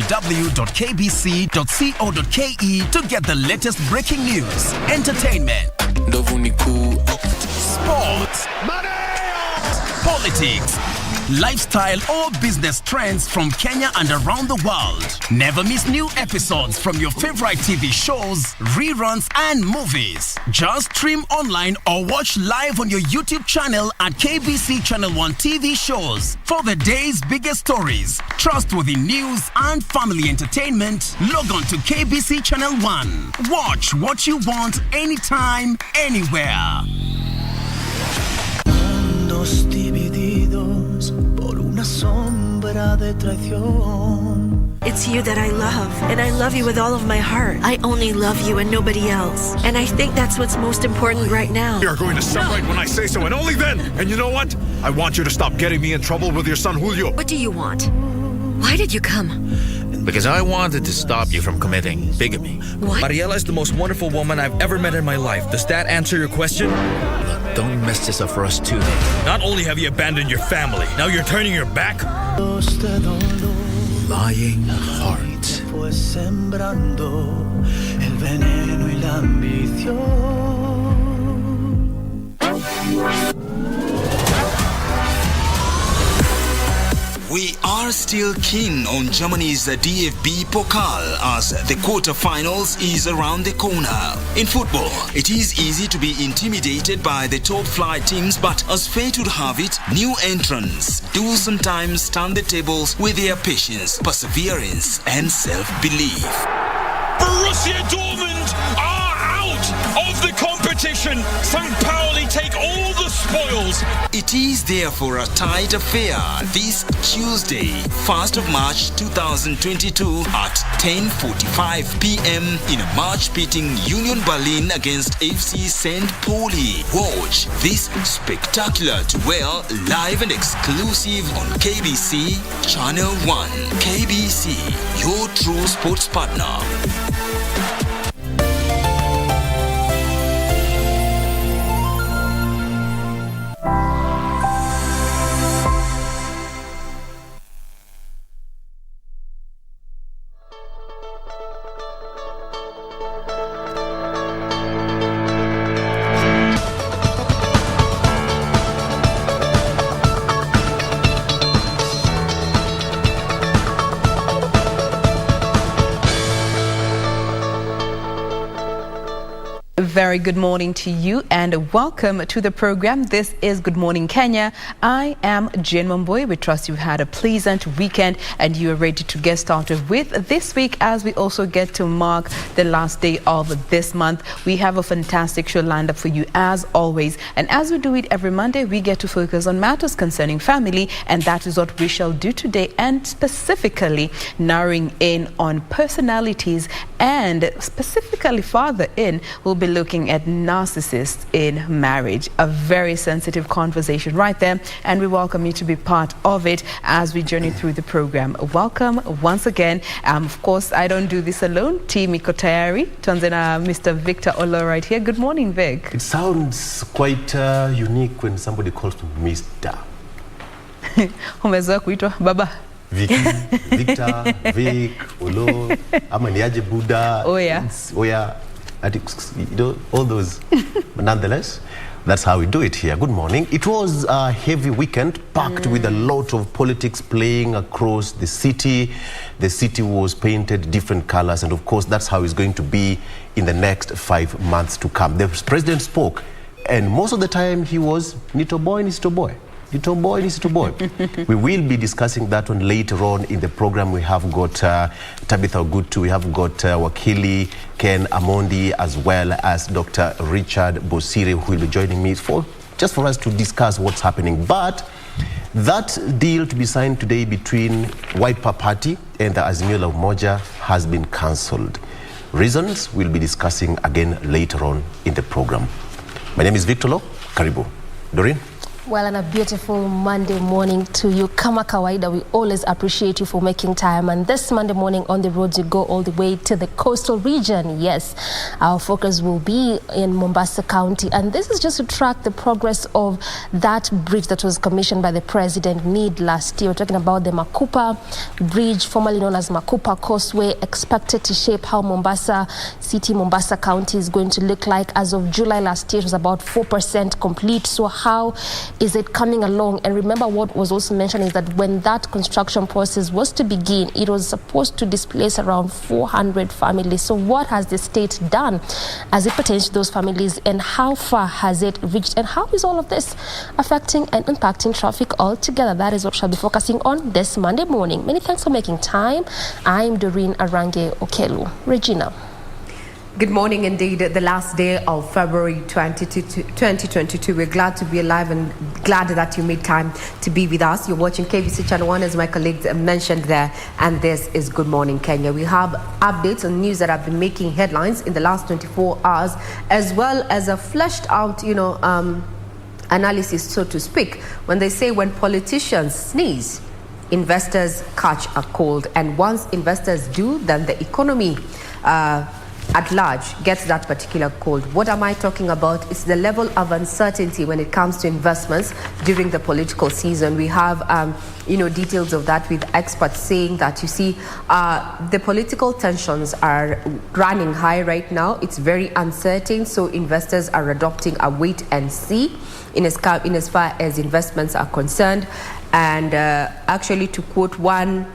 www.kbc.co.ke to get the latest breaking news, entertainment, sports, politics, lifestyle or business trends from Kenya and around the world. Never miss new episodes from your favorite TV shows, reruns and movies. Just stream online or watch live on your YouTube channel at KBC Channel 1 TV shows. For the day's biggest stories, trustworthy news and family entertainment, log on to KBC Channel 1. Watch what you want anytime, anywhere. Divididos por una sombra de traición. It's you that I love, and I love you with all of my heart. I only love you and nobody else. And I think that's what's most important right now. You're going to stop right when I say so, and only then. And you know what? I want you to stop getting me in trouble with your son Julio. What do you want? Why did you come? Because I wanted to stop you from committing bigamy. What? Mariela is the most wonderful woman I've ever met in my life. Does that answer your question? Look, don't mess this up for us too. Not only have you abandoned your family, now you're turning your back? Lying heart. Fue sembrando el veneno y la ambición. We are still keen on Germany's DFB Pokal as the quarterfinals is around the corner. In football, it is easy to be intimidated by the top flight teams, but as fate would have it, new entrants do sometimes turn the tables with their patience, perseverance and self-belief. Borussia Dortmund are out of the competition. St. Pauli take all the spoils. It is therefore a tight affair this Tuesday, 1st of March 2022 at 10:45 p.m. in a match pitting Union Berlin against FC St. Pauli. Watch this spectacular duel live and exclusive on KBC Channel 1. KBC, your true sports partner. Very good morning to you and welcome to the program. This is Good Morning Kenya. I am Jane Mamboy. We trust you've had a pleasant weekend and you are ready to get started with this week as we also get to mark the last day of this month. We have a fantastic show lined up for you as always. And as we do it every Monday, we get to focus on matters concerning family, and that is what we shall do today, and specifically narrowing in on personalities, and specifically farther in, we'll be looking at narcissists in marriage. A very sensitive conversation right there, and we welcome you to be part of it as we journey through the program. Welcome once again. Of course, I don't do this alone. Team iko tayari. Tuanze na Mr. Victor Olo right here. Good morning, Vic. It sounds quite unique when somebody calls me Mr. Umezoea kuitwa baba. Vicky, Victor, Vic, Olo, ama niaje Buddha. Oh yeah. Oh yeah. You know, all those. But nonetheless, that's how we do it here. Good morning. It was a heavy weekend packed with a lot of politics playing across the city. The city was painted different colors, and of course that's how it's going to be in the next 5 months to come. The president spoke, and most of the time he was Nito boy, Nito boy. Little boy, little boy. We will be discussing that one later on in the program. We have got Tabitha Ogutu, we have got Wakili Ken Amondi, as well as Dr. Richard Bosire, who will be joining me just for us to discuss what's happening. But that deal to be signed today between Wiper Party and the Azimio la Umoja has been cancelled. Reasons we'll be discussing again later on in the program. My name is Victor Lo. Karibu. Doreen? Well, and a beautiful Monday morning to you. Kama kawaida, we always appreciate you for making time. And this Monday morning on the roads, you go all the way to the coastal region. Yes, our focus will be in Mombasa County. And this is just to track the progress of that bridge that was commissioned by the President mid last year. We're talking about the Makupa Bridge, formerly known as Makupa Causeway, expected to shape how Mombasa City, Mombasa County is going to look like. As of July last year, it was about 4% complete. So how is it coming along? And remember, what was also mentioned is that when that construction process was to begin, it was supposed to displace around 400 families. So what has the state done as it pertains to those families, and how far has it reached, and how is all of this affecting and impacting traffic altogether? That is what we'll be focusing on this Monday morning. Many thanks for making time. I'm Doreen Arange Okelu. Regina. Good morning indeed. The last day of February 2022. We're glad to be alive and glad that you made time to be with us. You're watching KBC Channel 1, as my colleagues mentioned there, and this is Good Morning Kenya. We have updates on news that have been making headlines in the last 24 hours, as well as a fleshed out, analysis, so to speak, when they say when politicians sneeze, investors catch a cold. And once investors do, then the economy at large gets that particular cold. What am I talking about? It's the level of uncertainty when it comes to investments during the political season. We have details of that with experts saying that, you see, the political tensions are running high right now. It's very uncertain, so investors are adopting a wait and see in as far as investments are concerned. And actually, to quote one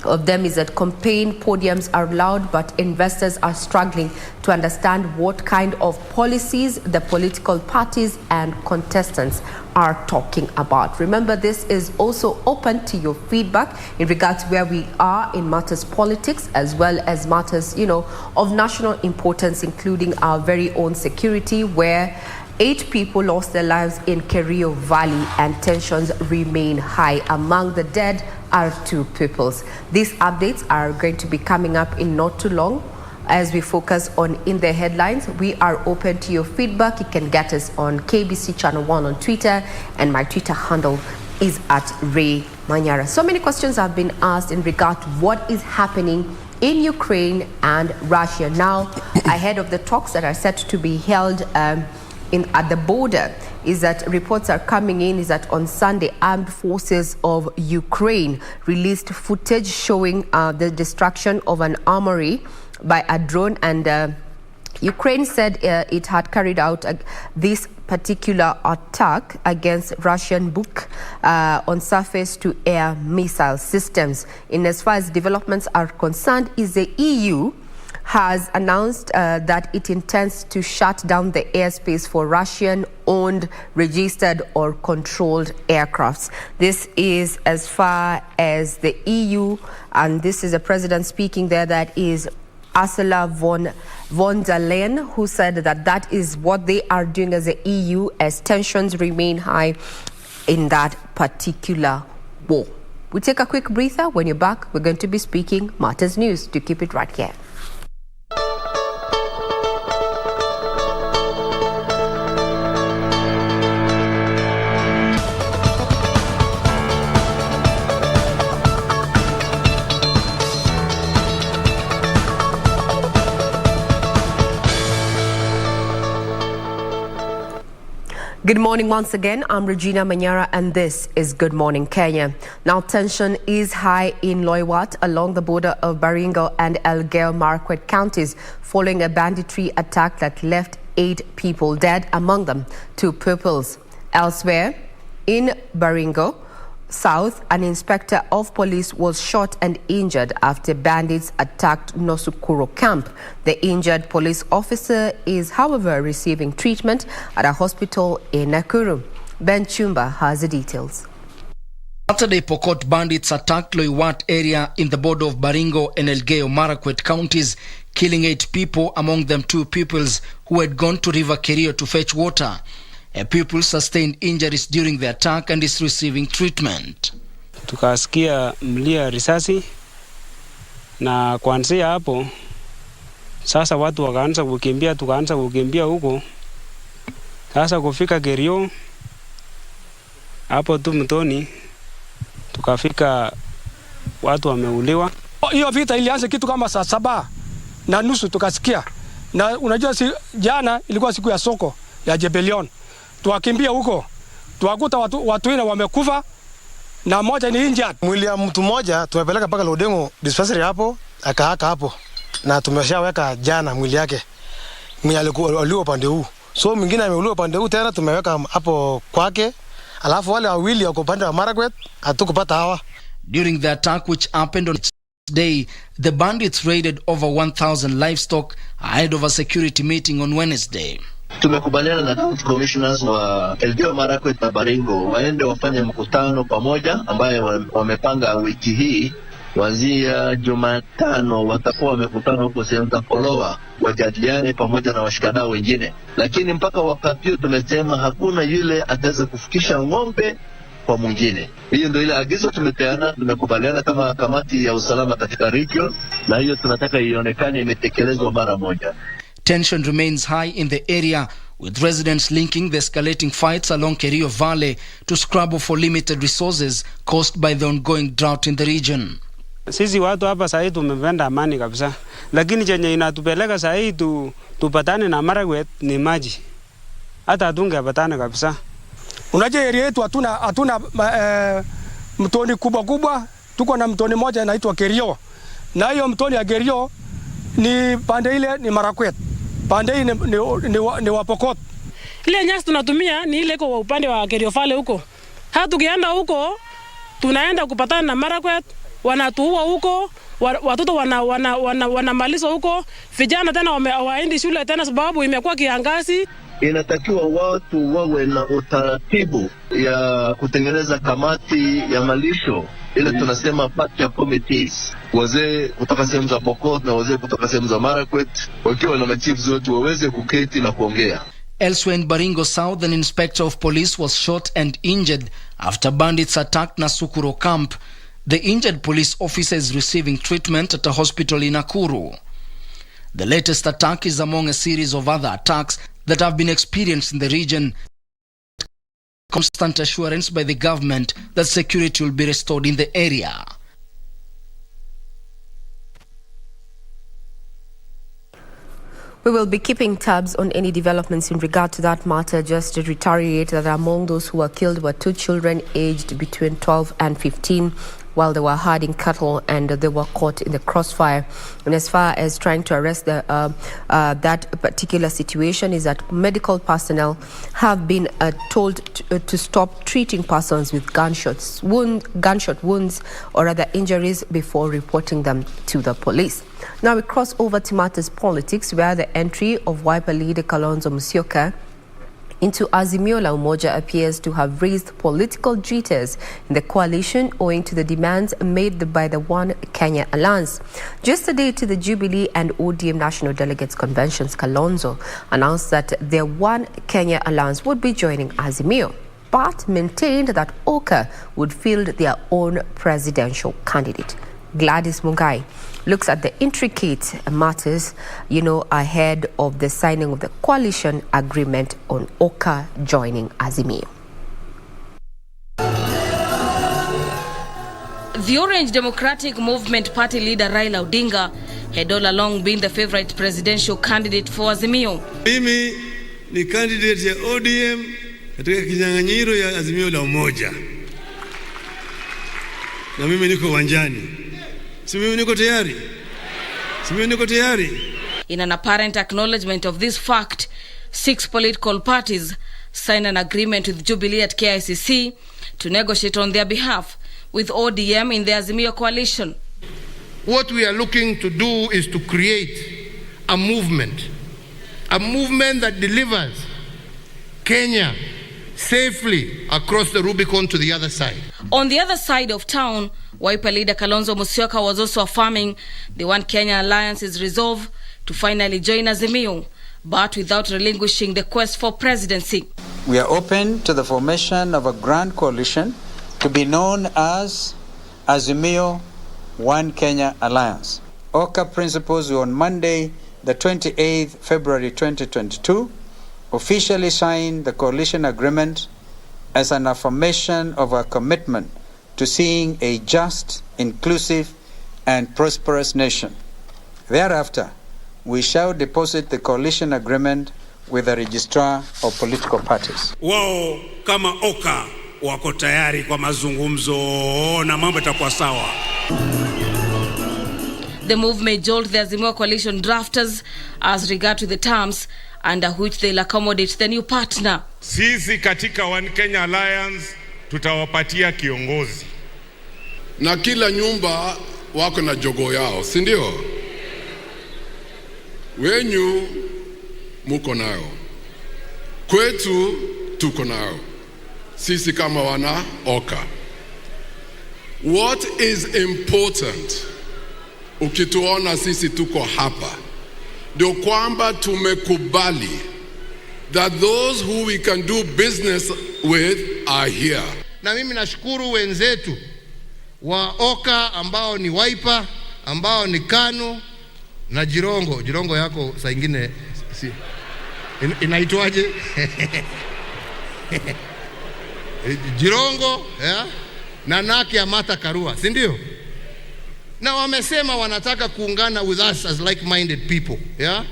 of them, is that campaign podiums are loud, but investors are struggling to understand what kind of policies the political parties and contestants are talking about. Remember, this is also open to your feedback in regards to where we are in matters politics, as well as matters, of national importance, including our very own security, where 8 people lost their lives in Kerio Valley and tensions remain high. Among the dead are 2 pupils. These updates are going to be coming up in not too long as we focus on In the Headlines. We are open to your feedback. You can get us on KBC Channel 1 on Twitter, and my Twitter handle is @RayManyara. So many questions have been asked in regard to what is happening in Ukraine and Russia now ahead of the talks that are set to be held at the border. Is that reports are coming in is that on Sunday, armed forces of Ukraine released footage showing the destruction of an armory by a drone, and Ukraine said it had carried out this particular attack against Russian Buk on surface-to-air missile systems. In as far as developments are concerned, is the EU has announced that it intends to shut down the airspace for Russian-owned, registered or controlled aircrafts. This is as far as the EU, and this is the president speaking there, that is Ursula von der Leyen, who said that is what they are doing as the EU as tensions remain high in that particular war. We take a quick breather. When you're back, we're going to be speaking Matters News. To keep it right here. Good morning once again. I'm Regina Manyara, and this is Good Morning Kenya. Now, tension is high in Loiwat along the border of Baringo and Elgeyo Marakwet counties following a banditry attack that left 8 people dead, among them 2 pupils. Elsewhere, in Baringo South, an inspector of police was shot and injured after bandits attacked Nosukuro camp. The injured police officer is, however, receiving treatment at a hospital in Nakuru. Ben Chumba has the details. Saturday, Pokot bandits attacked Loiwat area in the border of Baringo and Elgeyo Marakwet counties, killing 8 people, among them 2 pupils who had gone to River Kerio to fetch water. A pupil sustained injuries during the attack and is receiving treatment. Tukasikia mlia risasi na kuanzia hapo sasa watu wakaanza kukimbia, tukaanza kukimbia huko. Sasa kufika Kerio Hapo tu mtoni tukafika, watu wameuliwa. Hiyo vita ilianza kitu kama saa 7:30 tukasikia. Na unajua jana ilikuwa siku ya soko ya Jebelion. Tuwakimbia huko. Tuwakuta watu wengine wamekufa na moja ni injured. Mwili ya mtu mmoja tumepeleka mpaka Lodengo dispensary hapo, akaaka hapo. Na tumeshaweka jana mwili yake. Mwili alikuwa upande huu. So mwingine ameuliwa upande huu tena tumeweka hapo kwake. Alafu wale wawili wako upande wa Marakwet hatukupata hawa. During the attack which happened on day, the bandits raided over 1,000 livestock ahead of a security meeting on Wednesday. Tumekubaliana na county commissioners wa Elgeyo Marakwet na Baringo waende wafanye mkutano pamoja ambaye wamepanga wiki hii. Kuanzia Jumatano watakuwa wamekutana huko sehemu za Kolowa wajadiliane pamoja na washikadau wengine. Lakini mpaka wakati huu tumesema hakuna yule ataweza kufikisha ng'ombe kwa mwingine. Hiyo ndio ile agizo tumepeana, tumekubaliana kama kamati ya usalama katika region, na hiyo tunataka ionekane imetekelezwa mara moja. Tension remains high in the area, with residents linking the escalating fights along Kerio Valley to scrabble for limited resources caused by the ongoing drought in the region. Sisi watu hapa sasa tumependa amani kabisa. Lakini chenye inatupeleka sasa tupatane na Marakwet ni maji. Hata hatungepatana kabisa. Unajua area yetu hatuna mtoni kubwa. Tuko na mtoni moja inaitwa Kerio. Na hiyo mtoni ya Kerio ni pande ile ni Marakwet. Pande hii ni Wapokot. Ile nyasi tunatumia ni ile kwa upande wa Kerio Valley huko. Hata tukienda huko tunaenda kupatana na Marakwet, wanatuua huko, watoto wanamalizwa huko, vijana tena waendi shule tena sababu imekuwa kiangazi. Inatakiwa watu wawe na utaratibu ya kutengeneza kamati ya malisho, ile tunasema patria committees. Wazee kutoka sehemu za Pokot na wazee kutoka sehemu za Marakwet wakiwa na machiefs wote waweze kuketi na kuongea. Elsewhere in Baringo South, an inspector of police was shot and injured after bandits attacked Nasukuro camp. The injured police officer is receiving treatment at a hospital in Nakuru. The latest attack is among a series of other attacks that have been experienced in the region. Constant assurance by the government that security will be restored in the area. We will be keeping tabs on any developments in regard to that matter. Just to reiterate that among those who were killed were 2 children aged between 12 and 15 while they were herding cattle, and they were caught in the crossfire. And as far as trying to arrest that particular situation is that medical personnel have been told to stop treating persons with gunshot wounds or other injuries before reporting them to the police. Now we cross over to matters politics, where the entry of Wiper leader Kalonzo Musyoka into Azimio la Umoja appears to have raised political jitters in the coalition owing to the demands made by the One Kenya Alliance. Just a day to the Jubilee and ODM National Delegates Conventions, Kalonzo announced that their One Kenya Alliance would be joining Azimio, but maintained that OKA would field their own presidential candidate. Gladys Mungai looks at the intricate matters, ahead of the signing of the coalition agreement on OKA joining Azimio. The Orange Democratic Movement Party leader Raila Odinga had all along been the favorite presidential candidate for Azimio. Mimi ni candidate ya ODM katika kinyang'anyiro ya Azimio la Umoja. Na mimi niko uwanjani. Si mimi niko tayari? In an apparent acknowledgement of this fact, 6 political parties signed an agreement with Jubilee at KICC to negotiate on their behalf with ODM in the Azimio coalition. What we are looking to do is to create a movement that delivers Kenya safely across the Rubicon to the other side. On the other side of town, Wiper leader Kalonzo Musyoka was also affirming the One Kenya Alliance's resolve to finally join Azimio, but without relinquishing the quest for presidency. We are open to the formation of a grand coalition to be known as Azimio One Kenya Alliance. OKA principals will on Monday, the 28th February 2022, officially sign the coalition agreement as an affirmation of our commitment to seeing a just, inclusive, and prosperous nation. Thereafter, we shall deposit the coalition agreement with the registrar of political parties. Wao kama OKA wako tayari kwa mazungumzo na mambo yatakuwa sawa. The move may jolt the Azimio coalition drafters as regard to the terms under which they'll accommodate the new partner. Sisi katika One Kenya Alliance tutawapatia kiongozi. Na kila nyumba wako na jogo yao, si ndio? Wenyu muko nayo. Kwetu tuko nayo. Sisi kama wana OKA. What is important, ukituona sisi tuko hapa, ndio kwamba tumekubali that those who we can do business with are here. Na mimi nashukuru wenzetu wa OKA ambao ni Wiper, ambao ni KANU na Jirongo. Jirongo yako saa ingine si inaitwaje? Jirongo, yeah? Na Naki ya Martha Karua, si ndio? Na wamesema wanataka kuungana with us as like-minded people, yeah?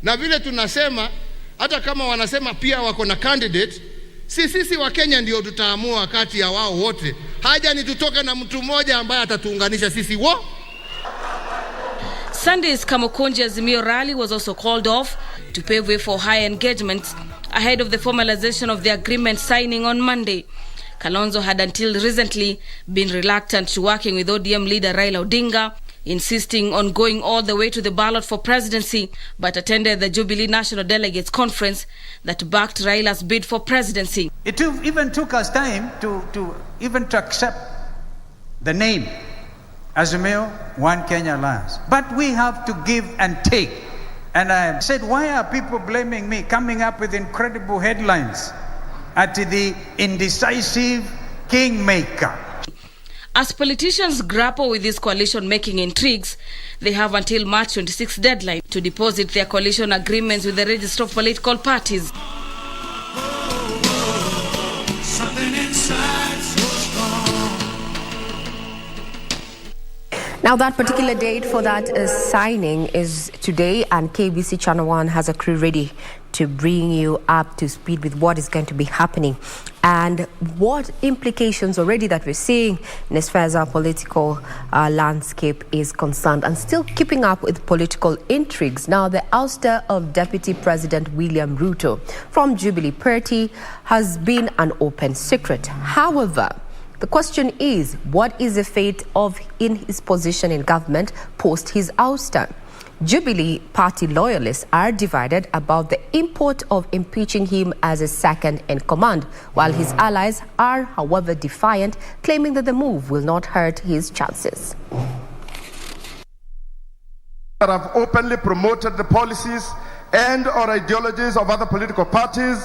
Na vile tunasema, hata kama wanasema pia wako na candidate, sisi wa Kenya ndio tutaamua kati ya wao wote. Haja ni tutoke na mtu mmoja ambaye atatuunganisha sisi wo. Sunday's Kamukunji Azimio rally was also called off to pave way for high engagement ahead of the formalization of the agreement signing on Monday. Kalonzo had until recently been reluctant to working with ODM leader Raila Odinga, insisting on going all the way to the ballot for presidency, but attended the Jubilee National Delegates Conference that backed Raila's bid for presidency. It even took us time to accept the name Azimio One Kenya Alliance. But we have to give and take. And I said, why are people blaming me, coming up with incredible headlines at the indecisive kingmaker? As politicians grapple with these coalition-making intrigues, they have until March 26th deadline to deposit their coalition agreements with the register of political parties. Now, that particular date for that signing is today, and KBC Channel 1 has a crew ready to bring you up to speed with what is going to be happening and what implications already that we're seeing in as far as our political landscape is concerned, and still keeping up with political intrigues. Now, the ouster of Deputy President William Ruto from Jubilee Party has been an open secret. However, the question is, what is the fate of in his position in government post his ouster? Jubilee Party loyalists are divided about the import of impeaching him as a second in command, while his allies are, however, defiant, claiming that the move will not hurt his chances. That have openly promoted the policies and or ideologies of other political parties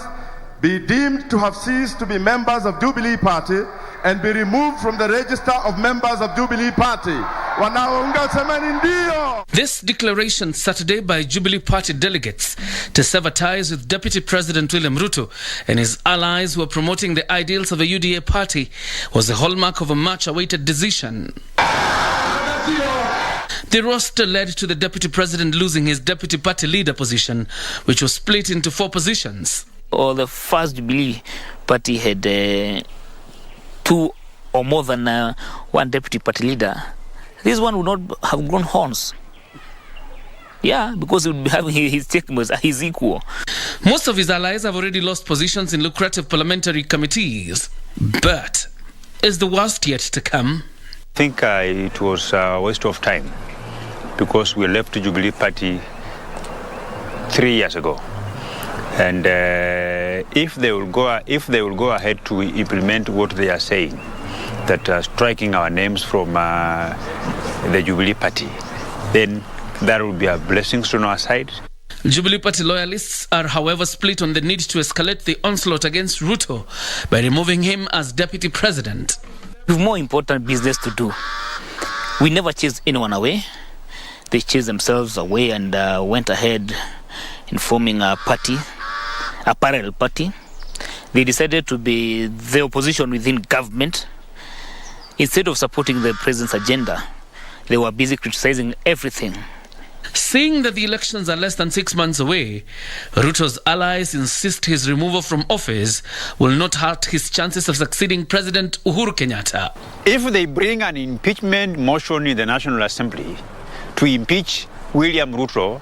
be deemed to have ceased to be members of Jubilee Party and be removed from the register of members of Jubilee Party. This declaration Saturday by Jubilee Party delegates to sever ties with Deputy President William Ruto and his allies who are promoting the ideals of the UDA party was the hallmark of a much-awaited decision. The roster led to the Deputy President losing his Deputy Party leader position, which was split into 4 positions. The first Jubilee Party had 2 or more than 1 Deputy Party leader. This one would not have grown horns. Yeah, because he would be having his taking as his equal. Most of his allies have already lost positions in lucrative parliamentary committees. But is the worst yet to come? I think it was a waste of time because we left the Jubilee Party 3 years ago. And if they will go ahead to implement what they are saying, that striking our names from the Jubilee Party, then that will be a blessing on our side. Jubilee Party loyalists are, however, split on the need to escalate the onslaught against Ruto by removing him as deputy president. We have more important business to do. We never chased anyone away. They chased themselves away and went ahead in forming a party, a parallel party. They decided to be the opposition within government. Instead of supporting the president's agenda, they were busy criticizing everything. Saying that the elections are less than 6 months away, Ruto's allies insist his removal from office will not hurt his chances of succeeding President Uhuru Kenyatta. If they bring an impeachment motion in the National Assembly to impeach William Ruto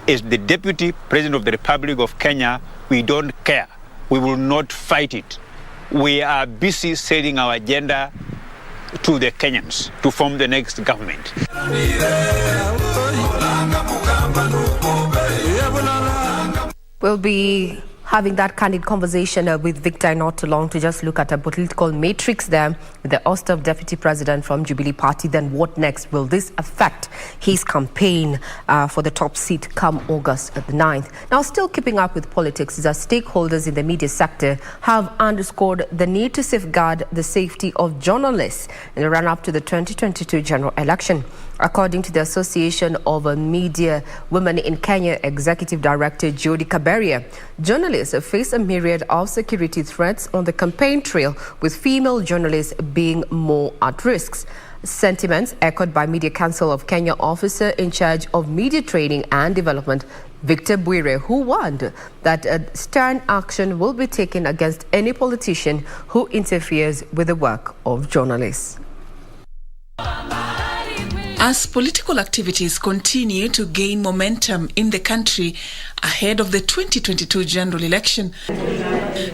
as the Deputy President of the Republic of Kenya, we don't care. We will not fight it. We are busy setting our agenda to the Kenyans to form the next government. We'll be having that candid conversation with Victor not too long to just look at a political matrix there with the oust of Deputy President from Jubilee Party. Then what next? Will this affect his campaign for the top seat come August the 9th? Now, still keeping up with politics is as stakeholders in the media sector have underscored the need to safeguard the safety of journalists in the run-up to the 2022 general election. According to the Association of Media Women in Kenya Executive Director Jody Kaberia, journalists face a myriad of security threats on the campaign trail, with female journalists being more at risk. Sentiments echoed by Media Council of Kenya officer in charge of media training and development, Victor Bwire, who warned that stern action will be taken against any politician who interferes with the work of journalists. As political activities continue to gain momentum in the country ahead of the 2022 general election,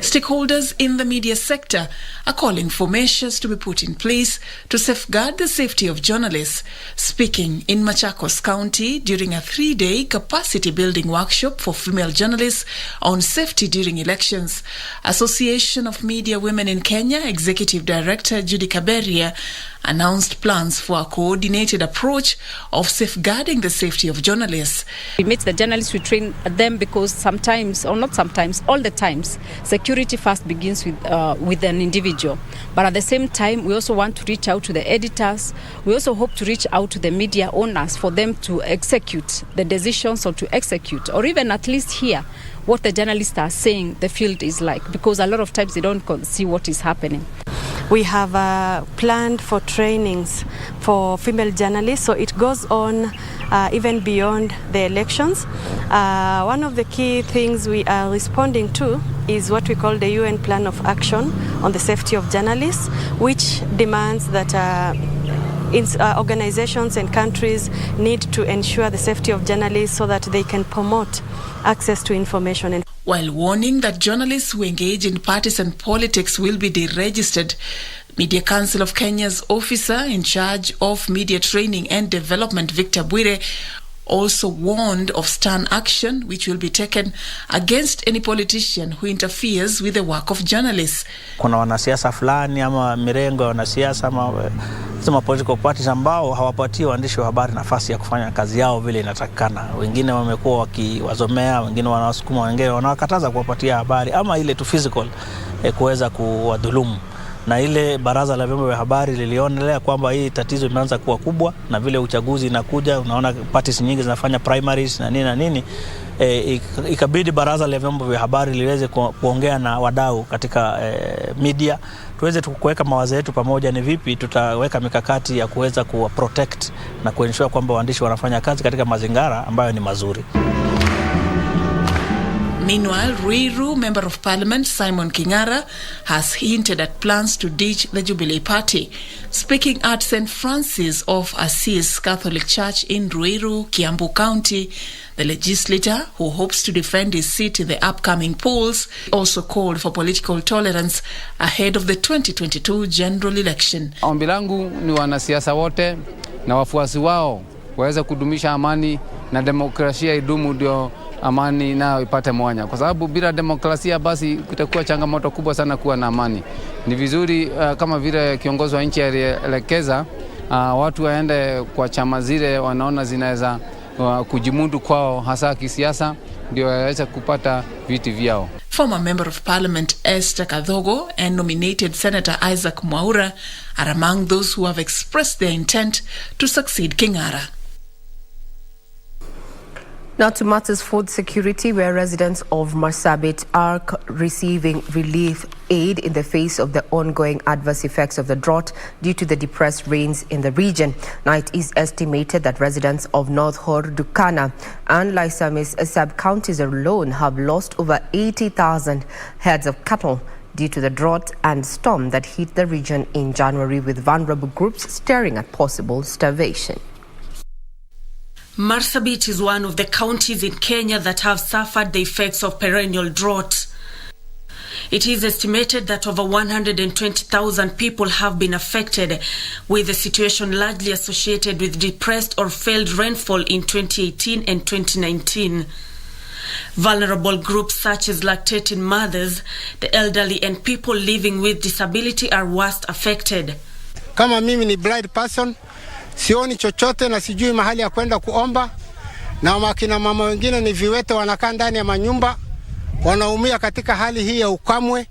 stakeholders in the media sector are calling for measures to be put in place to safeguard the safety of journalists. Speaking in Machakos County during a 3-day capacity building workshop for female journalists on safety during elections, Association of Media Women in Kenya Executive Director Judy Kaberia announced plans for a coordinated approach of safeguarding the safety of journalists. We meet the journalists, we train them, because sometimes, or not sometimes, all the times, security first begins with an individual. But at the same time, we also want to reach out to the editors. We also hope to reach out to the media owners for them to execute the decisions, or to execute, or even at least hear what the journalists are saying the field is like, because a lot of times they don't see what is happening. We have planned for trainings for female journalists, so it goes on even beyond the elections. One of the key things we are responding to is what we call the UN Plan of Action on the Safety of Journalists, which demands that organizations and countries need to ensure the safety of journalists so that they can promote access to information. While warning that journalists who engage in partisan politics will be deregistered, Media Council of Kenya's officer in charge of media training and development, Victor Bwire, also warned of stern action which will be taken against any politician who interferes with the work of journalists. Kuna wanasiasa fulani ama mirengo ya wanasiasa ama political parties ambao hawapatii waandishi wa habari nafasi ya kufanya kazi yao vile inatakikana. Wengine wamekuwa wakiwazomea, wengine wanawasukuma, wengine wanawakataza kuwapatia habari ama ile tu physical kuweza kuwadhulumu. Na ile baraza la vyombo vya habari lilionelea kwamba hii tatizo imeanza kuwa kubwa, na vile uchaguzi inakuja, unaona parties nyingi zinafanya primaries na nini, ikabidi baraza la vyombo vya habari liweze kuongea na wadau katika media, tuweze kuweka mawazo yetu pamoja, ni vipi tutaweka mikakati ya kuweza kuwa protect na kuensure kwamba waandishi wanafanya kazi katika mazingira ambayo ni mazuri. Meanwhile, Ruiru Member of Parliament Simon Kingara has hinted at plans to ditch the Jubilee Party. Speaking at St. Francis of Assisi Catholic Church in Ruiru, Kiambu County, the legislator, who hopes to defend his seat in the upcoming polls, also called for political tolerance ahead of the 2022 general election. Ombi langu ni wanasiasa wote na wafuasi wao waweze kudumisha amani na demokrasia idumu, ndio amani nayo ipate mwanya, kwa sababu bila demokrasia basi kutakuwa changamoto kubwa sana kuwa na amani. Ni vizuri kama vile kiongozi wa nchi alielekeza, watu waende kwa chama zile wanaona zinaweza kujimundu kwao, hasa kisiasa, ndio waweze kupata viti vyao. Former Member of Parliament Esther Kadhogo and nominated Senator Isaac Mwaura are among those who have expressed their intent to succeed Kingara. Now to matters food security, where residents of Marsabit are receiving relief aid in the face of the ongoing adverse effects of the drought due to the depressed rains in the region. Now it is estimated that residents of North Hor, Dukana and Laisamis sub-counties alone have lost over 80,000 heads of cattle due to the drought and storm that hit the region in January, with vulnerable groups staring at possible starvation. Marsabit is one of the counties in Kenya that have suffered the effects of perennial drought. It is estimated that over 120,000 people have been affected, with the situation largely associated with depressed or failed rainfall in 2018 and 2019. Vulnerable groups such as lactating mothers, the elderly and people living with disability are worst affected. Kama mimi ni blind person, sioni chochote na sijui mahali ya kwenda kuomba, na wakina mama wengine ni viwete wanakaa ndani ya manyumba, wanaumia katika hali hii ya ukamwe,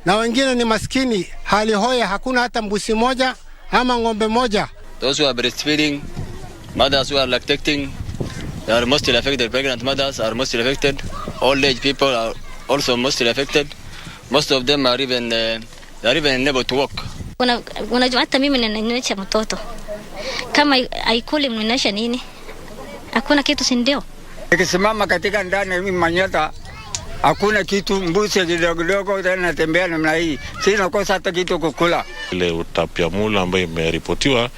na wengine ni maskini, hali hoya, hakuna hata mbuzi moja ama ng'ombe moja. Those who are breastfeeding, mothers who are lactating, they are mostly affected. Pregnant mothers are mostly affected. Old age people are also mostly affected. Most of them are even unable to walk. Unajua hata mimi ninanyonyesha mtoto. Kama haikuli mnyonyesha nini? Hakuna kitu, si ndio? Nikisimama katika ndani ya mimi manyata, hakuna kitu, mbuzi kidogo tena natembea namna hii. Sina kosa hata kitu kukula. Ile utapiamlo ambayo imeripotiwa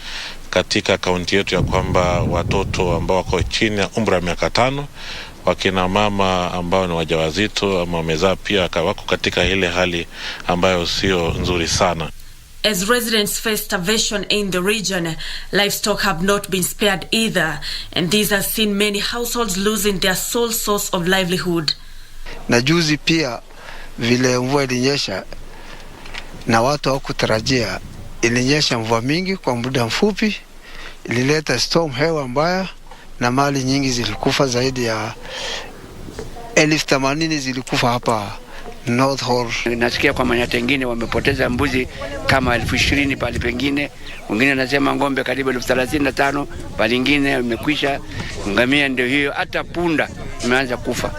katika kaunti yetu ya kwamba watoto ambao wako chini ya umri wa miaka 5, wakina mama ambao ni wajawazito ama wamezaa pia wako katika ile hali ambayo sio nzuri sana. As residents face starvation in the region, livestock have not been spared either, and this has seen many households losing their sole source of livelihood. Na juzi pia vile mvua ilinyesha na watu hawakutarajia, ilinyesha mvua mingi kwa muda mfupi, ilileta storm, hewa mbaya, na mali nyingi zilikufa. Zaidi ya 80,000 zilikufa hapa North Hor. Nasikia kwa manyata wengine wamepoteza mbuzi kama 20,000 pale pengine. Wengine nasema ng'ombe karibu 35,000, pale nyingine imekwisha. Ngamia ndio hiyo, hata punda imeanza kufa.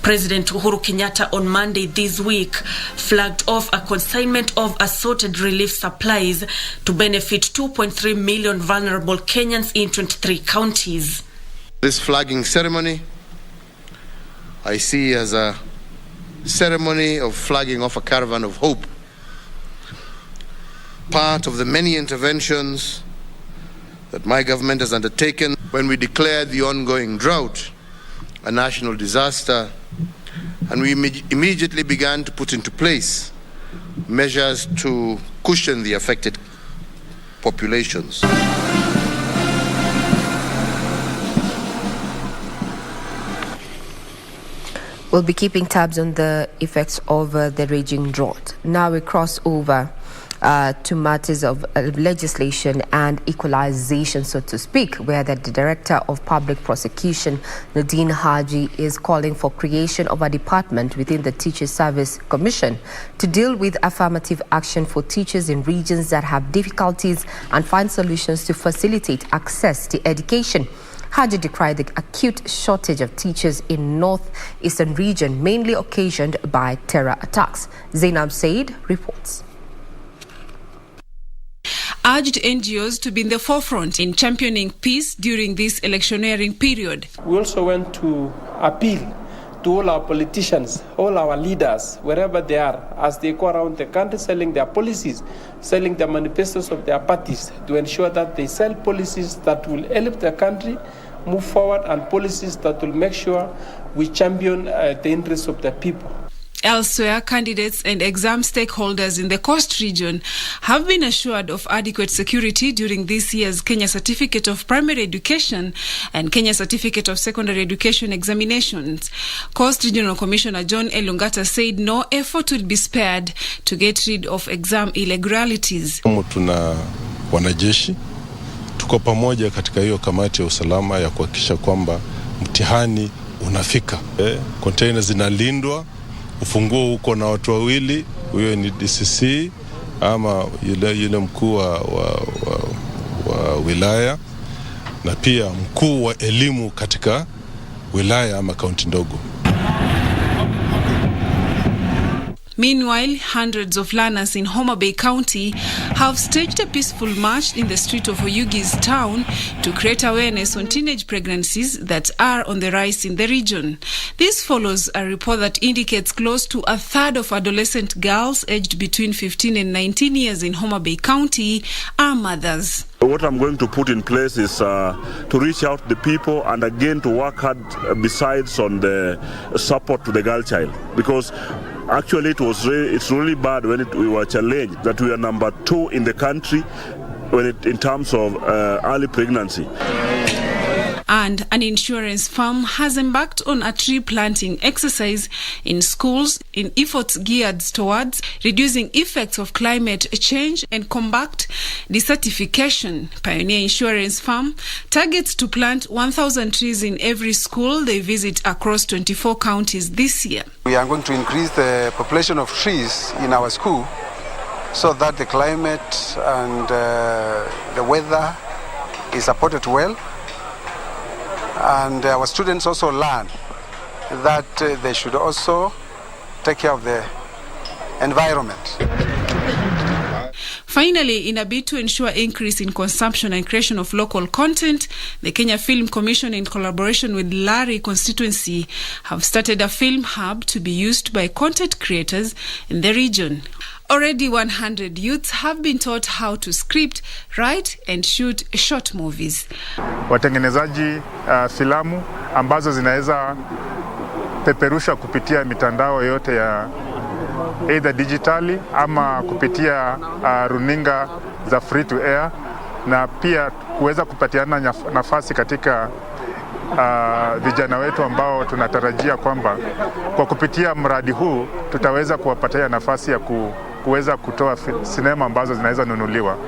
President Uhuru Kenyatta on Monday this week flagged off a consignment of assorted relief supplies to benefit 2.3 million vulnerable Kenyans in 23 counties. This flagging ceremony I see as a ceremony of flagging off a caravan of hope, part of the many interventions that my government has undertaken when we declared the ongoing drought a national disaster, and we immediately began to put into place measures to cushion the affected populations. We'll be keeping tabs on the effects of the raging drought. Now we cross over to matters of legislation and equalization, so to speak, where the Director of Public Prosecution, Nadine Haji, is calling for creation of a department within the Teachers Service Commission to deal with affirmative action for teachers in regions that have difficulties and find solutions to facilitate access to education. Haji decried the acute shortage of teachers in northeastern region, mainly occasioned by terror attacks. Zainab Said reports. Urged NGOs to be in the forefront in championing peace during this electioneering period. We also want to appeal to all our politicians, all our leaders, wherever they are, as they go around the country selling their policies, selling the manifestos of their parties, to ensure that they sell policies that will help the country move forward and policies that will make sure we champion the interests of the people. Elsewhere, candidates and exam stakeholders in the Coast region have been assured of adequate security during this year's Kenya Certificate of Primary Education and Kenya Certificate of Secondary Education examinations. Coast Regional Commissioner John Elungata said no effort will be spared to get rid of exam irregularities. Tuna wanajeshi, tuko pamoja katika hiyo kamati ya usalama ya kuhakikisha kwamba mtihani unafika. Containers zinalindwa. Ufunguo huko na watu wawili, huyo ni DCC ama yule mkuu wa wilaya na pia mkuu wa elimu katika wilaya ama kaunti ndogo. Meanwhile, hundreds of learners in Homa Bay County have staged a peaceful march in the street of Oyugi's town to create awareness on teenage pregnancies that are on the rise in the region. This follows a report that indicates close to a third of adolescent girls aged between 15 and 19 years in Homa Bay County are mothers. What I'm going to put in place is to reach out to the people and again to work hard besides on the support to the girl child, because actually it's really bad when we were challenged that we are number 2 in the country in terms of early pregnancy. And an insurance firm has embarked on a tree planting exercise in schools in efforts geared towards reducing effects of climate change and combat desertification. Pioneer Insurance Firm targets to plant 1,000 trees in every school they visit across 24 counties this year. We are going to increase the population of trees in our school so that the climate and the weather is supported well. And our students also learn that they should also take care of the environment. Finally, in a bid to ensure increase in consumption and creation of local content, the Kenya Film Commission, in collaboration with Lari constituency, have started a film hub to be used by content creators in the region. Already 100 youths have been taught how to script, write and shoot short movies. Watengenezaji filamu ambazo zinaweza peperusha kupitia mitandao yote ya either digitali ama kupitia runinga za free to air, na pia kuweza kupatiana nafasi katika vijana wetu ambao tunatarajia kwamba kwa kupitia mradi huu tutaweza kuwapatia nafasi ya kuweza kutoa sinema ambazo zinaweza nunuliwa.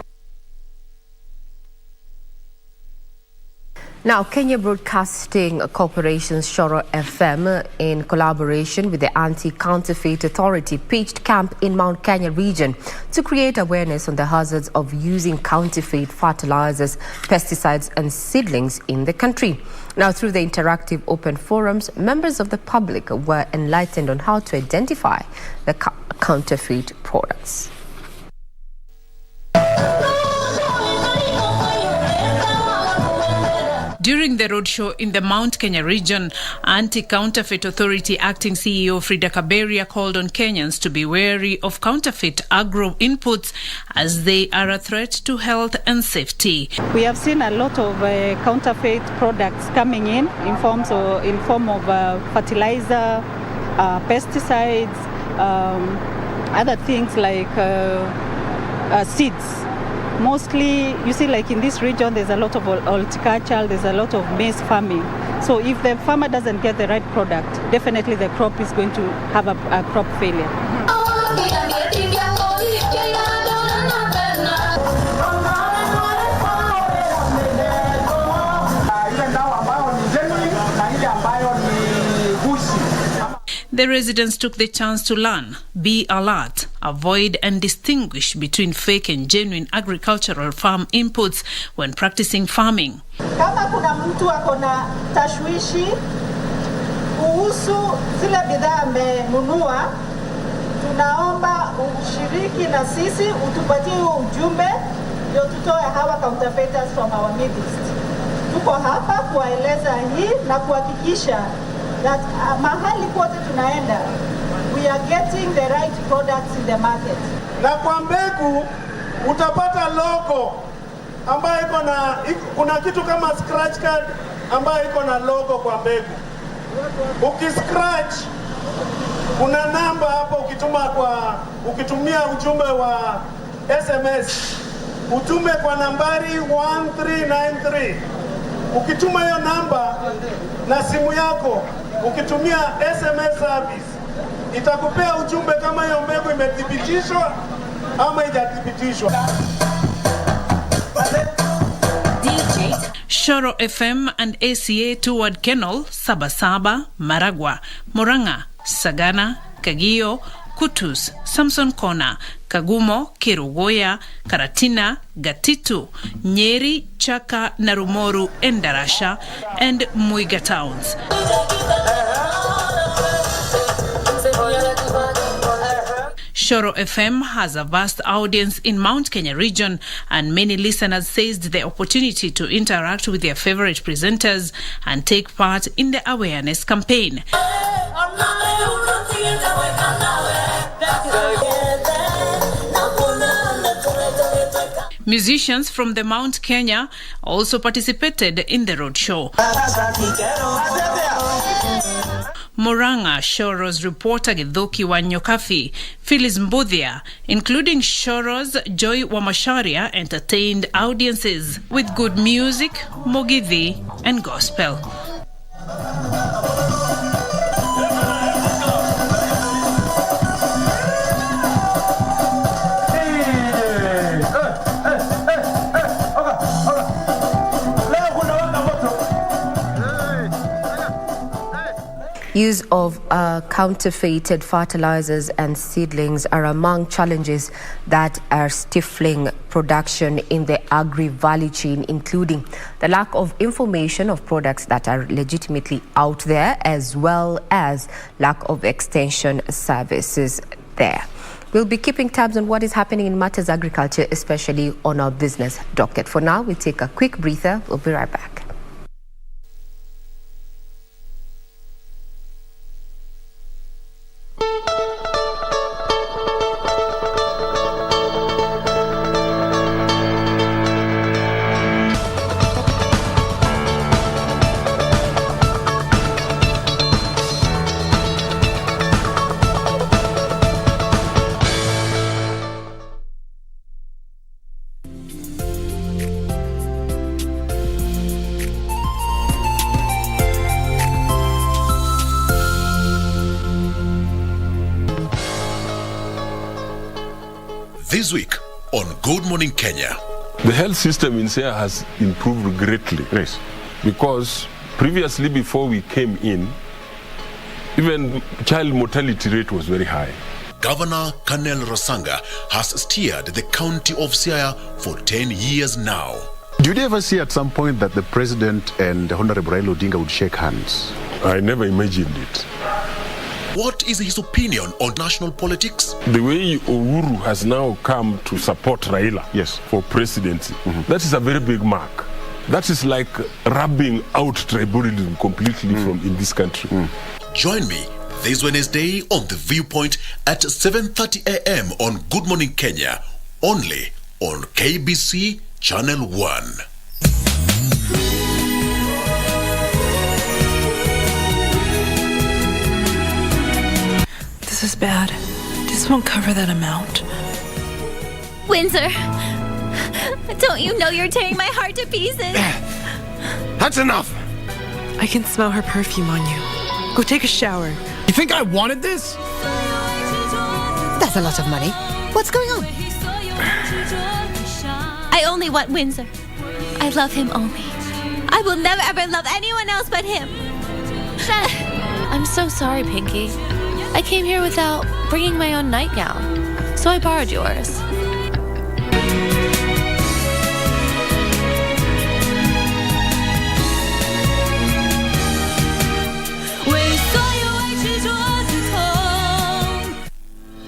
Now, Kenya Broadcasting Corporation's Shoro FM, in collaboration with the Anti-Counterfeit Authority, pitched camp in Mount Kenya region to create awareness on the hazards of using counterfeit fertilizers, pesticides and seedlings in the country. Now, through the interactive open forums, members of the public were enlightened on how to identify the counterfeit products. During the roadshow in the Mount Kenya region, Anti-Counterfeit Authority Acting CEO Frida Kaberia called on Kenyans to be wary of counterfeit agro inputs as they are a threat to health and safety. We have seen a lot of counterfeit products coming in form of fertilizer, pesticides, other things like seeds. Mostly, you see, like in this region, there's a lot of horticulture, there's a lot of maize farming. So if the farmer doesn't get the right product, definitely the crop is going to have a crop failure. The residents took the chance to learn, be alert, avoid and distinguish between fake and genuine agricultural farm inputs when practicing farming. Kama kuna mtu akona tashwishi kuhusu zile bidhaa amenunua, tunaomba ushiriki na sisi, utupatie ujumbe ndio tutoe hawa counterfeiters from our midst. Tuko hapa kuwaeleza hii na kuhakikisha that mahali kote tunaenda, we are getting the right products in the market. Na kwa mbegu utapata logo ambayo kuna kitu kama scratch card ambayo iko na logo kwa mbegu. Ukiscratch kuna namba hapo, ukitumia ujumbe wa SMS utume kwa nambari 1393. Ukituma hiyo namba na simu yako, ukitumia SMS service, itakupea ujumbe kama hiyo mbegu imethibitishwa ama hajathibitishwa. Shoro FM and ACA toward Kenol, Sabasaba, Maragwa, Murang'a, Sagana, Kagio, Kutus, Samson Kona, Kagumo, Kerugoya, Karatina, Gatitu, Nyeri, Chaka, Narumoru, and Darasha, and Muiga towns. Shoro FM has a vast audience in Mount Kenya region, and many listeners seized the opportunity to interact with their favorite presenters and take part in the awareness campaign. Musicians from the Mount Kenya also participated in the roadshow. Moranga, Shoro's reporter Githuki Wanyokafi, Phyllis Mbudhia, including Shoro's Joy Wamasharia, entertained audiences with good music, mogithi, and gospel. Use of counterfeited fertilizers and seedlings are among challenges that are stifling production in the agri-value chain, including the lack of information of products that are legitimately out there, as well as lack of extension services there. We'll be keeping tabs on what is happening in matters agriculture, especially on our business docket. For now, we'll take a quick breather. We'll be right back. This week on Good Morning Kenya. The health system in Siaya has improved greatly. Yes. Because previously, before we came in, even child mortality rate was very high. Governor Kanel Rosanga has steered the county of Siaya for 10 years now. Did you ever see at some point that the president and Honorable Raila Odinga would shake hands? I never imagined it. What is his opinion on national politics? The way Uhuru has now come to support Raila for presidency, that is a very big mark. That is like rubbing out tribalism completely from in this country. Join me this Wednesday on The Viewpoint at 7:30 a.m. on Good Morning Kenya, only on KBC Channel 1. This is bad. This won't cover that amount. Windsor, don't you know you're tearing my heart to pieces? That's enough! I can smell her perfume on you. Go take a shower. You think I wanted this? That's a lot of money. What's going on? I only want Windsor. I love him only. I will never ever love anyone else but him. I'm so sorry, Pinky. I came here without bringing my own nightgown, so I borrowed yours.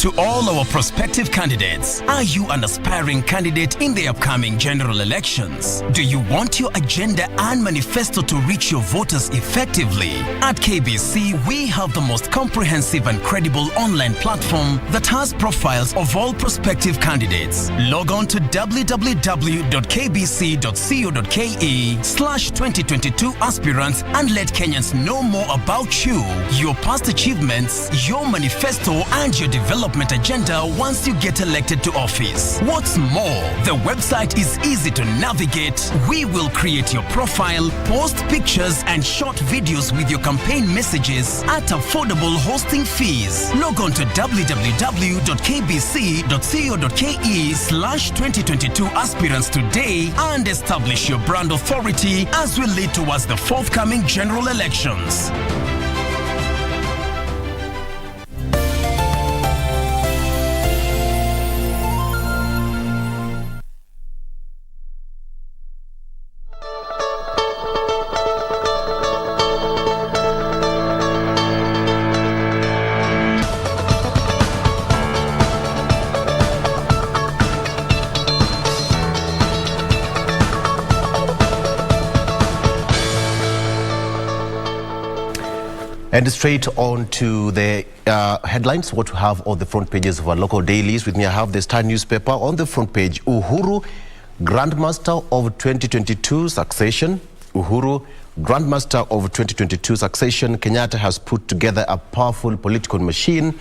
To all our prospective candidates, are you an aspiring candidate in the upcoming general elections? Do you want your agenda and manifesto to reach your voters effectively? At KBC, we have the most comprehensive and credible online platform that has profiles of all prospective candidates. Log on to www.kbc.co.ke/2022 aspirants and let Kenyans know more about you, your past achievements, your manifesto, and your development agenda once you get elected to office. What's more, the website is easy to navigate. We will create your profile, post pictures and short videos with your campaign messages at affordable hosting fees. Log on to www.kbc.co.ke/2022 aspirants today and establish your brand authority as we lead towards the forthcoming general elections. And straight on to the headlines, what we have on the front pages of our local dailies. With me, I have the Star newspaper on the front page. Uhuru, Grandmaster of 2022 succession. Uhuru, Grandmaster of 2022 succession. Kenyatta has put together a powerful political machine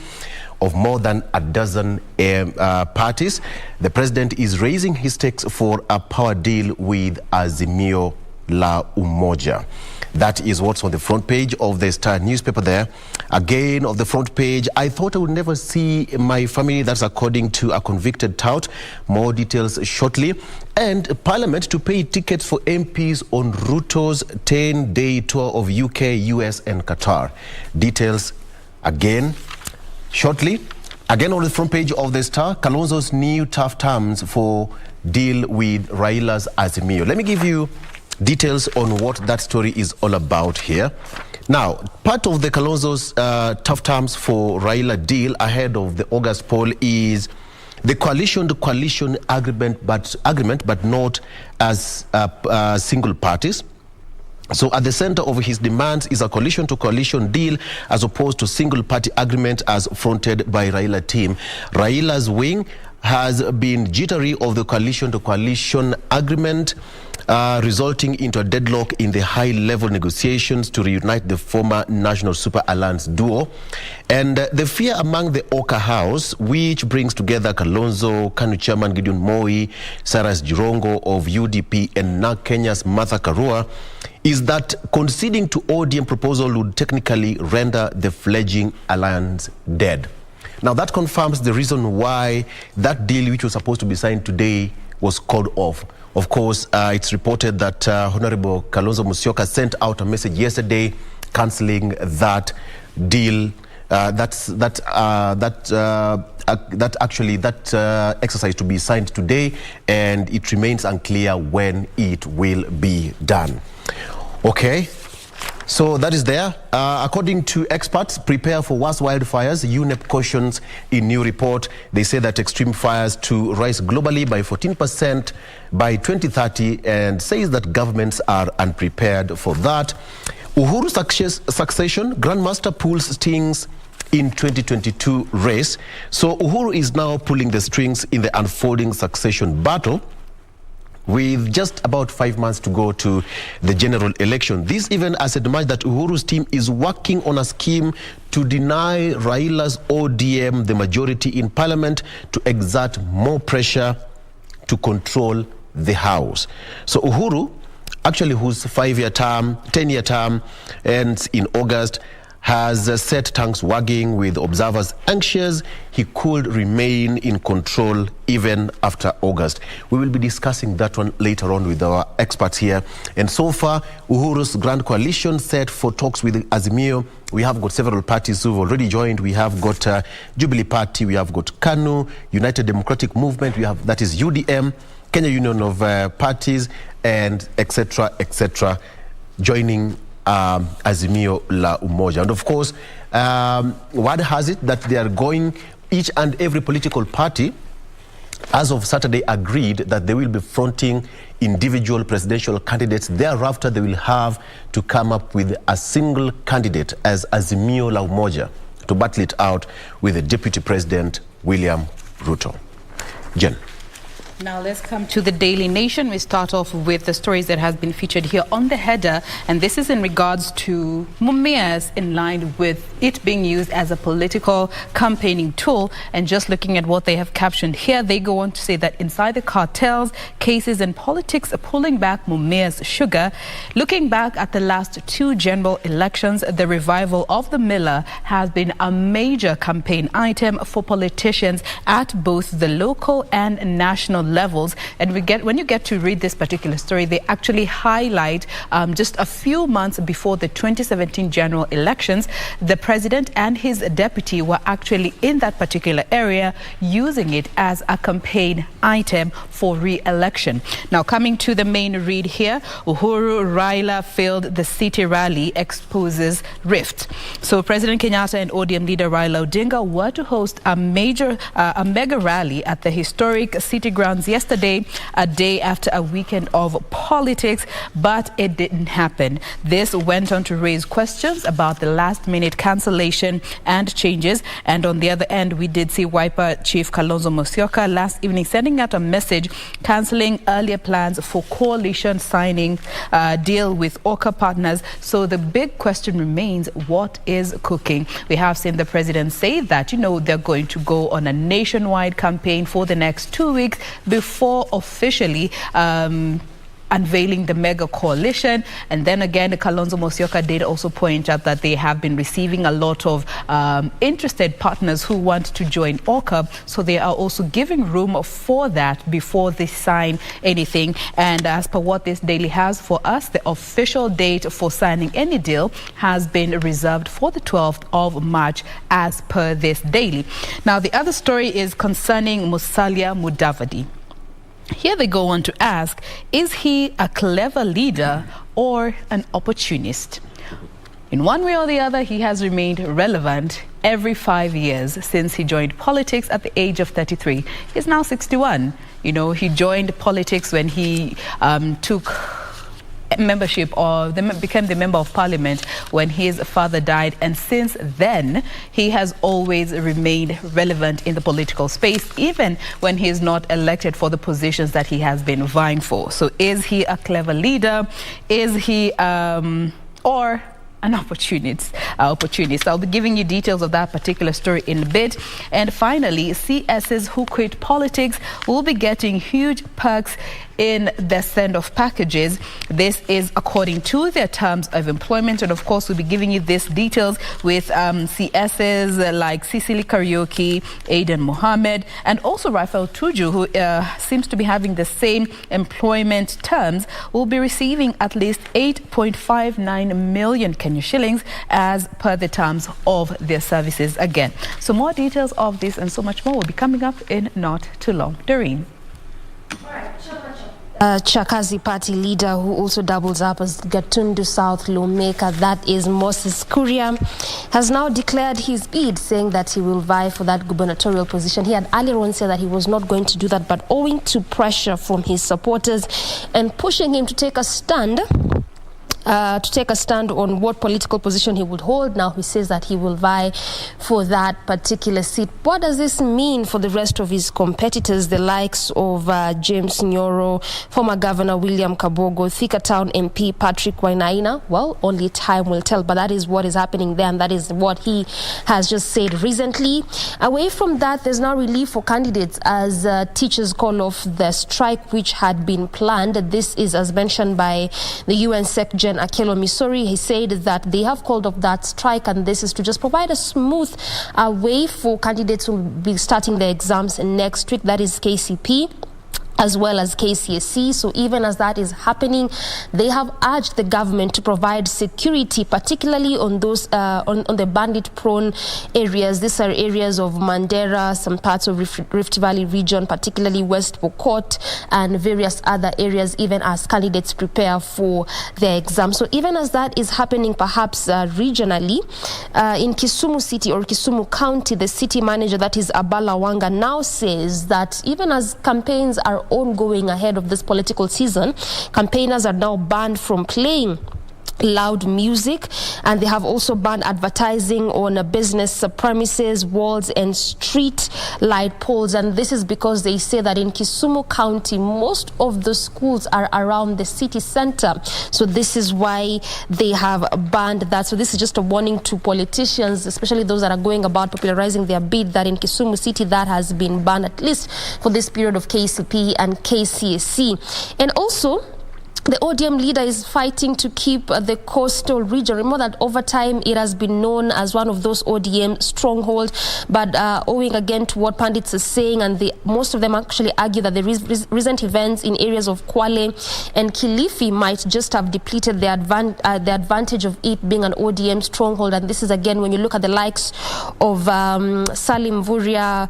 of more than a dozen parties. The president is raising his stakes for a power deal with Azimio la Umoja. That is what's on the front page of the Star newspaper there. Again, on the front page, I thought I would never see my family. That's according to a convicted tout. More details shortly. And Parliament to pay tickets for MPs on Ruto's 10-day tour of UK, US and Qatar. Details again shortly. Again on the front page of the Star, Kalonzo's new tough terms for deal with Raila's Azimio. Let me give you details on what that story is all about here. Now, part of the Kalonzo's tough terms for Raila deal ahead of the August poll is the coalition agreement, but not as single parties. So at the center of his demands is a coalition-to-coalition deal as opposed to single-party agreement as fronted by Raila team. Raila's wing has been jittery of the coalition-to-coalition agreement, resulting into a deadlock in the high-level negotiations to reunite the former National Super Alliance duo. And the fear among the Oka House, which brings together Kalonzo, KANU Chairman Gideon Moi, Cyrus Jirongo of UDP, and now Kenya's Martha Karua, is that conceding to ODM proposal would technically render the fledgling alliance dead. Now that confirms the reason why that deal, which was supposed to be signed today, was called off. Of course, it's reported that Honorable Kalonzo Musyoka sent out a message yesterday cancelling that deal. That exercise to be signed today, and it remains unclear when it will be done. Okay, so that is there. According to experts, prepare for worse wildfires. UNEP cautions in new report. They say that extreme fires to rise globally by 14% by 2030, and says that governments are unprepared for that. Uhuru succession, Grandmaster pulls strings in 2022 race. So Uhuru is now pulling the strings in the unfolding succession battle, with just about 5 months to go to the general election. This even as it emerged that Uhuru's team is working on a scheme to deny Raila's ODM the majority in parliament to exert more pressure to control the House. So Uhuru, actually whose 10-year term ends in August, has set tongues wagging with observers anxious he could remain in control even after August. We will be discussing that one later on with our experts here. And so far, Uhuru's grand coalition set for talks with Azimio. We have got several parties who've already joined. We have got Jubilee Party, we have got KANU, United Democratic Movement, we have, that is UDM, Kenya Union of Parties, and etc., joining Azimio la Umoja. And of course, word has it that they are going, each and every political party, as of Saturday, agreed that they will be fronting individual presidential candidates. Thereafter, they will have to come up with a single candidate as Azimio la Umoja to battle it out with the Deputy President, William Ruto. Jen. Now let's come to the Daily Nation. We start off with the stories that has been featured here on the header, and this is in regards to Mumias in line with it being used as a political campaigning tool. And just looking at what they have captioned here, they go on to say that inside the cartels, cases and politics are pulling back Mumias sugar. Looking back at the last two general elections, the revival of the Miller has been a major campaign item for politicians at both the local and national levels. And when you get to read this particular story, they actually highlight just a few months before the 2017 general elections, the president and his deputy were actually in that particular area using it as a campaign item for re-election. Now coming to the main read here, Uhuru Raila failed the city rally, exposes rift. So President Kenyatta and ODM leader Raila Odinga were to host a mega rally at the historic City Ground plans yesterday, a day after a weekend of politics, but it didn't happen. This went on to raise questions about the last-minute cancellation and changes. And on the other end, we did see Wiper Chief Kalonzo Musyoka last evening sending out a message cancelling earlier plans for coalition signing deal with Orca partners. So the big question remains, what is cooking? We have seen the president say that, they're going to go on a nationwide campaign for the next 2 weeks before officially unveiling the mega coalition. And then again, Kalonzo Musyoka did also point out that they have been receiving a lot of interested partners who want to join Orca, so they are also giving room for that before they sign anything. And as per what this daily has for us, the official date for signing any deal has been reserved for the 12th of March as per this daily. Now, the other story is concerning Musalia Mudavadi. Here they go on to ask, is he a clever leader or an opportunist? In one way or the other, he has remained relevant every 5 years since he joined politics at the age of 33. He's now 61. He joined politics when he took membership or became the member of parliament when his father died, and since then he has always remained relevant in the political space, even when he is not elected for the positions that he has been vying for. So is he a clever leader? Is he or an opportunist? I'll be giving you details of that particular story in a bit. And finally, CSs who quit politics will be getting huge perks in their send-off packages. This is according to their terms of employment. And of course, we'll be giving you these details with CSs like Cecily Karaoke, Aidan Mohammed, and also Rafael Tuju, who seems to be having the same employment terms, will be receiving at least 8.59 million Kenya shillings as per the terms of their services again. So more details of this and so much more will be coming up in not too long. Doreen. Chakazi party leader who also doubles up as Gatundu South lawmaker, that is Moses Kuria, has now declared his bid, saying that he will vie for that gubernatorial position. He had earlier on said that he was not going to do that, but owing to pressure from his supporters and pushing him to take a stand on what political position he would hold. Now he says that he will vie for that particular seat. What does this mean for the rest of his competitors, the likes of James Nyoro, former Governor William Kabogo, Thika Town MP Patrick Wainaina? Well, only time will tell, but that is what is happening there, and that is what he has just said recently. Away from that, there's now relief for candidates as teachers call off the strike which had been planned. This is as mentioned by the UN Sec-Gen Akelo Missouri. He said that they have called off that strike, and this is to just provide a smooth way for candidates who will be starting their exams next week. That is KCP as well as KCSE. So even as that is happening, they have urged the government to provide security, particularly on those on the bandit-prone areas. These are areas of Mandera, some parts of Rift Valley region, particularly West Pokot, and various other areas, even as candidates prepare for their exams. So even as that is happening, perhaps regionally, in Kisumu City or Kisumu County, the city manager, that is Abala Wanga, now says that even as campaigns are ongoing ahead of this political season, campaigners are now banned from playing loud music, and they have also banned advertising on business premises, walls and street light poles. And this is because they say that in Kisumu County, most of the schools are around the city center. So this is why they have banned that. So this is just a warning to politicians, especially those that are going about popularizing their bid, that in Kisumu City that has been banned at least for this period of KCP and KCSE. And also, the ODM leader is fighting to keep the coastal region. Remember that over time it has been known as one of those ODM strongholds, but owing again to what pundits are saying, and most of them actually argue that the recent events in areas of Kwale and Kilifi might just have depleted the advantage of it being an ODM stronghold. And this is again when you look at the likes of Salim Vuria,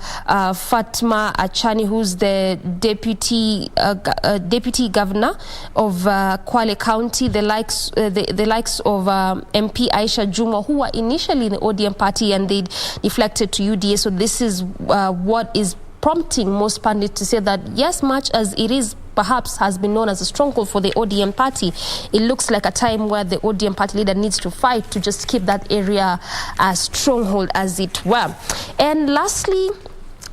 Fatma Achani, who's the deputy governor of Kwale County, the likes of MP Aisha Juma, who were initially in the ODM party and they deflected to UDA. So this is what is prompting most pundits to say that yes, much as it is perhaps has been known as a stronghold for the ODM party, it looks like a time where the ODM party leader needs to fight to just keep that area a stronghold, as it were. And lastly,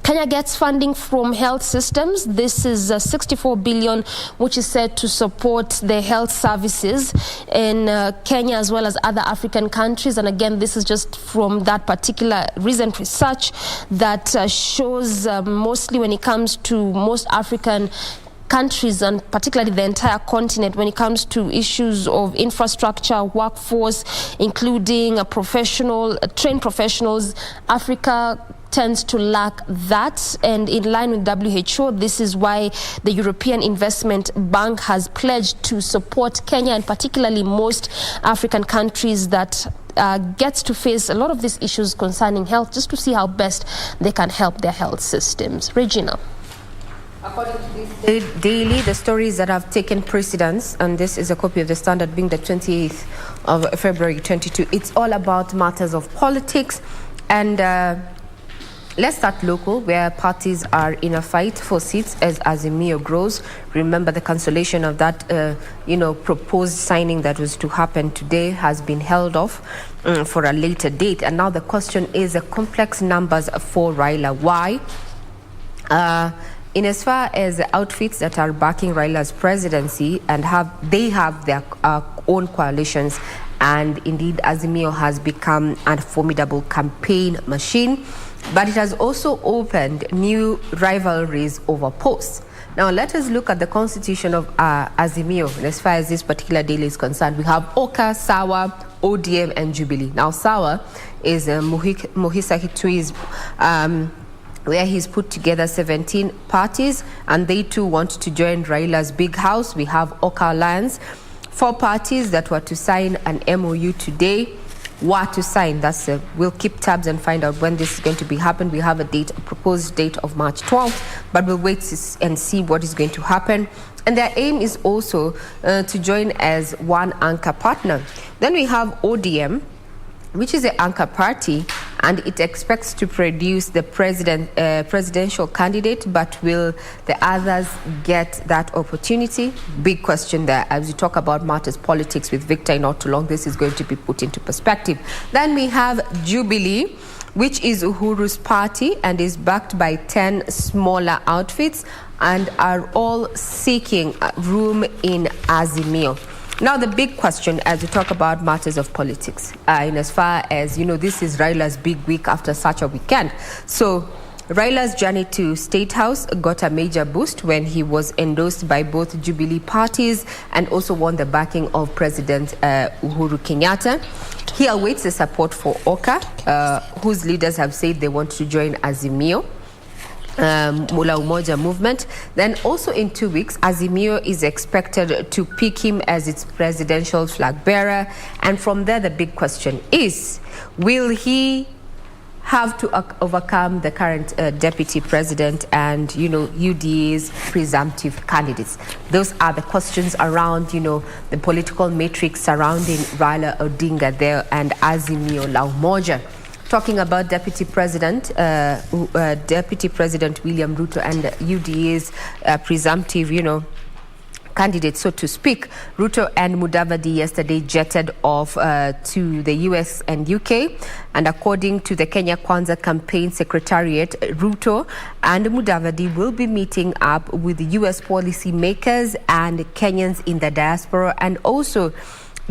Kenya gets funding from health systems. This is 64 billion, which is said to support the health services in Kenya as well as other African countries. And again, this is just from that particular recent research that shows mostly when it comes to most African countries, and particularly the entire continent, when it comes to issues of infrastructure, workforce, including trained professionals, Africa tends to lack that. And in line with WHO, this is why the European Investment Bank has pledged to support Kenya and particularly most African countries that gets to face a lot of these issues concerning health, just to see how best they can help their health systems. Regina. According to this daily, the stories that have taken precedence, and this is a copy of the Standard being the 28th of February 22, it's all about matters of politics. And let's start local, where parties are in a fight for seats as Azimio grows. Remember, the cancellation of that, proposed signing that was to happen today has been held off for a later date. And now the question is the complex numbers for Raila. Why? In as far as the outfits that are backing Raila's presidency and they have their own coalitions, and indeed Azimio has become a formidable campaign machine, but it has also opened new rivalries over posts. Now let us look at the constitution of Azimio. And as far as this particular daily is concerned, we have Oka, Sawa, ODM and Jubilee. Now Sawa is Mohisa Kitui's where he's put together 17 parties, and they too want to join Raila's big house. We have Oka Alliance, 4 parties that were to sign an MOU today were to sign. We'll keep tabs and find out when this is going to be happen. We have a proposed date of March 12th, but we'll wait and see what is going to happen. And their aim is also to join as one anchor partner. Then we have ODM, which is the anchor party, and it expects to produce the presidential candidate, but will the others get that opportunity? Big question there. As we talk about matters politics with Victor in not too long, this is going to be put into perspective. Then we have Jubilee, which is Uhuru's party and is backed by 10 smaller outfits and are all seeking room in Azimio. Now, the big question as we talk about matters of politics, in as far as, this is Raila's big week after such a weekend. So Raila's journey to State House got a major boost when he was endorsed by both Jubilee parties and also won the backing of President Uhuru Kenyatta. He awaits the support for Oka, whose leaders have said they want to join Azimio. Mula Umoja movement. Then also in 2 weeks, Azimio is expected to pick him as its presidential flag bearer. And from there, the big question is, will he have to overcome the current deputy president and, UDA's presumptive candidates? Those are the questions around, the political matrix surrounding Raila Odinga there and Azimio La Umoja. Talking about Deputy President William Ruto and UDA's presumptive, candidates, so to speak. Ruto and Mudavadi yesterday jetted off to the US and UK. And according to the Kenya Kwanza campaign secretariat, Ruto and Mudavadi will be meeting up with the US policy makers and Kenyans in the diaspora, and also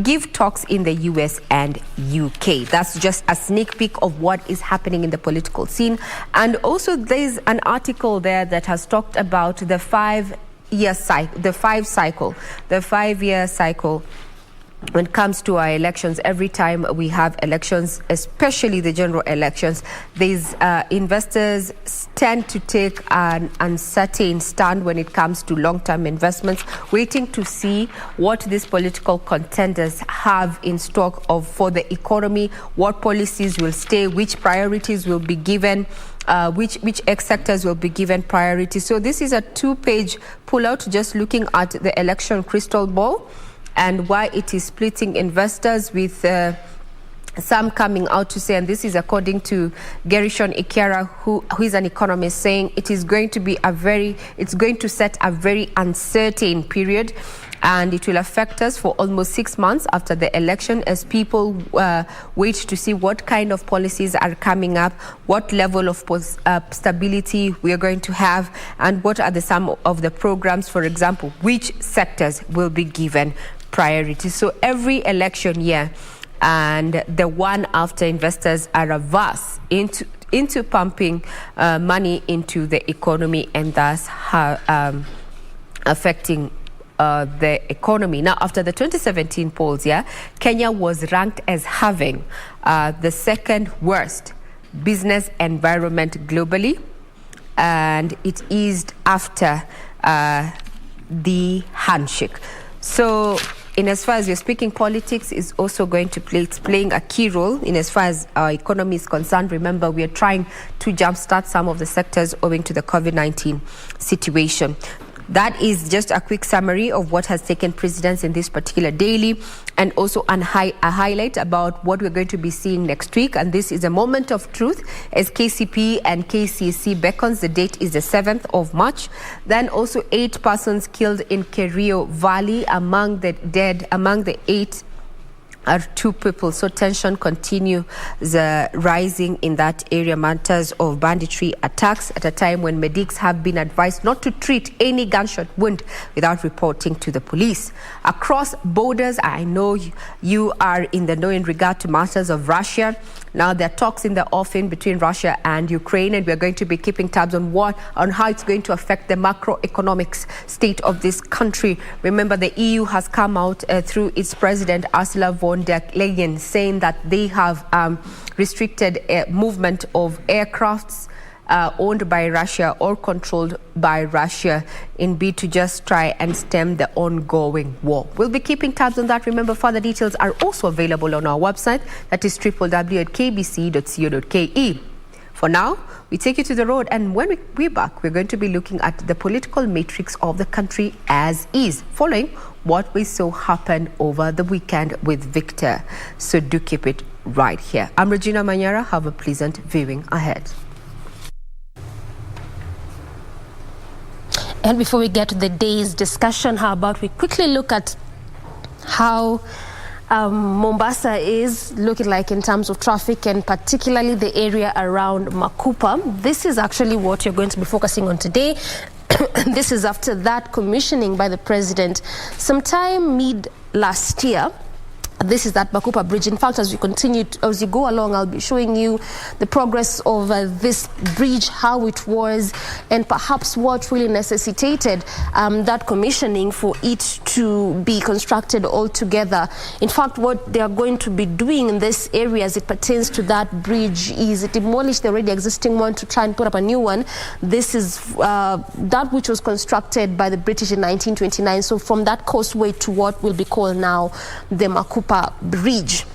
give talks in the US and UK. That's just a sneak peek of what is happening in the political scene. And also there's an article there that has talked about the 5-year cycle when it comes to our elections. Every time we have elections, especially the general elections, these investors tend to take an uncertain stand when it comes to long-term investments, waiting to see what these political contenders have in stock for the economy, what policies will stay, which priorities will be given, which sectors will be given priority. So this is a 2-page pullout just looking at the election crystal ball and why it is splitting investors with some coming out to say, and this is according to Gerishon Ikiara, who is an economist, saying it's going to set a very uncertain period, and it will affect us for almost 6 months after the election as people wait to see what kind of policies are coming up, what level of stability we are going to have, and what are some of the programs, for example, which sectors will be given priority. So every election year and the one after, investors are averse into pumping money into the economy, and thus affecting the economy. Now, after the 2017 polls, Kenya was ranked as having the second worst business environment globally, and it eased after the handshake. So, in as far as you're speaking, politics is also going to play, it's playing a key role in as far as our economy is concerned. Remember, we are trying to jumpstart some of the sectors owing to the COVID-19 situation. That is just a quick summary of what has taken precedence in this particular daily, and also a highlight about what we're going to be seeing next week. And this is a moment of truth as KCP and KCC beckons. The date is the 7th of March. Then also 8 persons killed in Kerio Valley. Among the 8 are 2 people. So tension continues rising in that area. Matters of banditry attacks at a time when medics have been advised not to treat any gunshot wound without reporting to the police. Across borders, I know you are in the know in regard to matters of Russia. Now there are talks in the offing between Russia and Ukraine, and we're going to be keeping tabs on how it's going to affect the macroeconomic state of this country. Remember, the EU has come out through its president Ursula von der Leyen saying that they have restricted movement of aircrafts owned by Russia or controlled by Russia in bid to just try and stem the ongoing war. We'll be keeping tabs on that. Remember, further details are also available on our website, that is www.kbc.co.ke. For now, we take you to the road, and when we're back, we're going to be looking at the political matrix of the country as is, following what we saw happen over the weekend with Victor. So do keep it right here. I'm Regina Manyara. Have a pleasant viewing ahead. And before we get to the day's discussion, how about we quickly look at how Mombasa is looking like in terms of traffic, and particularly the area around Makupa. This is actually what you're going to be focusing on today. This is after that commissioning by the president sometime mid last year. This is that Makupa bridge. In fact, as you go along, I'll be showing you the progress of this bridge, how it was, and perhaps what really necessitated that commissioning for it to be constructed altogether. In fact, what they are going to be doing in this area as it pertains to that bridge is demolish the already existing one to try and put up a new one. This is that which was constructed by the British in 1929. So from that causeway to what will be called now the Makupa bridge.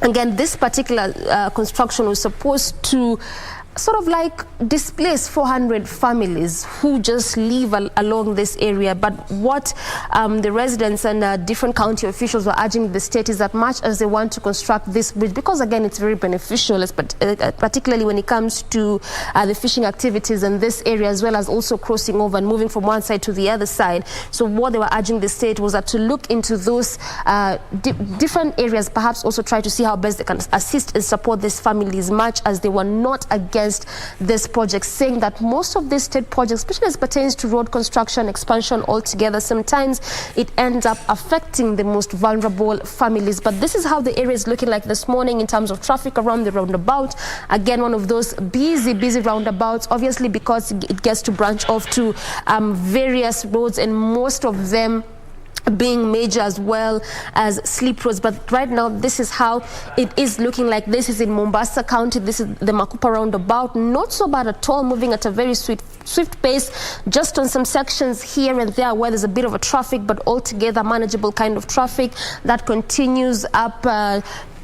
Again, this particular construction was supposed to sort of like displace 400 families who just live along this area. But what the residents and different county officials were urging the state is that much as they want to construct this bridge, because again it's very beneficial, particularly when it comes to the fishing activities in this area, as well as also crossing over and moving from one side to the other side. So what they were urging the state was that to look into those different areas, perhaps also try to see how best they can assist and support these families, much as they were not against this project, saying that most of these state projects, especially as pertains to road construction, expansion altogether, sometimes it ends up affecting the most vulnerable families. But this is how the area is looking like this morning in terms of traffic around the roundabout. Again, one of those busy roundabouts, obviously because it gets to branch off to various roads, and most of them being major as well as slip roads. But right now, this is how it is looking like. This is in Mombasa County. This is the Makupa roundabout. Not so bad at all, moving at a very swift pace, just on some sections here and there where there's a bit of a traffic, but altogether manageable kind of traffic that continues up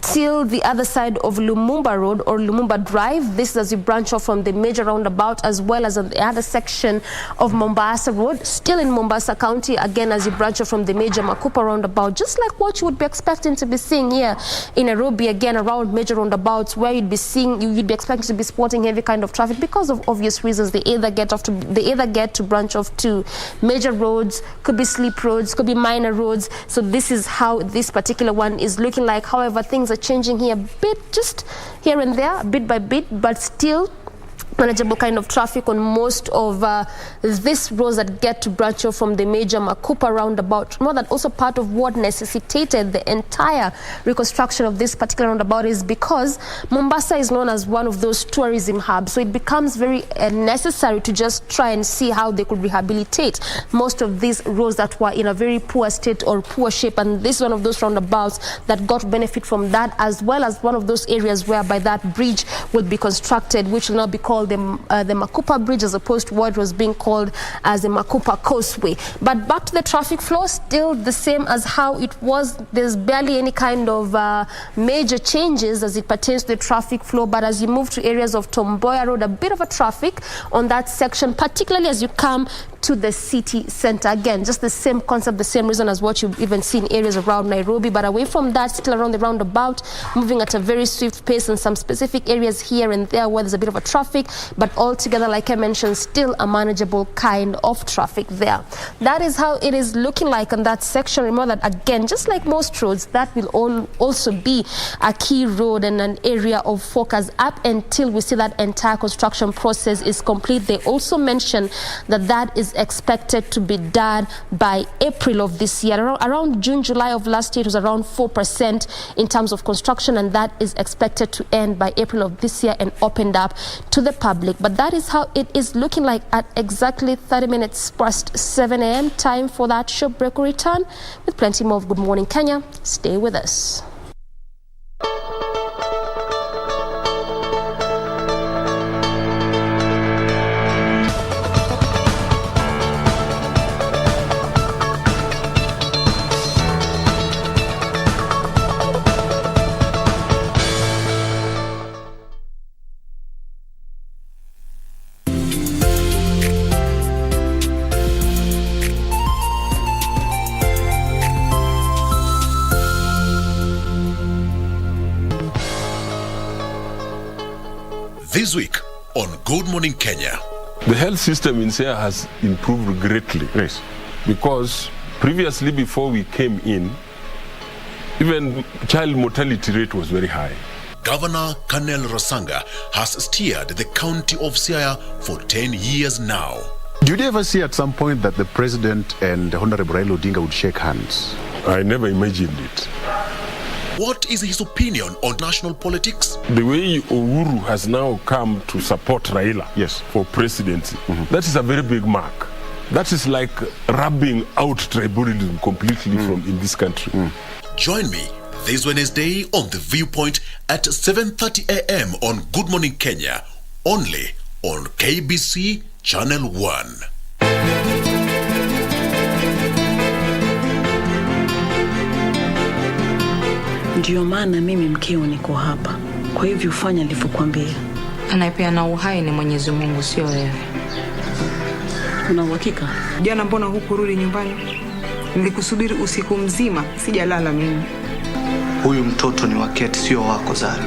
till the other side of Lumumba Road or Lumumba Drive. This is as you branch off from the major roundabout, as well as on the other section of Mombasa Road, still in Mombasa County, again as you branch off from the major Makupa roundabout, just like what you would be expecting to be seeing here in Nairobi, again around major roundabouts, where you'd be expecting to be spotting heavy kind of traffic because of obvious reasons. They either get to branch off to major roads, could be slip roads, could be minor roads. So this is how this particular one is looking like. However, things are changing here a bit, just here and there, bit by bit, but still manageable kind of traffic on most of these roads that get to branch off from the major Makupa roundabout. More that also part of what necessitated the entire reconstruction of this particular roundabout is because Mombasa is known as one of those tourism hubs. So it becomes very necessary to just try and see how they could rehabilitate most of these roads that were in a very poor state or poor shape. And this is one of those roundabouts that got benefit from that, as well as one of those areas whereby that bridge will be constructed, which will now be called the Makupa Bridge, as opposed to what was being called as the Makupa Causeway. But back to the traffic flow, still the same as how it was. There's barely any kind of major changes as it pertains to the traffic flow. But as you move to areas of Tomboya Road, a bit of a traffic on that section, particularly as you come to the city center. Again, just the same concept, the same reason as what you've even seen areas around Nairobi. But away from that, still around the roundabout, moving at a very swift pace in some specific areas here and there where there's a bit of a traffic, but altogether, like I mentioned, still a manageable kind of traffic there. That is how it is looking like on that section. Remember that, again, just like most roads, that will also be a key road and an area of focus up until we see that entire construction process is complete. They also mentioned that that is expected to be done by April of this year. Around June, July of last year, it was around 4% in terms of construction, and that is expected to end by April of this year and opened up to the public. But that is how it is looking like at exactly 30 minutes past 7 a.m. Time for that short break. Will return with plenty more of Good Morning Kenya. Stay with us. This week on Good Morning Kenya. The health system in Siaya has improved greatly. Yes. Because previously, before we came in, even child mortality rate was very high. Governor Kanel Rosanga has steered the county of Siaya for 10 years now. Did you ever see at some point that the president and Honorable Raila Odinga would shake hands? I never imagined it. What is his opinion on national politics? The way Uhuru has now come to support Raila for presidency, that is a very big mark. That is like rubbing out tribalism completely from in this country. Join me this Wednesday on The Viewpoint at 7:30 a.m. on Good Morning Kenya, only on KBC Channel 1. Ndio maana mimi mkeo niko hapa. Kwa hivyo fanya nilivyokuambia. Anayepeana uhai ni Mwenyezi Mungu, sio wewe. Una uhakika? Jana mbona hukurudi nyumbani? Nilikusubiri usiku mzima, sijalala mimi. Huyu mtoto ni wa Kate, sio wako Zari.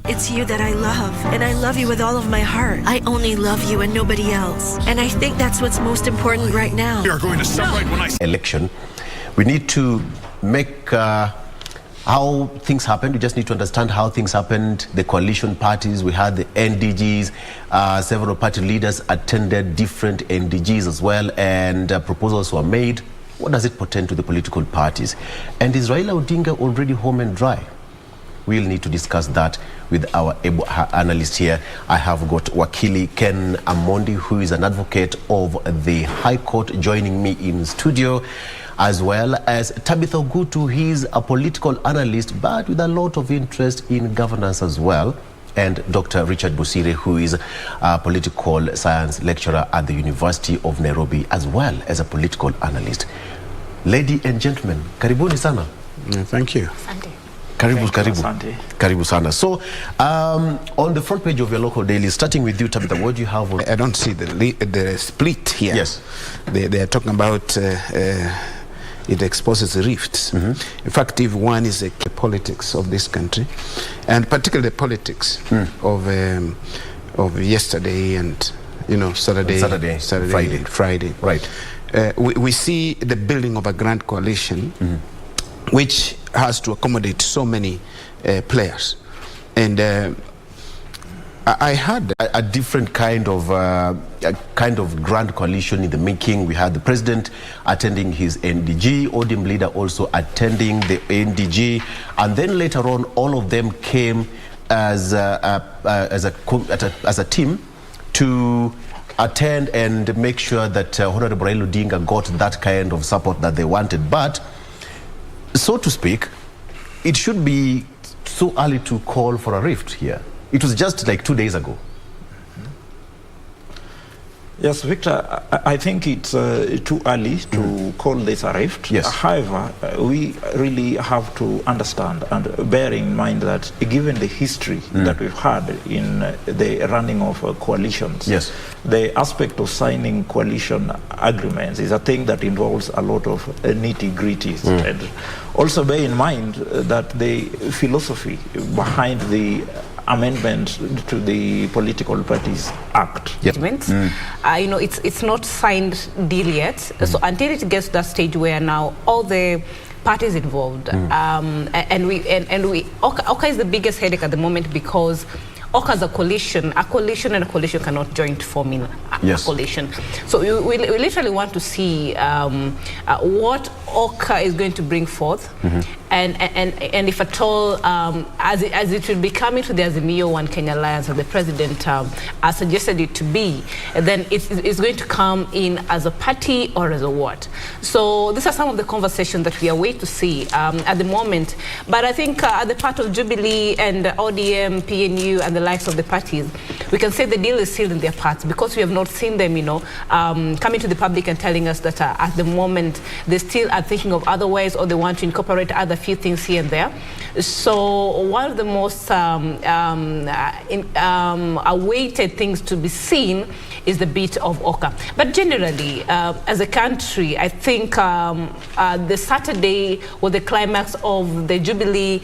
It's you that I love, and I love you with all of my heart. I only love you and nobody else. And I think that's what's most important right now. You're going to celebrate when I... Election. We need to make how things happened. We just need to understand how things happened. The coalition parties, we had the NDGs, several party leaders attended different NDGs as well, and proposals were made. What does it portend to the political parties? And is Raila Odinga already home and dry? We'll need to discuss that with our able analyst here. I have got Wakili Ken Amondi, who is an advocate of the High Court, joining me in studio, as well as Tabitha Ogutu. He's a political analyst, but with a lot of interest in governance as well. And Dr. Richard Busire, who is a political science lecturer at the University of Nairobi, as well as a political analyst. Ladies and gentlemen, karibuni sana. Thank you. Karibu sana. So, on the front page of your local daily, starting with you, Tabitha, what do you have? I don't see the split here. Yes. They are talking about it exposes rifts. In fact, if one is the politics of this country, and particularly the politics of yesterday and Saturday, Friday. Right. We see the building of a grand coalition, which has to accommodate so many players, and I had a different kind of grand coalition in the making. We had the president attending his NDG, ODM leader also attending the NDG, and then later on, all of them came as a team to attend and make sure that Honorable Raila Odinga got that kind of support that they wanted. But, so to speak, it should be so early to call for a rift here. It was just like 2 days ago. Yes, Victor, I think it's too early to call this a rift. Yes. However, we really have to understand and bear in mind that given the history that we've had in the running of coalitions, yes, the aspect of signing coalition agreements is a thing that involves a lot of nitty-gritties. And also bear in mind that the philosophy behind the amendment to the Political Parties Act. It's not signed deal yet. So until it gets to that stage where now all the parties involved, OCA is the biggest headache at the moment, because OCA is a coalition and a coalition cannot join to form in a coalition. So we literally want to see what OCA is going to bring forth, and if at all, as it will be coming to the Azimio One Kenya Alliance, as the president suggested it to be, then it's going to come in as a party or as a what. So these are some of the conversations that we are waiting to see at the moment. But I think at the part of Jubilee and ODM, PNU, and the likes of the parties, we can say the deal is sealed in their parts, because we have not seen them, coming to the public and telling us that at the moment they still are thinking of other ways, or they want to incorporate other few things here and there. So one of the most awaited things to be seen is the bit of OCA. But generally, as a country, I think the Saturday was the climax of the Jubilee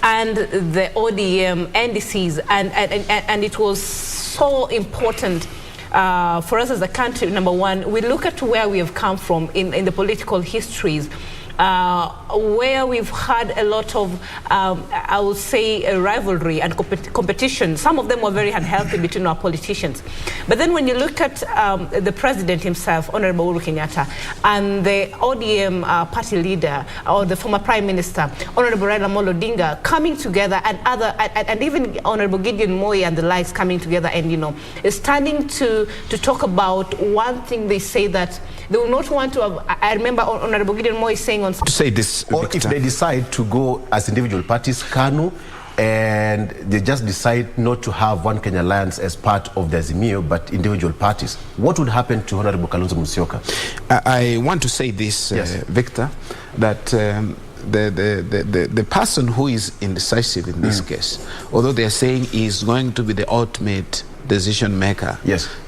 and the ODM NDCs, and it was so important for us as a country. Number one, we look at where we have come from in the political histories, where we've had a lot of, I would say, a rivalry and competition. Some of them were very unhealthy between our politicians. But then when you look at the president himself, Honorable Uhuru Kenyatta, and the ODM party leader, or the former prime minister, Honorable Raila Odinga, coming together, and even Honorable Gideon Moi and the likes coming together, and standing to talk about one thing. They say that they will not want to have, I remember Honorable Gideon Moi saying to say this, or if they decide to go as individual parties, KANU, and they just decide not to have One Kenya Alliance as part of the Azimio, but individual parties, what would happen to Honorable Kalonzo Musyoka? I want to say this, Victor, that the person who is indecisive in this case, although they are saying he is going to be the ultimate decision maker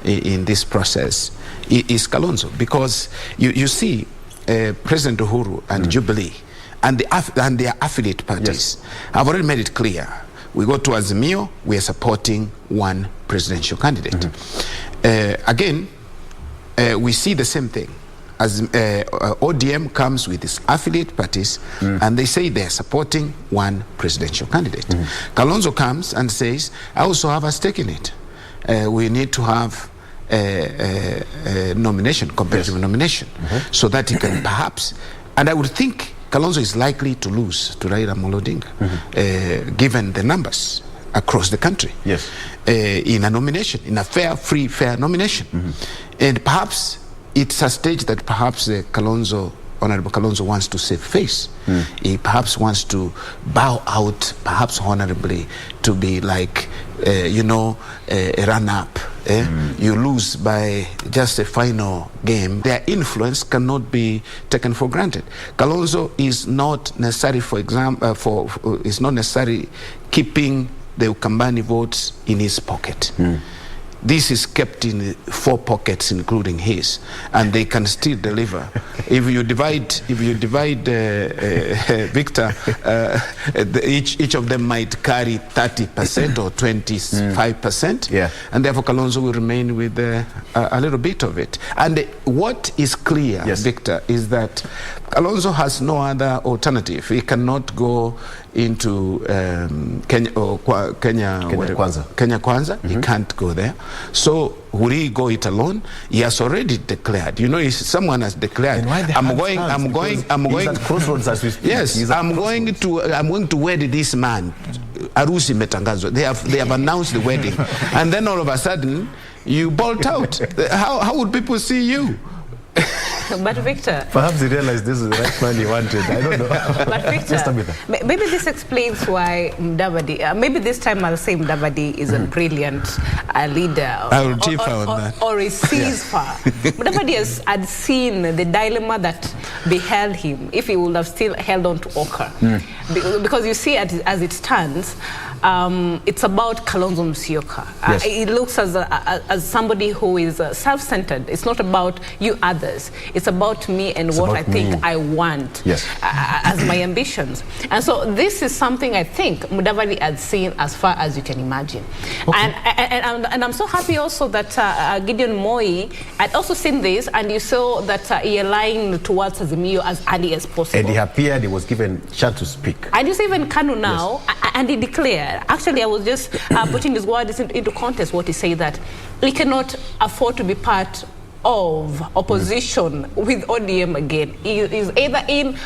in this process, is Kalonzo, because you see President Uhuru and Jubilee and their affiliate parties have already made it clear. We go to Azimio, we are supporting one presidential candidate. Again, we see the same thing. As ODM comes with its affiliate parties, and they say they're supporting one presidential candidate. Kalonzo comes and says, I also have a stake in it. We need to have a nomination, competitive nomination, so that he can perhaps, and I would think Kalonzo is likely to lose to Raila Amolo Odinga, given the numbers across the country. Yes. In a nomination, in a fair nomination. And perhaps it's a stage that perhaps Honorable Kalonzo wants to save face. He perhaps wants to bow out, perhaps honorably, to be like, a run-up. You lose by just a final game. Their influence cannot be taken for granted. Kalonzo is not necessary, for example, is not necessarily keeping the Ukambani votes in his pocket. This is kept in 4 pockets, including his, and they can still deliver. If you divide Victor, each of them might carry 30% or 25%, and therefore Kalonzo will remain with a little bit of it. And what is clear, Victor, is that Kalonzo has no other alternative. He cannot go into Kenya Kwanza. He can't go there. So will he go it alone? He has already declared. Someone has declared. I'm going. At crossroads as we speak. Yes, I'm going to wed this man. Arusi Metangazo. They have announced the wedding, and then all of a sudden you bolt out. How would people see you? But Victor, perhaps he realized this is the right man he wanted. I don't know. But Victor, maybe this explains why Mudavadi, maybe this time I'll say Mudavadi is a brilliant leader. I will differ on that. Or he sees far. Mudavadi had seen the dilemma that beheld him if he would have still held on to Oka. Because you see, as it stands, it's about Kalonzo Musyoka. It looks as somebody who is self-centered. It's not about you others. It's about me and what I think I want as my ambitions. And so this is something I think Mudavadi had seen as far as you can imagine. And I'm so happy also that Gideon Moi had also seen this, and you saw that he aligned towards Azimio as early as possible. And he appeared, he was given a chance to speak. And you see even Kanu now, and he declared, actually I was just putting his words into context, what he said, that he cannot afford to be part of opposition with ODM again. He is either in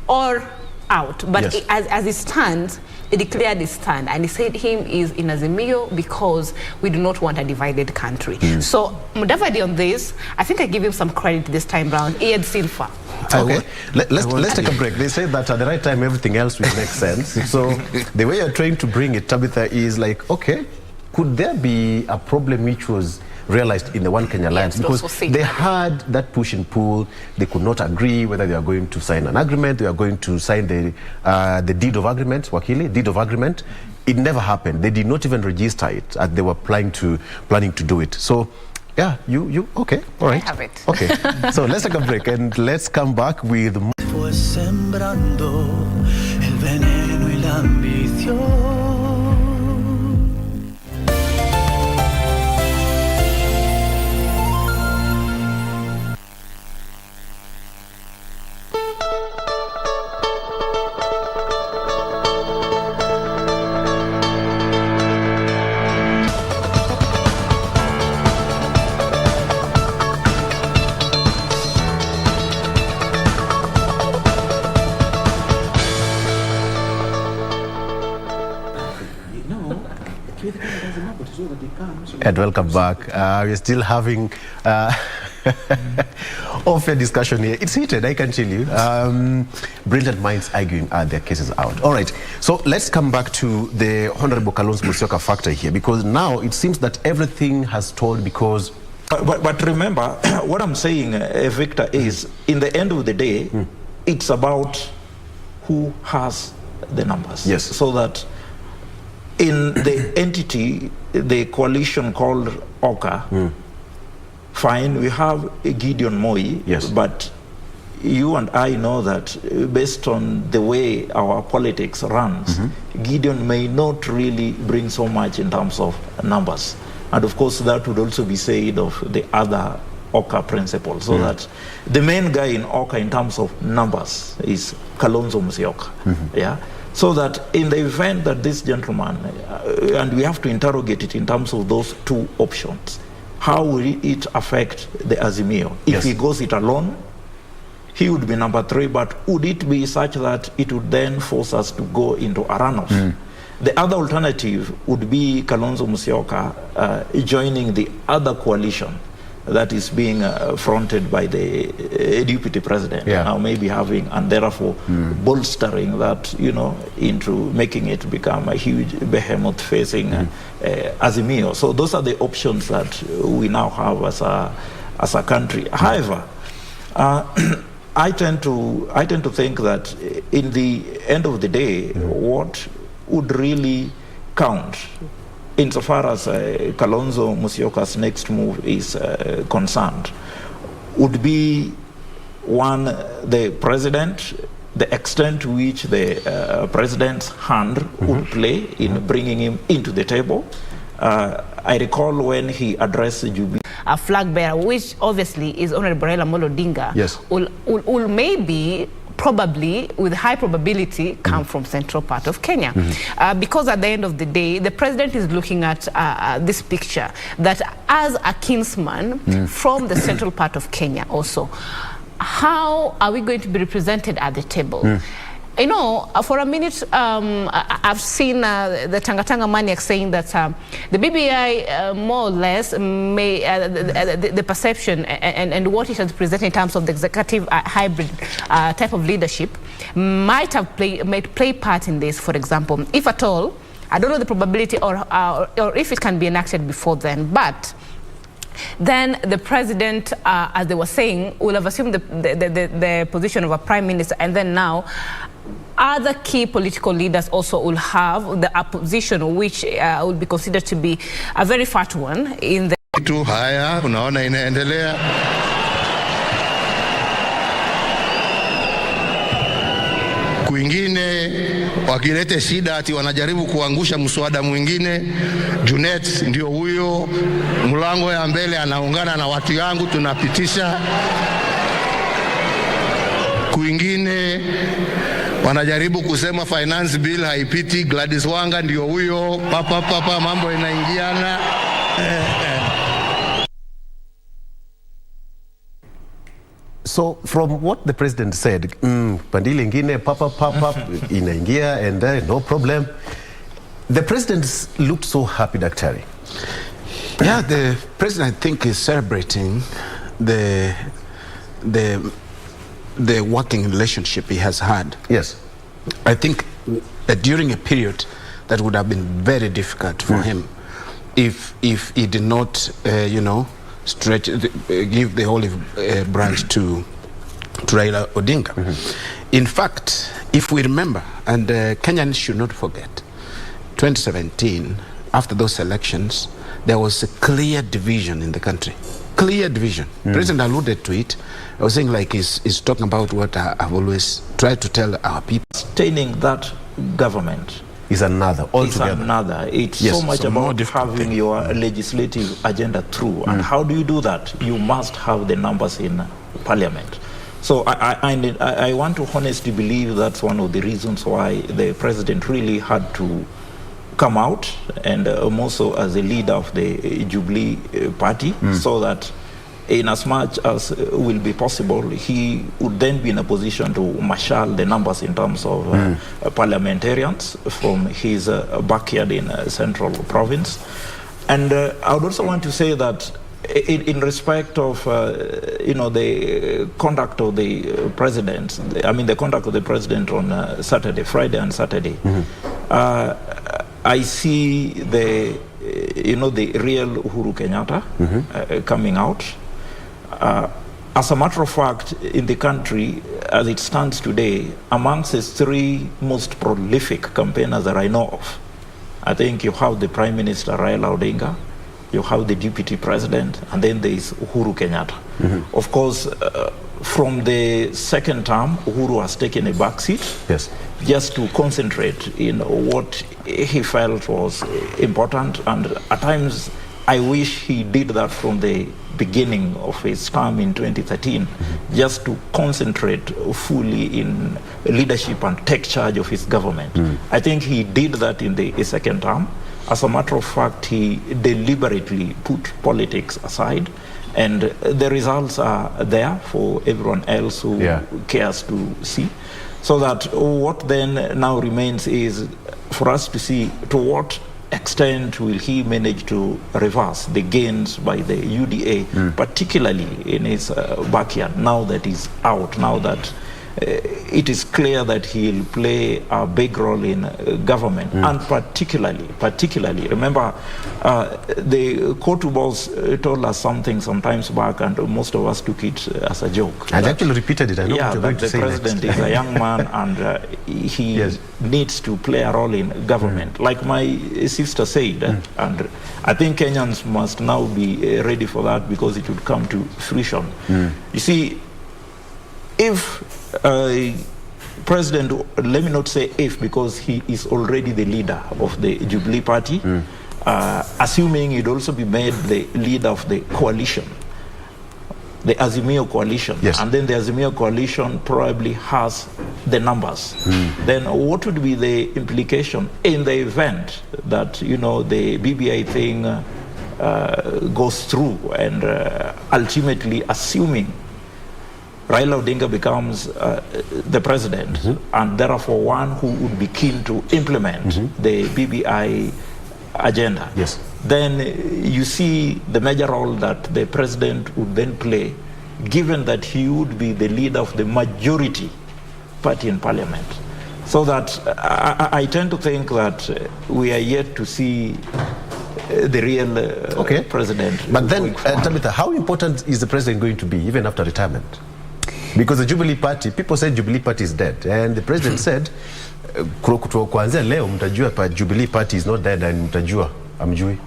or out. But as it stands, he declared his stand, and he said him is in Azimio because we do not want a divided country. So Mudavadi on this, I think I give him some credit this time round. He had seen far. Okay, let's take a break. They say that at the right time everything else will make sense. So the way you're trying to bring it, Tabitha, is like, okay, could there be a problem which was realized in the One Kenya Alliance? Because they had that push and pull. They could not agree whether they are going to sign an agreement, they are going to sign the deed of agreement, Wakili, deed of agreement. It never happened. They did not even register it as they were planning to do it. So yeah, you okay, all right. I have it. Okay, so let's take a break and let's come back with more. Fue sembrando el veneno y la ambición. And welcome back. We're still having off-air discussion here. It's heated, I can tell you. Brilliant minds arguing their cases out. All right, so let's come back to the Honorable Kalonzo Musyoka factor here, because now it seems that everything has stalled because... But remember, what I'm saying, Victor, is in the end of the day, it's about who has the numbers. Yes. So that in the entity, the coalition called OKA, fine, we have Gideon Moi, but you and I know that based on the way our politics runs, Gideon may not really bring so much in terms of numbers. And of course, that would also be said of the other OKA principles, so that the main guy in OKA in terms of numbers is Kalonzo Musyoka. Yeah. So that in the event that this gentleman, and we have to interrogate it in terms of those two options, how will it affect the Azimio? If he goes it alone, he would be number 3, but would it be such that it would then force us to go into a runoff? The other alternative would be Kalonzo Musyoka joining the other coalition that is being fronted by the deputy president, now maybe having, and therefore bolstering that, into making it become a huge behemoth facing Azimio. So those are the options that we now have as a country. However, I tend to think that in the end of the day, what would really count insofar as Kalonzo Musyoka's next move is concerned would be, one, the president, the extent to which the president's hand would play in bringing him into the table. I recall when he addressed Jubilee, a flag bearer, which obviously is Honorable Raila Amolo Odinga, will maybe, probably, with high probability, come from central part of Kenya. Because at the end of the day, the president is looking at this picture that as a kinsman from the central part of Kenya also, how are we going to be represented at the table? For a minute, I've seen the Tangatanga Maniac saying that the BBI, more or less, may the perception and what it has presented in terms of the executive hybrid type of leadership might play part in this, for example. If at all, I don't know the probability or if it can be enacted before then, but then the president, as they were saying, will have assumed the position of a prime minister, and then now other key political leaders also will have the opposition, which will be considered to be a very fat one in the... Haya, unaona inaendelea. Kwingine wakilete shida ati wanajaribu kuangusha mswada mwingine. Junet ndio huyo, mlango ya mbele anaungana na watu yangu tunapitisha. Kwingine wanajaribu kusema finance bill haipiti, Gladys Wanga ndio huyo, papa mambo inaingiana. So from what the president said, pandili ingine papa inaingia and no problem. The president looked so happy, Daktari. Yeah, the president, I think, is celebrating the working relationship he has had. Yes. I think during a period that would have been very difficult for him if he did not, give the olive branch to Raila Odinga. In fact, if we remember, and Kenyans should not forget, 2017, after those elections, there was a clear division in the country. Clear division. President alluded to it. I was saying, like, he's talking about what I've always tried to tell our people. Sustaining that government is another altogether. It's another. It's so much about having your legislative agenda through. And how do you do that? You must have the numbers in parliament. So I want to honestly believe that's one of the reasons why the president really had to come out, and more so as a leader of the Jubilee party, so that in as much as will be possible, he would then be in a position to marshal the numbers in terms of parliamentarians from his backyard in Central Province. And I would also want to say that in respect of the conduct of the president, the conduct of the president on Friday and Saturday, I see the real Uhuru Kenyatta coming out. As a matter of fact, in the country, as it stands today, amongst the 3 most prolific campaigners that I know of, I think you have the Prime Minister Raila Odinga, you have the Deputy President, and then there is Uhuru Kenyatta. Of course, from the second term, Uhuru has taken a back seat, just to concentrate in what he felt was important, and at times I wish he did that from the beginning of his term in 2013, just to concentrate fully in leadership and take charge of his government. I think he did that in the second term. As a matter of fact, he deliberately put politics aside And the results are there for everyone else who cares to see. So that what then now remains is for us to see to what extent will he manage to reverse the gains by the UDA, particularly in his backyard, now that he's out, now that it is clear that he'll play a big role in government, and particularly, remember, the Kotu boss told us something sometimes back, and most of us took it as a joke. And actually repeated it. I know what you're going to say next. The president is a young man, and he needs to play a role in government. Like my sister said, and I think Kenyans must now be ready for that, because it would come to fruition. You see, if President, let me not say if, because he is already the leader of the Jubilee Party, assuming he'd also be made the leader of the coalition, the Azimio coalition, and then the Azimio coalition probably has the numbers, then what would be the implication in the event that, you know, the BBI thing goes through, and ultimately, assuming Raila Odinga becomes the president, and therefore one who would be keen to implement the BBI agenda, then you see the major role that the president would then play, given that he would be the leader of the majority party in parliament. So that I tend to think that we are yet to see the real president. But then, Tabitha, how important is the president going to be even after retirement? Because the Jubilee Party, people said Jubilee Party is dead, and the president said, kuanzia leo mtajua pa Jubilee Party is not dead, and mtajua amjui.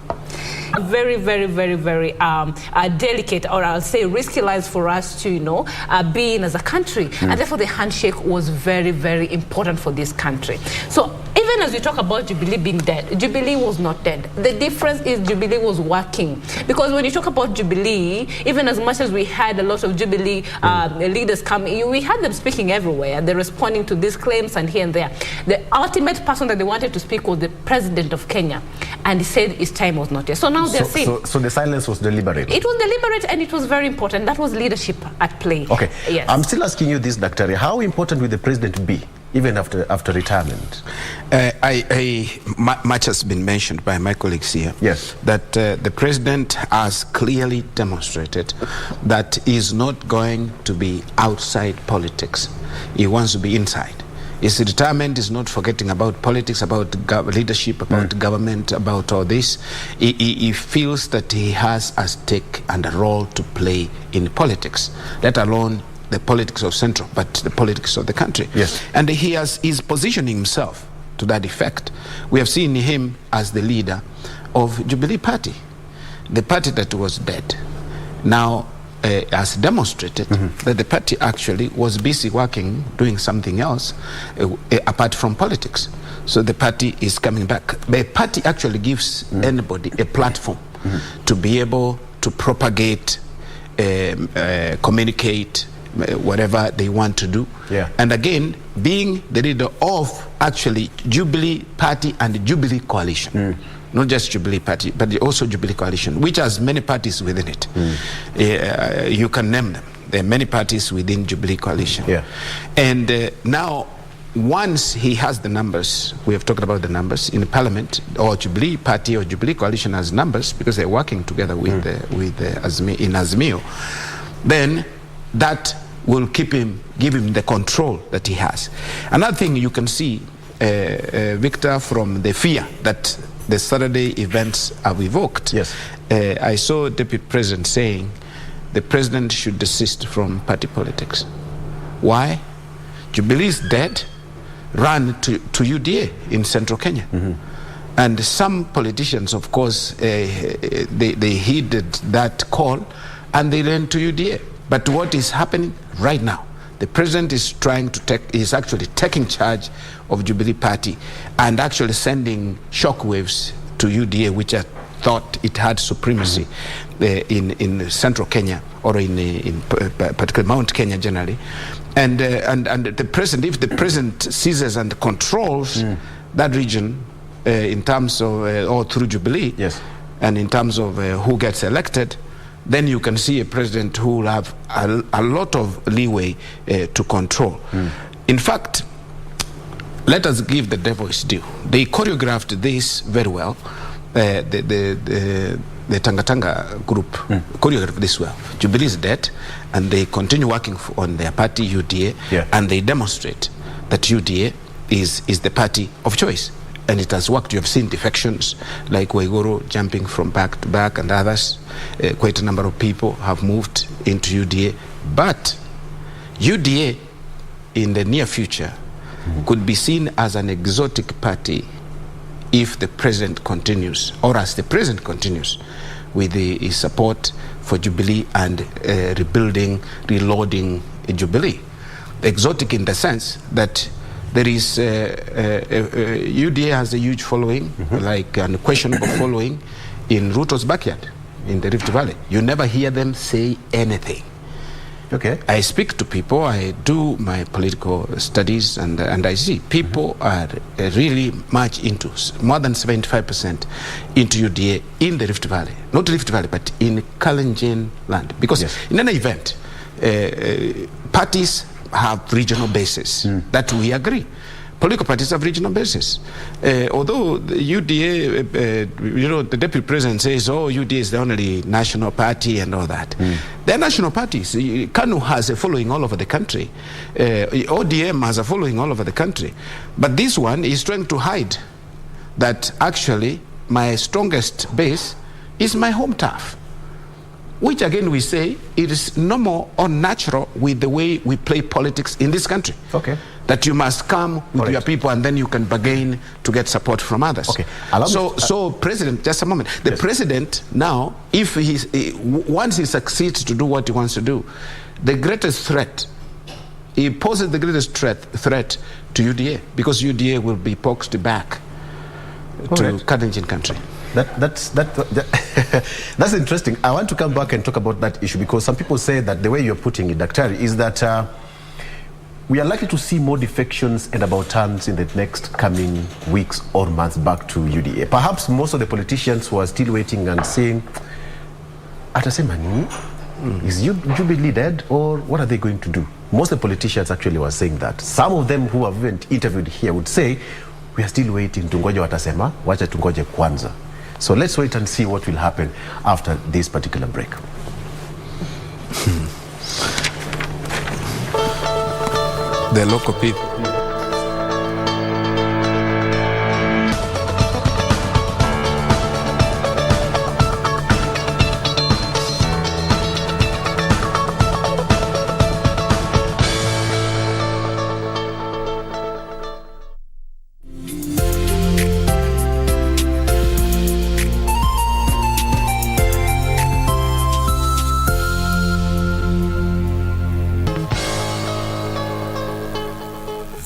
Very, very, very, very delicate, or I'll say risky lives for us to, you know, be in as a country. And therefore the handshake was very, very important for this country. So even as we talk about Jubilee being dead, Jubilee was not dead. The difference is Jubilee was working. Because when you talk about Jubilee, even as much as we had a lot of Jubilee leaders coming, we had them speaking everywhere. They're responding to these claims and here and there. The ultimate person that they wanted to speak was the president of Kenya. And he said his time was not yet. So now they're saying... So the silence was deliberate? It was deliberate, and it was very important. That was leadership at play. Okay. Yes. I'm still asking you this, Dr. How important will the president be, even after retirement? Much has been mentioned by my colleagues here. Yes. That the president has clearly demonstrated that he's not going to be outside politics. He wants to be inside. His retirement is not forgetting about politics, about leadership, about government, about all this. He feels that he has a stake and a role to play in politics, let alone the politics of Central, but the politics of the country. Yes. And he's positioning himself to that effect. We have seen him as the leader of Jubilee Party, the party that was dead. Now, has demonstrated that the party actually was busy working, doing something else apart from politics. So the party is coming back. The party actually gives anybody a platform to be able to propagate, communicate, whatever they want to do. And again, being the leader of actually Jubilee Party and the Jubilee Coalition. Not just Jubilee Party, but also Jubilee Coalition, which has many parties within it. You can name them. There are many parties within Jubilee Coalition. And now, once he has the numbers, we have talked about the numbers in the Parliament, or Jubilee Party or Jubilee Coalition has numbers because they're working together with Azimio, then that will give him the control that he has. Another thing you can see, Victor, from the fear that the Saturday events have evoked. I saw Deputy President saying the President should desist from party politics. Why? Jubilee is dead, ran to UDA in Central Kenya. And some politicians, of course, they heeded that call and they ran to UDA. But what is happening right now? The president is is actually taking charge of Jubilee Party and actually sending shockwaves to UDA, which I thought it had supremacy in Central Kenya, or in particular Mount Kenya generally. And the president, if the president seizes and controls that region in terms of, or through Jubilee, and in terms of who gets elected, then you can see a president who will have a lot of leeway to control. In fact, let us give the devil his due. They choreographed this very well. The Tanga group choreographed this well. Jubilee is dead, and they continue working on their party, UDA, and they demonstrate that UDA is the party of choice. And it has worked. You have seen defections like Waiguru jumping from back to back and others. Quite a number of people have moved into UDA. But UDA in the near future could be seen as an exotic party if the president continues, or as the president continues with his support for Jubilee and reloading Jubilee. Exotic in the sense that there is UDA has a huge following, like an unquestionable following in Ruto's backyard in the Rift Valley. You never hear them say anything. Okay. I speak to people, I do my political studies, and I see people are really much into, more than 75% into UDA in the Rift Valley. Not Rift Valley, but in Kalenjin land. Because in any event, parties have regional bases. That we agree. Political parties have regional bases. Although the UDA, the deputy president says, oh, UDA is the only national party and all that. They're national parties. KANU has a following all over the country. ODM has a following all over the country. But this one is trying to hide that actually my strongest base is my home turf. Which again we say it is no more unnatural with the way we play politics in this country. Okay. That you must come with your people and then you can bargain to get support from others. Okay. So President, just a moment. The President now, if once he succeeds to do what he wants to do, the greatest threat, he poses the greatest threat to UDA, because UDA will be boxed back to Kalenjin country. That's interesting. I want to come back and talk about that issue, because some people say that the way you're putting it, Daktari, is that we are likely to see more defections and about turns in the next coming weeks or months back to UDA. Perhaps most of the politicians who are still waiting and saying, Atasemani, is Jubilee dead, or what are they going to do? Most of the politicians actually were saying that. Some of them who have been interviewed here would say, we are still waiting, tungoje watasema, wacha tungoje kwanza. So let's wait and see what will happen after this particular break. The local people.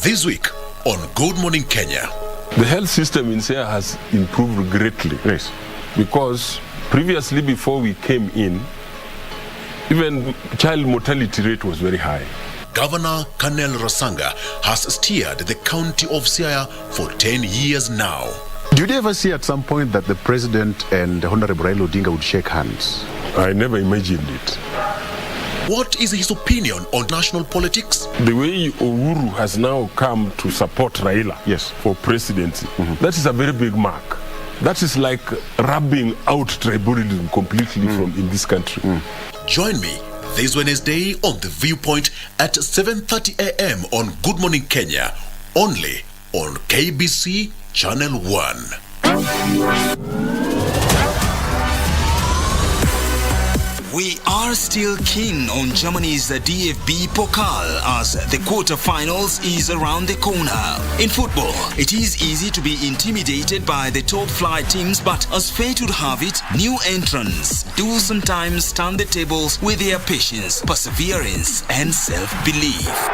This week on Good Morning Kenya. The health system in Siaya has improved greatly. Yes. Because previously, before we came in, even child mortality rate was very high. Governor Kanel Rasanga has steered the county of Siaya for 10 years now. Did you ever see at some point that the president and Honorable Raila Odinga would shake hands? I never imagined it. What is his opinion on national politics? The way Uhuru has now come to support Raila for presidency, that is a very big mark. That is like rubbing out tribalism completely from in this country. Join me this Wednesday on The Viewpoint at 7:30 a.m. on Good Morning Kenya, only on KBC Channel 1. We are still keen on Germany's DFB Pokal as the quarterfinals is around the corner. In football, it is easy to be intimidated by the top flight teams, but as fate would have it, new entrants do sometimes turn the tables with their patience, perseverance, and self-belief.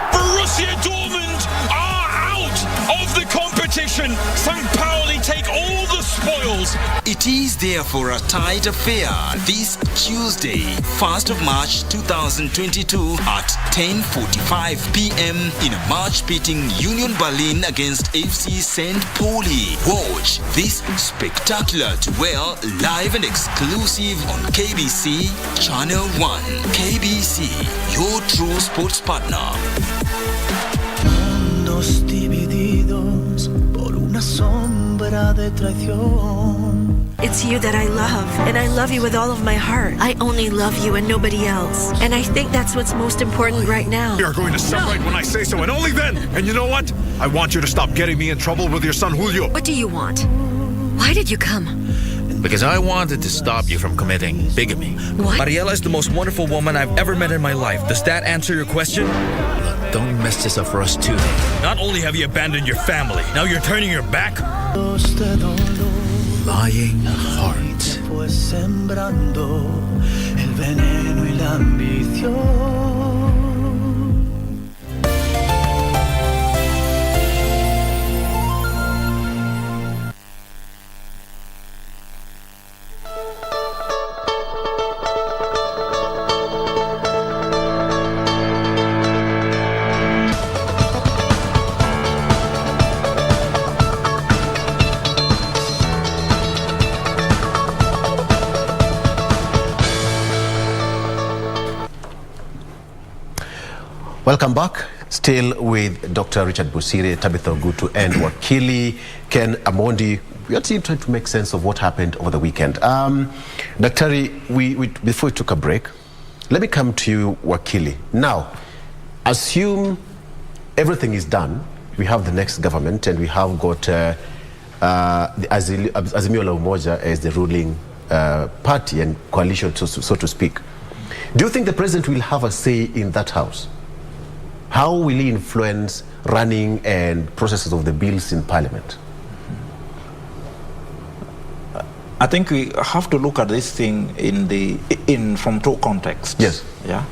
Borussia Dortmund are out! of the competition. St. Pauli take all the spoils. It is therefore a tight affair this Tuesday, 1st of March 2022 at 10:45 p.m. in a match pitting Union Berlin against FC St. Pauli. Watch this spectacular duel live and exclusive on KBC Channel 1. KBC, your true sports partner. Mundos divididos por una sombra de traición. It's you that I love, and I love you with all of my heart. I only love you and nobody else. And I think that's what's most important right now. You're going to separate when I say so, and only then. And you know what? I want you to stop getting me in trouble with your son Julio. What do you want? Why did you come? Because I wanted to stop you from committing bigamy. What? Mariela is the most wonderful woman I've ever met in my life. Does that answer your question? Look, don't mess this up for us too. Not only have you abandoned your family, now you're turning your back? Lying heart. Fue sembrando el veneno y la ambición. Welcome back. Still with Dr. Richard Busire, Tabitha Ogutu, and Wakili Ken Amondi. We are still trying to make sense of what happened over the weekend. Daktari, before we took a break, let me come to you, Wakili. Now, assume everything is done. We have the next government, and we have got the Azimio la Umoja as the ruling party and coalition, so to speak. Do you think the president will have a say in that house? How will he influence running and processes of the bills in Parliament? I think we have to look at this thing from two contexts. Yes. Yeah.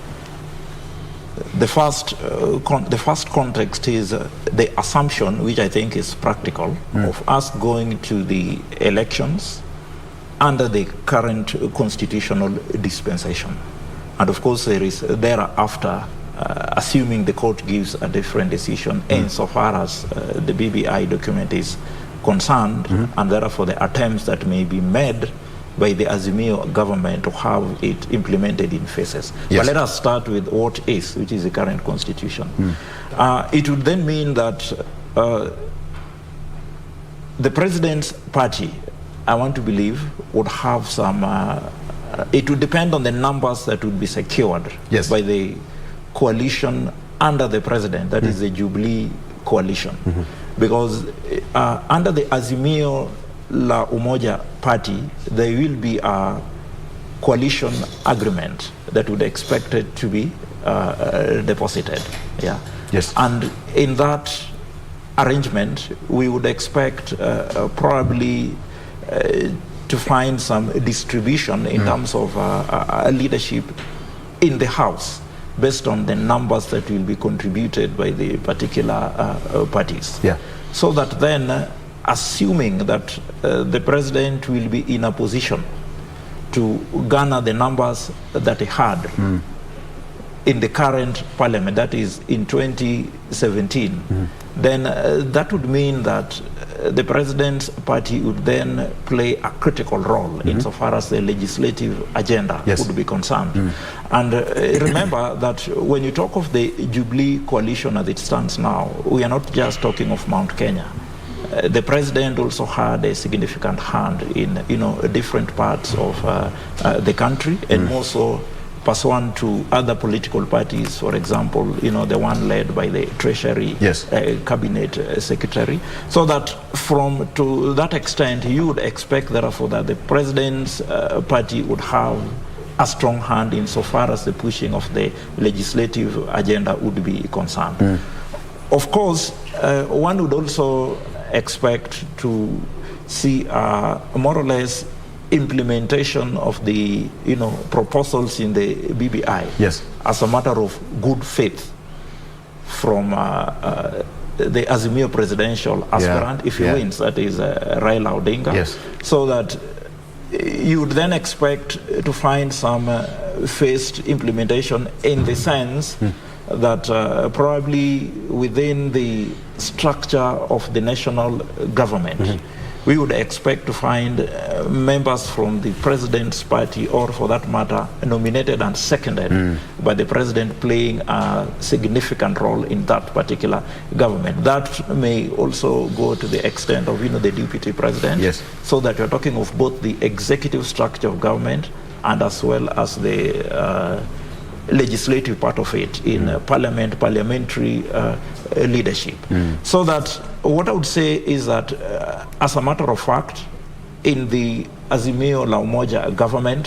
The first context is the assumption, which I think is practical, of us going to the elections under the current constitutional dispensation, and of course there is thereafter. Assuming the court gives a different decision insofar as the BBI document is concerned, and therefore the attempts that may be made by the Azimio government to have it implemented in phases. Yes. But let us start with what is, which is the current constitution. It would then mean that the president's party, I want to believe, would have some, it would depend on the numbers that would be secured by the coalition under the president, that is the Jubilee coalition. Because under the Azimio la Umoja party, there will be a coalition agreement that would expect it to be deposited. Yeah. Yes. And in that arrangement, we would expect probably to find some distribution in terms of leadership in the House, based on the numbers that will be contributed by the particular parties. Yeah. So that then, assuming that the president will be in a position to garner the numbers that he had in the current parliament, that is in 2017, then that would mean that the president's party would then play a critical role insofar as the legislative agenda would be concerned. And remember that when you talk of the Jubilee coalition as it stands now, we are not just talking of Mount Kenya. The president also had a significant hand in different parts of the country, and more pursuant to other political parties, for example, the one led by the Treasury Cabinet Secretary. So that to that extent, you would expect, therefore, that the president's party would have a strong hand insofar as the pushing of the legislative agenda would be concerned. Of course, one would also expect to see more or less implementation of the proposals in the BBI as a matter of good faith from the Azimio presidential aspirant, if he wins, that is Raila Odinga. Yes. So that you would then expect to find some phased implementation in the sense that probably within the structure of the national government, we would expect to find members from the president's party, or for that matter, nominated and seconded by the president, playing a significant role in that particular government. That may also go to the extent of, the deputy president, so that you're talking of both the executive structure of government and as well as the legislative part of it in parliamentary leadership. So that what I would say is that as a matter of fact, in the Azimio la Umoja government,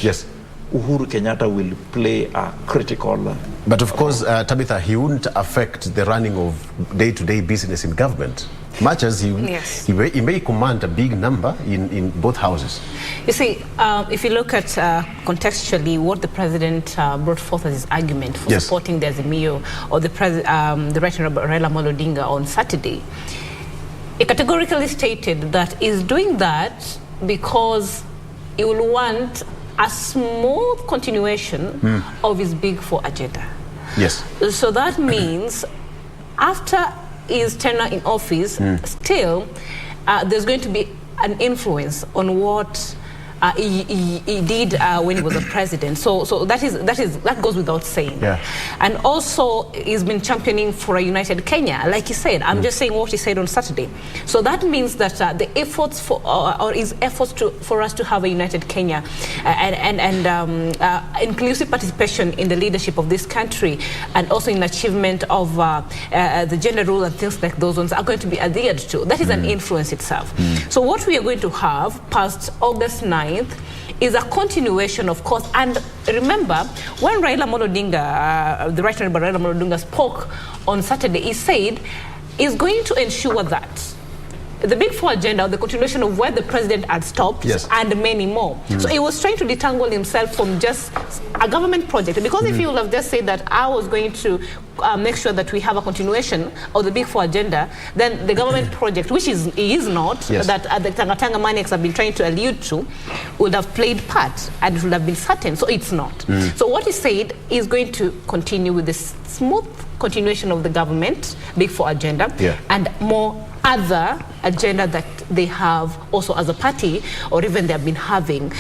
Uhuru Kenyatta will play a critical... But of course, Tabitha, he wouldn't affect the running of day-to-day business in government, much as he may command a big number in both houses. You see, if you look at contextually what the president brought forth as his argument for supporting the Azimio or the right Honorable Raila Odinga on Saturday, he categorically stated that he's doing that because he will want a smooth continuation of his Big Four agenda. Yes. So that means after his tenure in office, still there's going to be an influence on what he did when he was a president. So that goes without saying. And also he's been championing for a united Kenya, like he said. I'm just saying what he said on Saturday. So that means that the efforts for his efforts for us to have a united Kenya and inclusive participation in the leadership of this country, and also in achievement of the gender role and things like those ones are going to be adhered to. That is an influence itself. So what we are going to have past August 9th is a continuation, of course. And remember, when Raila Odinga, the right Honorable Raila Odinga, spoke on Saturday, he said he's going to ensure that the Big Four agenda, the continuation of where the president had stopped, and many more. So he was trying to detangle himself from just a government project. Because if he would have just said that I was going to make sure that we have a continuation of the Big Four agenda, then the government project, which he is not, that the Tangatanga Maniacs have been trying to allude to, would have played part and it would have been certain. So it's not. So what he said is going to continue with this smooth continuation of the government Big Four agenda and more other agenda that they have also as a party, or even they have been having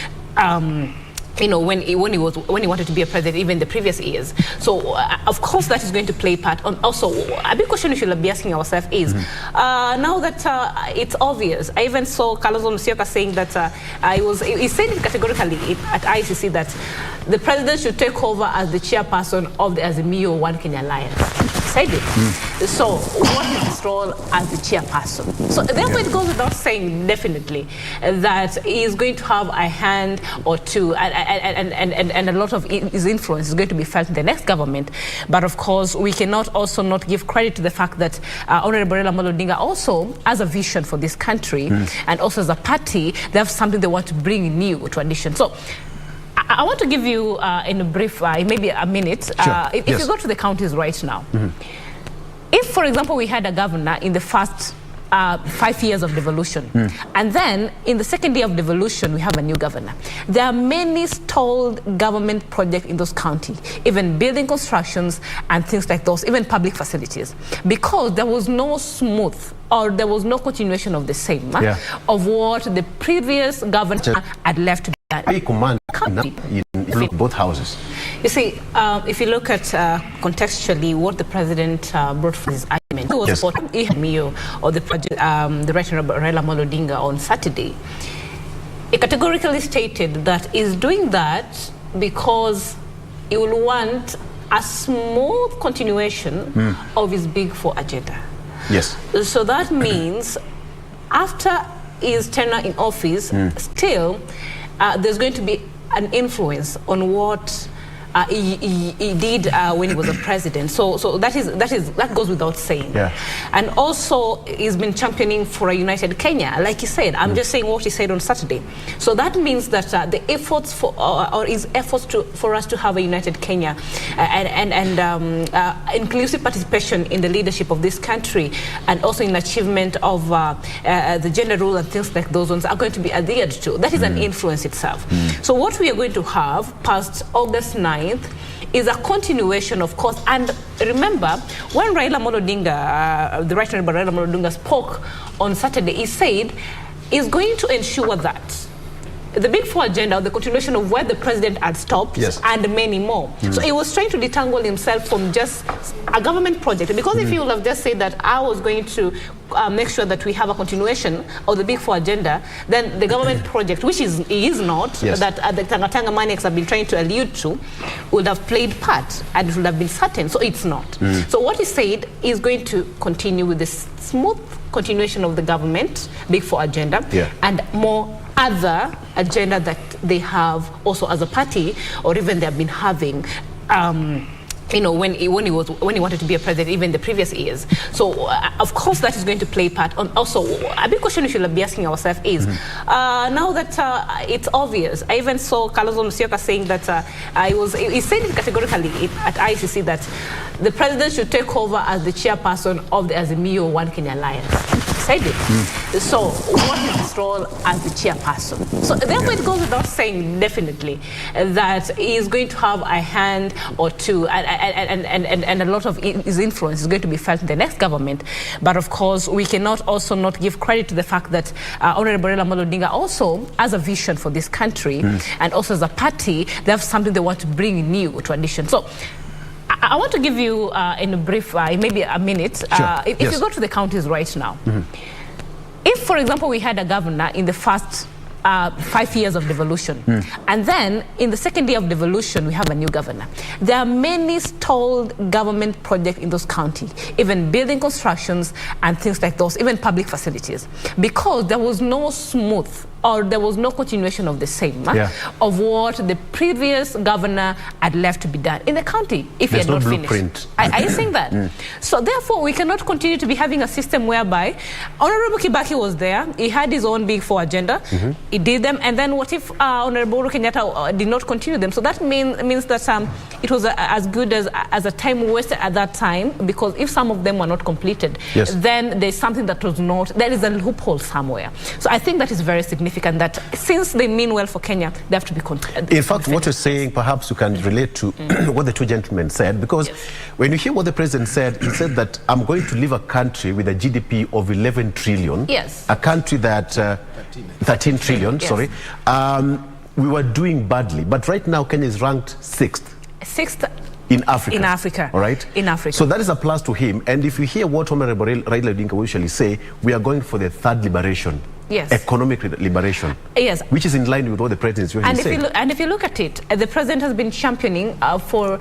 when he wanted to be a president, even the previous years. So of course that is going to play part. Also, a big question we should be asking ourselves is now that it's obvious. I even saw Kalonzo Musyoka saying that he said it categorically at ICC that the president should take over as the chairperson of the Azimio One Kenya Alliance. Said it. So what is his role as the chairperson? So therefore it goes without saying definitely that he is going to have a hand or two, and a lot of his influence is going to be felt in the next government. But of course we cannot also not give credit to the fact that Honorable Raila Odinga also has a vision for this country, and also as a party they have something they want to bring new to addition. So I want to give you, in a brief, maybe a minute, if you go to the counties right now, if, for example, we had a governor in the first 5 years of devolution, and then in the second year of devolution, we have a new governor. There are many stalled government projects in those counties, even building constructions and things like those, even public facilities, because there was no smooth or there was no continuation of the same of what the previous governor had left to be done. I command in both houses. You see, if you look at contextually what the president brought for his argument, who was supporting Azimio or the right Honorable Raila Odinga on Saturday, he categorically stated that he's doing that because he will want a smooth continuation of his Big Four agenda. So that means after his tenure in office, still there's going to be an influence on what he did when he was a president. So that goes without saying. Yeah. And also, he's been championing for a united Kenya. Like he said, I'm just saying what he said on Saturday. So that means that the efforts for his efforts for us to have a united Kenya and inclusive participation in the leadership of this country, and also in achievement of the gender role and things like those ones are going to be adhered to. That is an influence itself. So what we are going to have past August 9th is a continuation, of course. And remember, when Raila Amolo Odinga, the Right Honourable Raila Amolo Odinga spoke on Saturday, he said he's going to ensure that the Big Four agenda, the continuation of where the president had stopped, and many more. So he was trying to detangle himself from just a government project. Because if he would have just said that I was going to make sure that we have a continuation of the Big Four agenda, then the government project, which he is not, that the Tangatanga Maniacs have been trying to allude to, would have played part and it would have been certain. So it's not. So what he said is going to continue with this smooth continuation of the government Big Four agenda and more other agenda that they have also as a party, or even they have been having you know, when he wanted to be a president, even the previous years. So, of course, that is going to play part. Also, a big question we should be asking ourselves is, now that it's obvious, I even saw Kalonzo Musyoka saying that he said it categorically at ICC that the president should take over as the chairperson of the Azimio One Kenya Alliance. Said it. So what is his role as the chairperson? So therefore it goes without saying definitely that he is going to have a hand or two, and a lot of his influence is going to be felt in the next government. But of course we cannot also not give credit to the fact that Honourable Raila Amolo Odinga also has a vision for this country, and also as a party they have something they want to bring new to addition. So I want to give you, in a brief, maybe a minute, if you go to the counties right now, if, for example, we had a governor in the first 5 years of devolution, and then in the second year of devolution, we have a new governor. There are many stalled government projects in those counties, even building constructions and things like those, even public facilities, because there was no smooth or there was no continuation of the same of what the previous governor had left to be done in the county if he had not finished. Are you saying that? So therefore, we cannot continue to be having a system whereby Honorable Kibaki was there, he had his own Big Four agenda, he did them, and then what if Honorable Kenyatta did not continue them? So that means that it was as good as a time wasted at that time, because if some of them were not completed, then there's something that was not, there is a loophole somewhere. So I think that is very significant, that since they mean well for Kenya, they have to be In fact, what you're saying, perhaps you can relate to what the two gentlemen said, because when you hear what the president said, he said that I'm going to leave a country with a GDP of 11 trillion, a country that 13 trillion, sorry, we were doing badly, but right now Kenya is ranked sixth in Africa. In Africa. All right? In Africa. So that is a plus to him. And if you hear what Honorable Raila Odinga will usually say, we are going for the third liberation. Economic liberation. Which is in line with what the president is usually saying. And if you look at it, the president has been championing for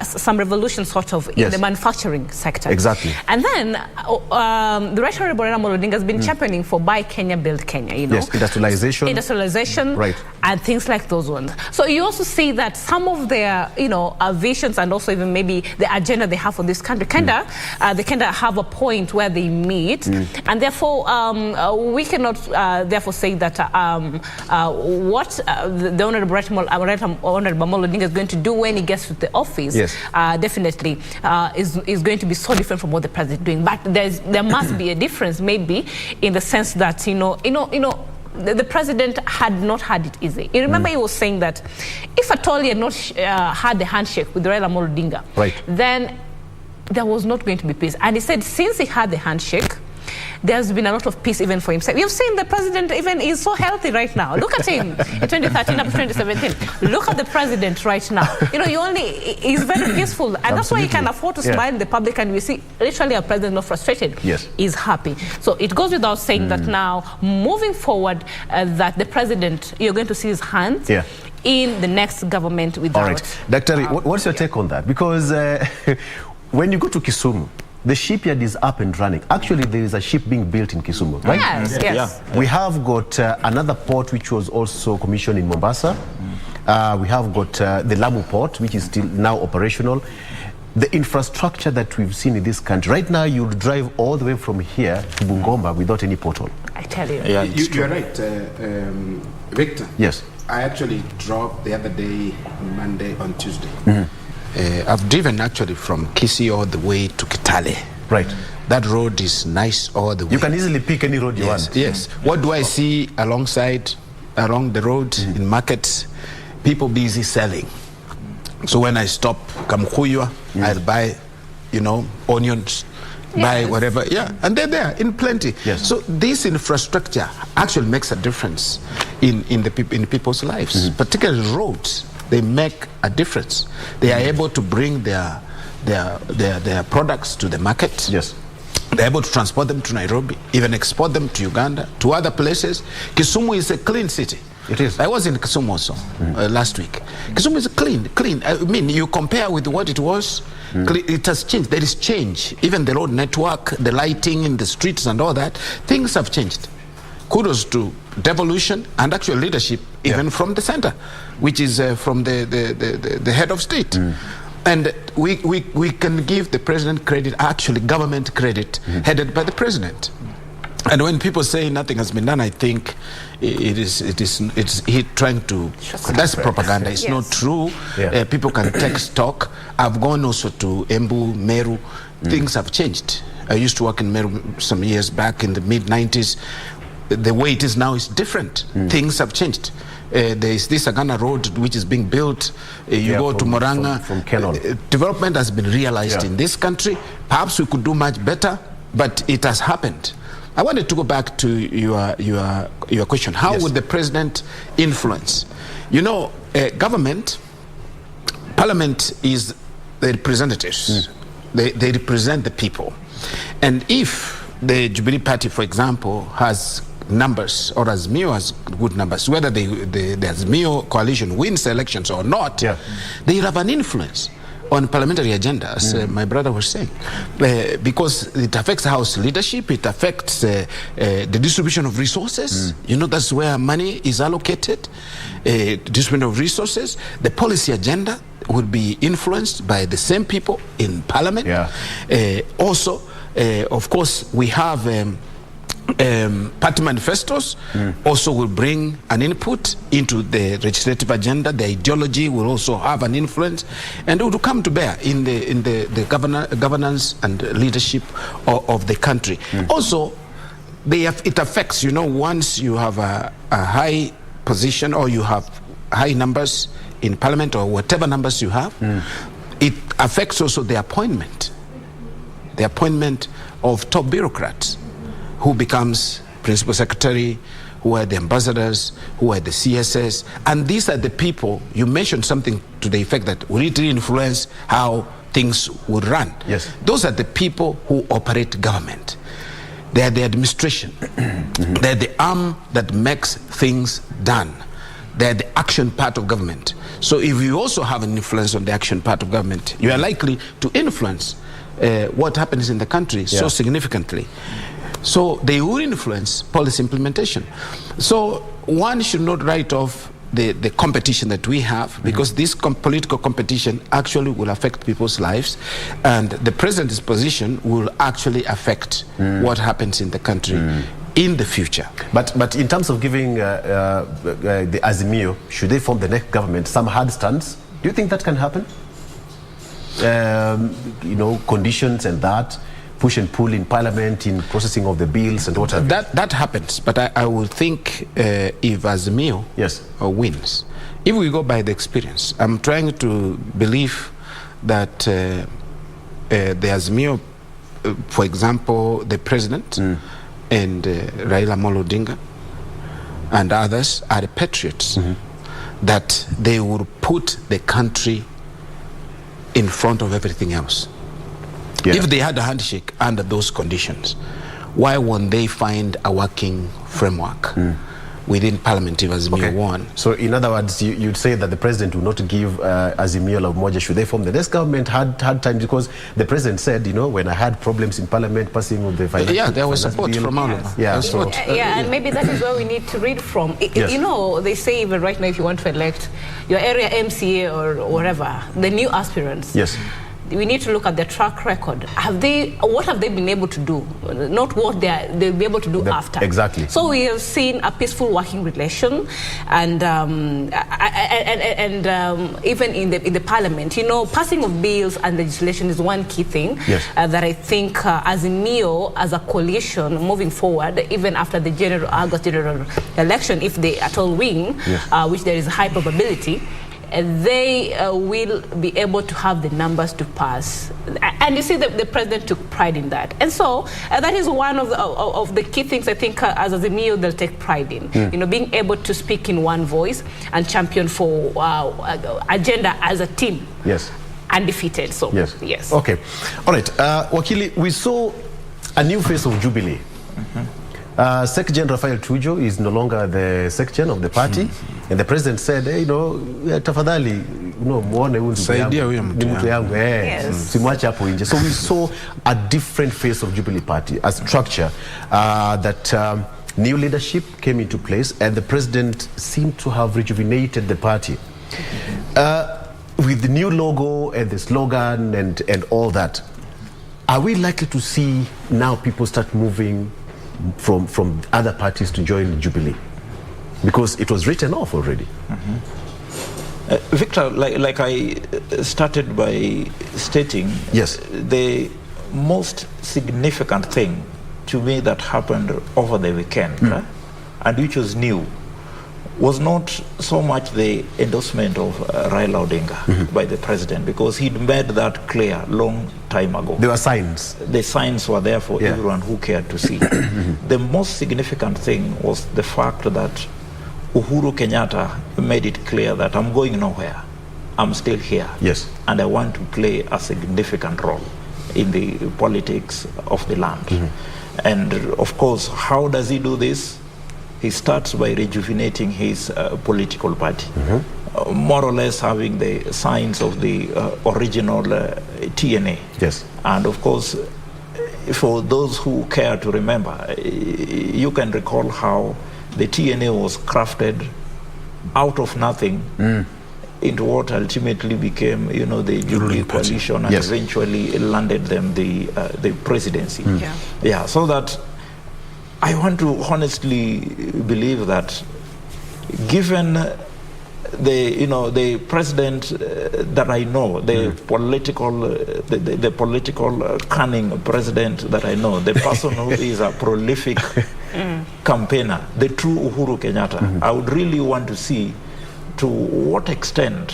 some revolution sort of in the manufacturing sector. Exactly. And then the Right Honourable Raila Amolo Odinga has been championing for Buy Kenya, Build Kenya, you know. Industrialization. And things like those ones. So you also see that some of their, visions, and also even maybe the agenda they have for this country, they kind of have a point where they meet, and therefore we cannot therefore say that what the Honourable Amolo Odinga is going to do when he gets to the office definitely is going to be so different from what the president is doing. But there must be a difference, maybe, in the sense that the president had not had it easy. You remember he was saying that if at all he had not had the handshake with Raila Amolo Odinga, then there was not going to be peace. And he said since he had the handshake, there's been a lot of peace even for himself. You've seen the president even is so healthy right now. Look at him in 2013 up to 2017. Look at the president right now. He's very peaceful. And that's why he can afford to smile in the public, and we see literally a president not frustrated. He's happy. So it goes without saying that now, moving forward, that the president, you're going to see his hands in the next government without... All right. Dr. What's your take on that? Because when you go to Kisumu, the shipyard is up and running. Actually, there is a ship being built in Kisumu, right? Yes. We have got another port which was also commissioned in Mombasa. We have got the Lamu port, which is still now operational. The infrastructure that we've seen in this country, right now you'll drive all the way from here to Bungoma without any pothole. I tell you. Yeah, you're right, Victor. Yes. I actually drove the other day, Monday on Tuesday. I've driven actually from Kisii all the way to Kitale. Right. That road is nice all the way. You can easily pick any road you want. Yes. What do I see along the road in markets? People busy selling. So when I stop Kamkuywa, I'll buy, onions, buy whatever. Yeah, and they're there in plenty. Yes. So this infrastructure actually makes a difference in people's lives, particularly roads. They make a difference. They are able to bring their products to the market. Yes. They're able to transport them to Nairobi, even export them to Uganda, to other places. Kisumu is a clean city. It is. I was in Kisumu also last week. Kisumu is clean. I mean, you compare with what it was, it has changed. There is change. Even the road network, the lighting in the streets and all that, things have changed. Kudos to devolution and actual leadership, even from the center, which is from the head of state. And we can give the president credit, actually government credit, headed by the president. And when people say nothing has been done, I think it's he trying to, that's propaganda. It's not true. People can take stock. I've gone also to Embu, Meru. Things have changed. I used to work in Meru some years back in the mid-90s. The way it is now is different. Things have changed. There is this Agana road which is being built. You go to Moranga. From Kenol. Development has been realized in this country. Perhaps we could do much better, but it has happened. I wanted to go back to your question. How would the president influence? Government, parliament is the representatives. They represent the people. And if the Jubilee Party, for example, has numbers, or Azimio has good numbers, whether the Azimio coalition wins elections or not, they have an influence on parliamentary agenda, as my brother was saying, because it affects House leadership, it affects the distribution of resources. That's where money is allocated, distribution of resources. The policy agenda would be influenced by the same people in parliament. Also, of course, we have party manifestos also will bring an input into the legislative agenda. The ideology will also have an influence, and it will come to bear in the governance and leadership of the country. Also, it affects, once you have a high position, or you have high numbers in parliament, or whatever numbers you have, it affects also the appointment of top bureaucrats, who becomes principal secretary, who are the ambassadors, who are the CSS. And these are the people, you mentioned something to the effect that will it influence how things would run. Yes. Those are the people who operate government. They are the administration. They're the arm that makes things done. They're the action part of government. So if you also have an influence on the action part of government, you are likely to influence what happens in the country so significantly. So they will influence policy implementation. So one should not write off the competition that we have, because this political competition actually will affect people's lives, and the president's position will actually affect what happens in the country in the future. But in terms of giving the Azimio, should they form the next government, some hard stance, do you think that can happen? Conditions and that, push and pull in parliament, in processing of the bills and whatever. That happens, but I would think if Azimio wins, if we go by the experience, I'm trying to believe that the Azimio, for example, the president and Raila Amolo Odinga and others are patriots, that they will put the country in front of everything else. If they had a handshake under those conditions, why won't they find a working framework within Parliament if Azimio won. So in other words, you'd say that the president would not give Azimio la Umoja should they form the next government had time, because the president said, you know, when I had problems in Parliament passing of the financial... Yeah, there was support from all of them. Yeah, and maybe that is where we need to read from. Yes. You know, they say even right now if you want to elect your area MCA or whatever, the new aspirants. Yes. We need to look at their track record. What have they been able to do? Not what they'll be able to do after. Exactly. So we have seen a peaceful working relation, and even in the Parliament, you know, passing of bills and legislation is one key thing. Yes. That I think Azimio as a coalition moving forward, even after the August general election, if they at all win, yes. Which there is a high probability, they will be able to have the numbers to pass. And you see the president took pride in that. And so that is one of the key things I think as Azimio they'll take pride in. You know, being able to speak in one voice and champion for agenda as a team. Yes. Undefeated. So yes. Okay. All right. Wakili, we saw a new face of Jubilee. Secretary Rafael Tuju is no longer the secretary of the party, and the president said, hey, you know, tafadhali, you know, muone huyu mtu yangu, simwache hapo nje. So we saw a different face of Jubilee Party, a structure that new leadership came into place, and the president seemed to have rejuvenated the party with the new logo and the slogan and all that. Are we likely to see now people start moving from other parties to join Jubilee, because it was written off already? Victor, like I started by stating, yes, the most significant thing to me that happened over the weekend, and which was new, was not so much the endorsement of Raila Odinga by the president, because he'd made that clear long time ago. There were signs. The signs were there for everyone who cared to see. The most significant thing was the fact that Uhuru Kenyatta made it clear that I'm going nowhere. I'm still here. Yes. And I want to play a significant role in the politics of the land. And of course, how does he do this? He starts by rejuvenating his political party, more or less having the signs of the original TNA. Yes. And of course, for those who care to remember, you can recall how the TNA was crafted out of nothing into what ultimately became, you know, the Jubilee coalition, and eventually landed them the presidency. Yeah, so that I want to honestly believe that, given the president that I know, the political cunning president that I know, the person who is a prolific campaigner, the true Uhuru Kenyatta, I would really want to see to what extent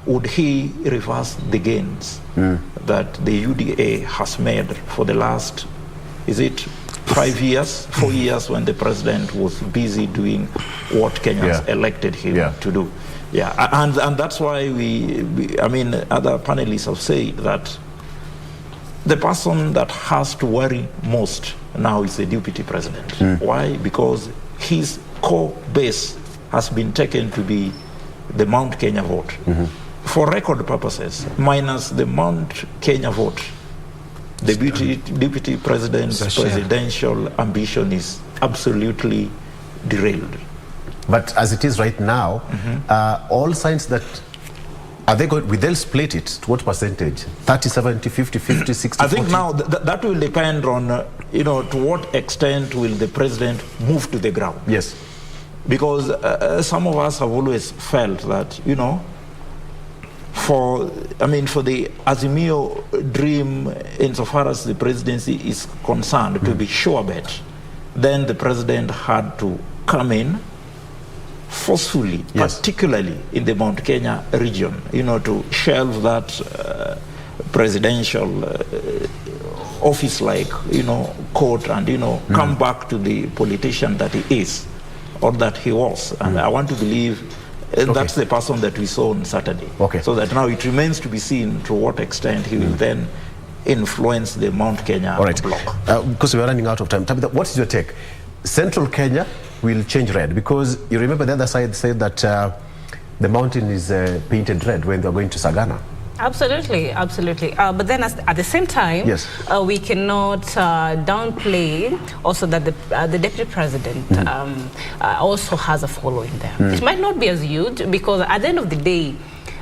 would he reverse the gains that the UDA has made for the last, is it 5 years, 4 years, when the president was busy doing what Kenyans elected him to do. And that's why I mean, other panelists have said that the person that has to worry most now is the deputy president. Why? Because his core base has been taken to be the Mount Kenya vote. For record purposes, minus the Mount Kenya vote, the deputy president's presidential ambition is absolutely derailed. But as it is right now, all signs that they'll split it to what percentage? 30, 70, 50, 50, 60, I think 40? now that will depend on, to what extent will the president move to the ground. Yes. Because some of us have always felt that, for the Azimio dream, insofar as the presidency is concerned, to be sure bet, then the president had to come in forcefully, particularly in the Mount Kenya region, to shelve that presidential office-like, court, and, come back to the politician that he is, or that he was. And I want to believe that's the person that we saw on Saturday. So that now it remains to be seen to what extent he will then influence the Mount Kenya bloc. Because we're running out of time. Tabitha, what is your take? Central Kenya will change red? Because you remember the other side said that the mountain is painted red when they're going to Sagana. Absolutely, absolutely. But then at the same time, yes. We cannot downplay also that the deputy president also has a following there. It might not be as huge because at the end of the day,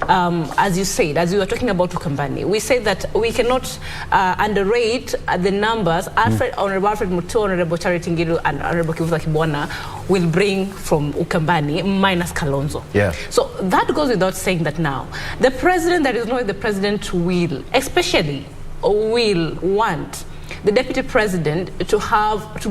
as you said, as we were talking about Ukambani, we say that we cannot underrate the numbers Honorable Alfred Mutu, Honorable Charity Ngilu, and Honorable Kivuza Kibwana will bring from Ukambani minus Kalonzo. Yeah. So that goes without saying that now. The president, there is no way the president will, especially will want the deputy president to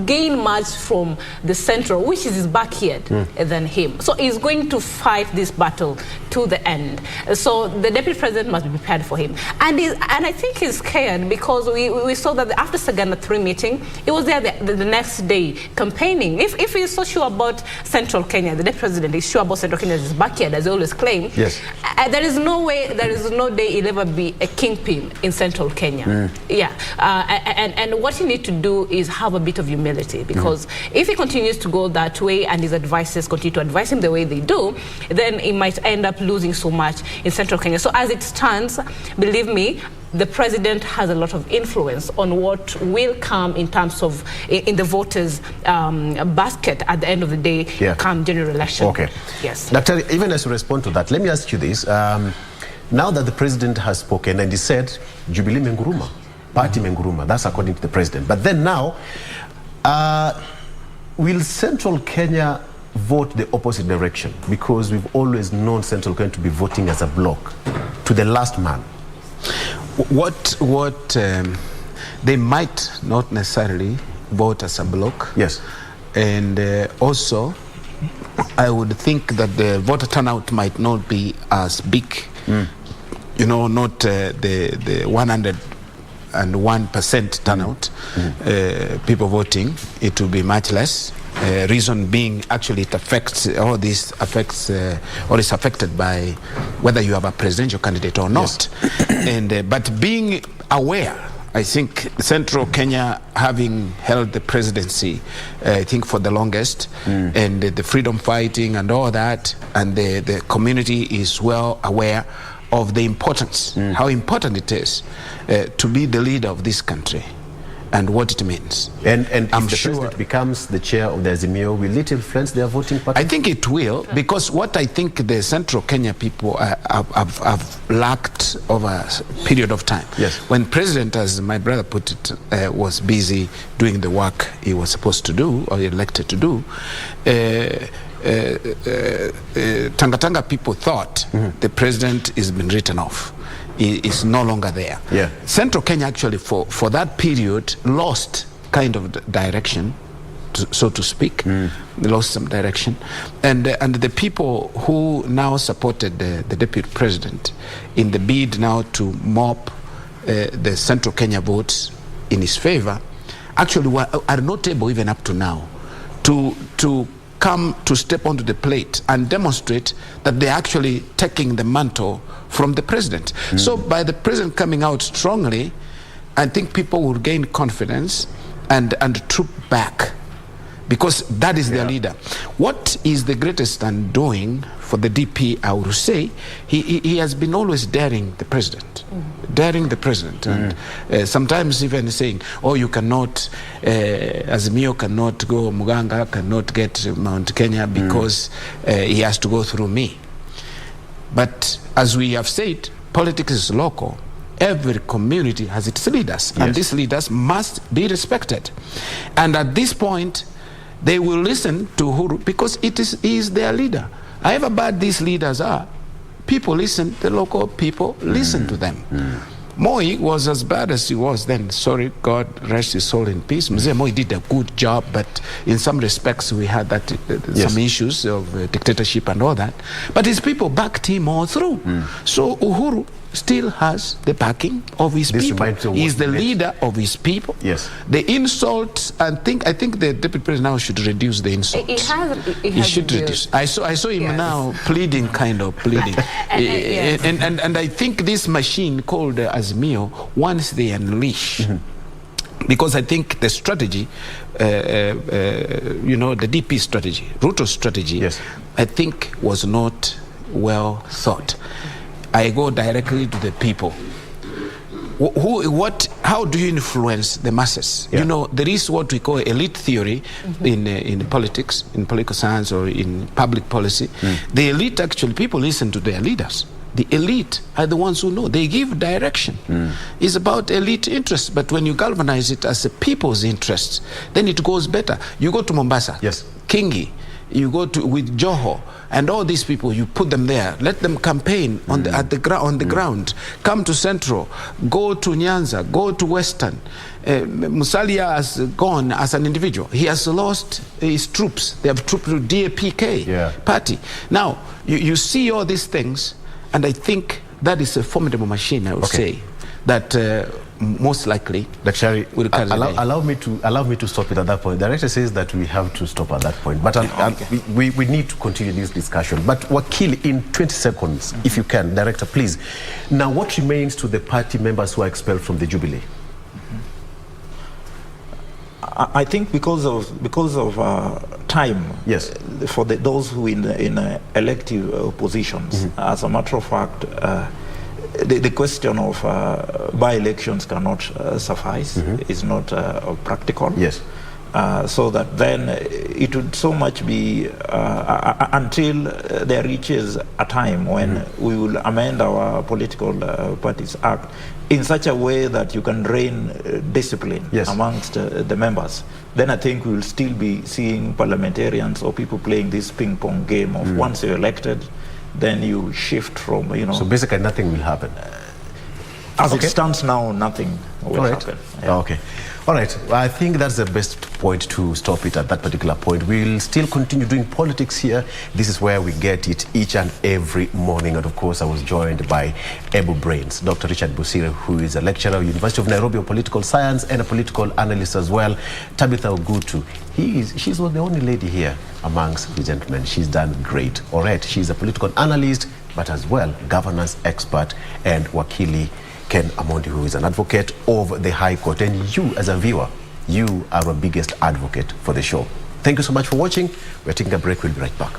gain much from the central, which is his backyard, than him. So he's going to fight this battle to the end. So the deputy president must be prepared for him. And I think he's scared because we saw that after Sagana 3 meeting, he was there the next day campaigning. If he's so sure about central Kenya, the deputy president is sure about central Kenya as his backyard, as he always claimed, yes. There is no way, there is no day he'll ever be a kingpin in central Kenya. Yeah. And what he needs to do is have a bit of humility, because if he continues to go that way and his advisors continue to advise him the way they do, then he might end up losing so much in central Kenya. So as it stands, believe me, the president has a lot of influence on what will come in terms of in the voters' basket at the end of the day, come general election. Okay. Yes. Doctor, even as you respond to that, let me ask you this. Now that the president has spoken and he said, Jubilee Menguruma, Party Menguruma, that's according to the president. But then now, will central Kenya vote the opposite direction? Because we've always known central Kenya to be voting as a bloc, to the last man. What they might not necessarily vote as a bloc. Yes. And also, I would think that the voter turnout might not be as big. You know, not the 101% turnout, people voting. It will be much less. Reason being, actually, it affects, all this affects, or is affected by whether you have a presidential candidate or not. And but being aware, I think Central Kenya, having held the presidency, I think for the longest, and the freedom fighting and all that, and the community is well aware of the importance, how important it is to be the leader of this country and what it means. And I'm if the president becomes the chair of the Azimio, will it influence their voting pattern? I think it will, because what I think the Central Kenya people have lacked over a period of time. Yes. When President, as my brother put it, was busy doing the work he was supposed to do, or elected to do, Tanga people thought the president has been written off. He is no longer there. Yeah. Central Kenya actually for that period lost kind of direction, so to speak. They lost some direction. And the people who now supported the deputy president in the bid now to mop the Central Kenya votes in his favor actually are not able even up to now to come to step onto the plate and demonstrate that they're actually taking the mantle from the president. So by the president coming out strongly, I think people will gain confidence and troop back, because that is their leader. What is the greatest undoing for the DP, I would say, he has been always daring the president. Daring the president. And sometimes even saying, oh, you cannot, Azimio cannot go, Muganga cannot get Mount Kenya because he has to go through me. But as we have said, politics is local. Every community has its leaders, and these leaders must be respected. And at this point, they will listen to Uhuru because he is their leader. However bad these leaders are, people listen, the local people listen to them. Moi was as bad as he was then. Sorry, God rest his soul in peace. Mzee Moi did a good job, but in some respects we had that some issues of dictatorship and all that. But his people backed him all through. So Uhuru still has the backing of his people. He's the leader of his people. Yes. The insults, I think the deputy president now should reduce the insults. He should reduce. I saw him now pleading. And I think this machine called Azimio, once they unleash Because I think the strategy, you know, the DP strategy, Ruto's strategy, yes, I think was not well thought. I go directly to the people. How do you influence the masses? Yeah. You know, there is what we call elite theory in politics, in political science, or in public policy. The elite, actually, people listen to their leaders. The elite are the ones who know. They give direction. It's about elite interests, but when you galvanize it as a people's interests, then it goes better. You go to Mombasa, yes, Kingi, you go to with Joho, and all these people, you put them there, let them campaign on the ground. Come to Central, go to Nyanza, go to Western. Musalia has gone as an individual. He has lost his troops. They have troops to DAPK party. Now, you see all these things, and I think that is a formidable machine, I would say, that most likely will carry allow me to stop it at that point. The director says that we have to stop at that point, but we need to continue this discussion. But Wakili, in 20 seconds, if you can, director, please. Now, what remains to the party members who are expelled from the Jubilee? I think because of time, yes, for those who in elective positions. As a matter of fact, the question of by-elections cannot suffice. It's not practical. Yes. So that then it would so much be until there reaches a time when we will amend our political parties act in such a way that you can rein discipline amongst the members. Then I think we will still be seeing parliamentarians or people playing this ping-pong game of once you're elected, then you shift from, you know. So basically nothing will happen. As it stands now, nothing will happen. Yeah. Okay. All right. I think that's the best point to stop it at that particular point. We'll still continue doing politics here. This is where we get it each and every morning. And of course, I was joined by Able Brains, Dr. Richard Busire, who is a lecturer at University of Nairobi of Political Science and a political analyst as well. Tabitha Ogutu. She's the only lady here amongst the gentlemen. She's done great. All right. She's a political analyst, but as well governance expert, and Wakili Ken Amondi, who is an advocate of the High Court. And you, as a viewer, you are our biggest advocate for the show. Thank you so much for watching. We're taking a break. We'll be right back.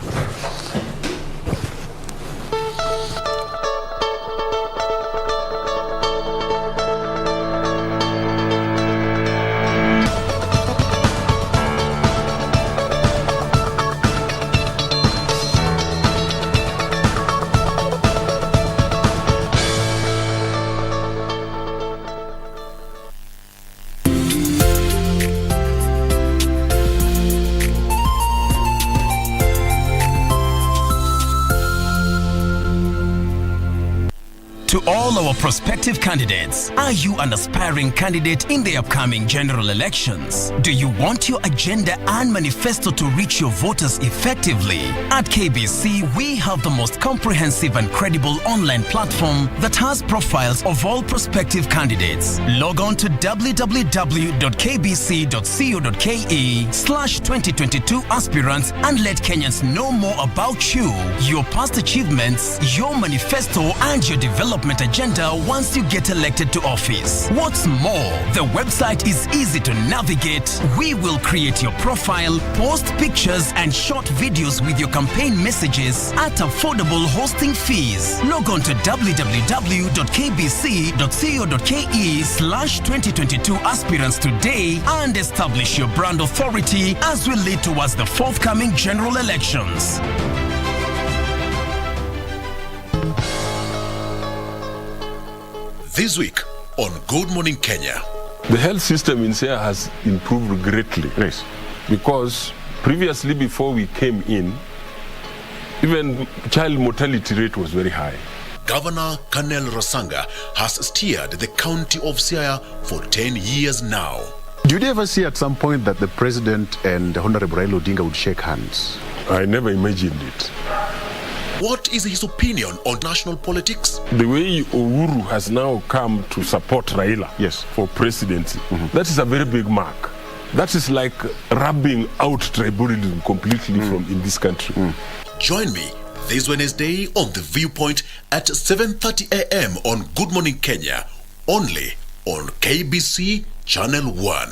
To all our prospective candidates, are you an aspiring candidate in the upcoming general elections? Do you want your agenda and manifesto to reach your voters effectively? At KBC, we have the most comprehensive and credible online platform that has profiles of all prospective candidates. Log on to www.kbc.co.ke/2022 aspirants and let Kenyans know more about you, your past achievements, your manifesto, and your development agenda once you get elected to office. What's more, the website is easy to navigate. We will create your profile, post pictures and short videos with your campaign messages at affordable hosting fees. Log on to www.kbc.co.ke/2022 aspirants today and establish your brand authority as we lead towards the forthcoming general elections. This week on Good Morning Kenya. The health system in Siaya has improved greatly. Yes. Because previously, before we came in, even child mortality rate was very high. Governor Kanel Rosanga has steered the county of Siaya for 10 years now. Did you ever see at some point that the president and Honorable Raila Odinga would shake hands? I never imagined it. What is his opinion on national politics? The way Uhuru has now come to support Raila for presidency, that is a very big mark. That is like rubbing out tribalism completely from in this country. Join me this Wednesday on The Viewpoint at 7:30 a.m. on Good Morning Kenya, only on KBC Channel 1.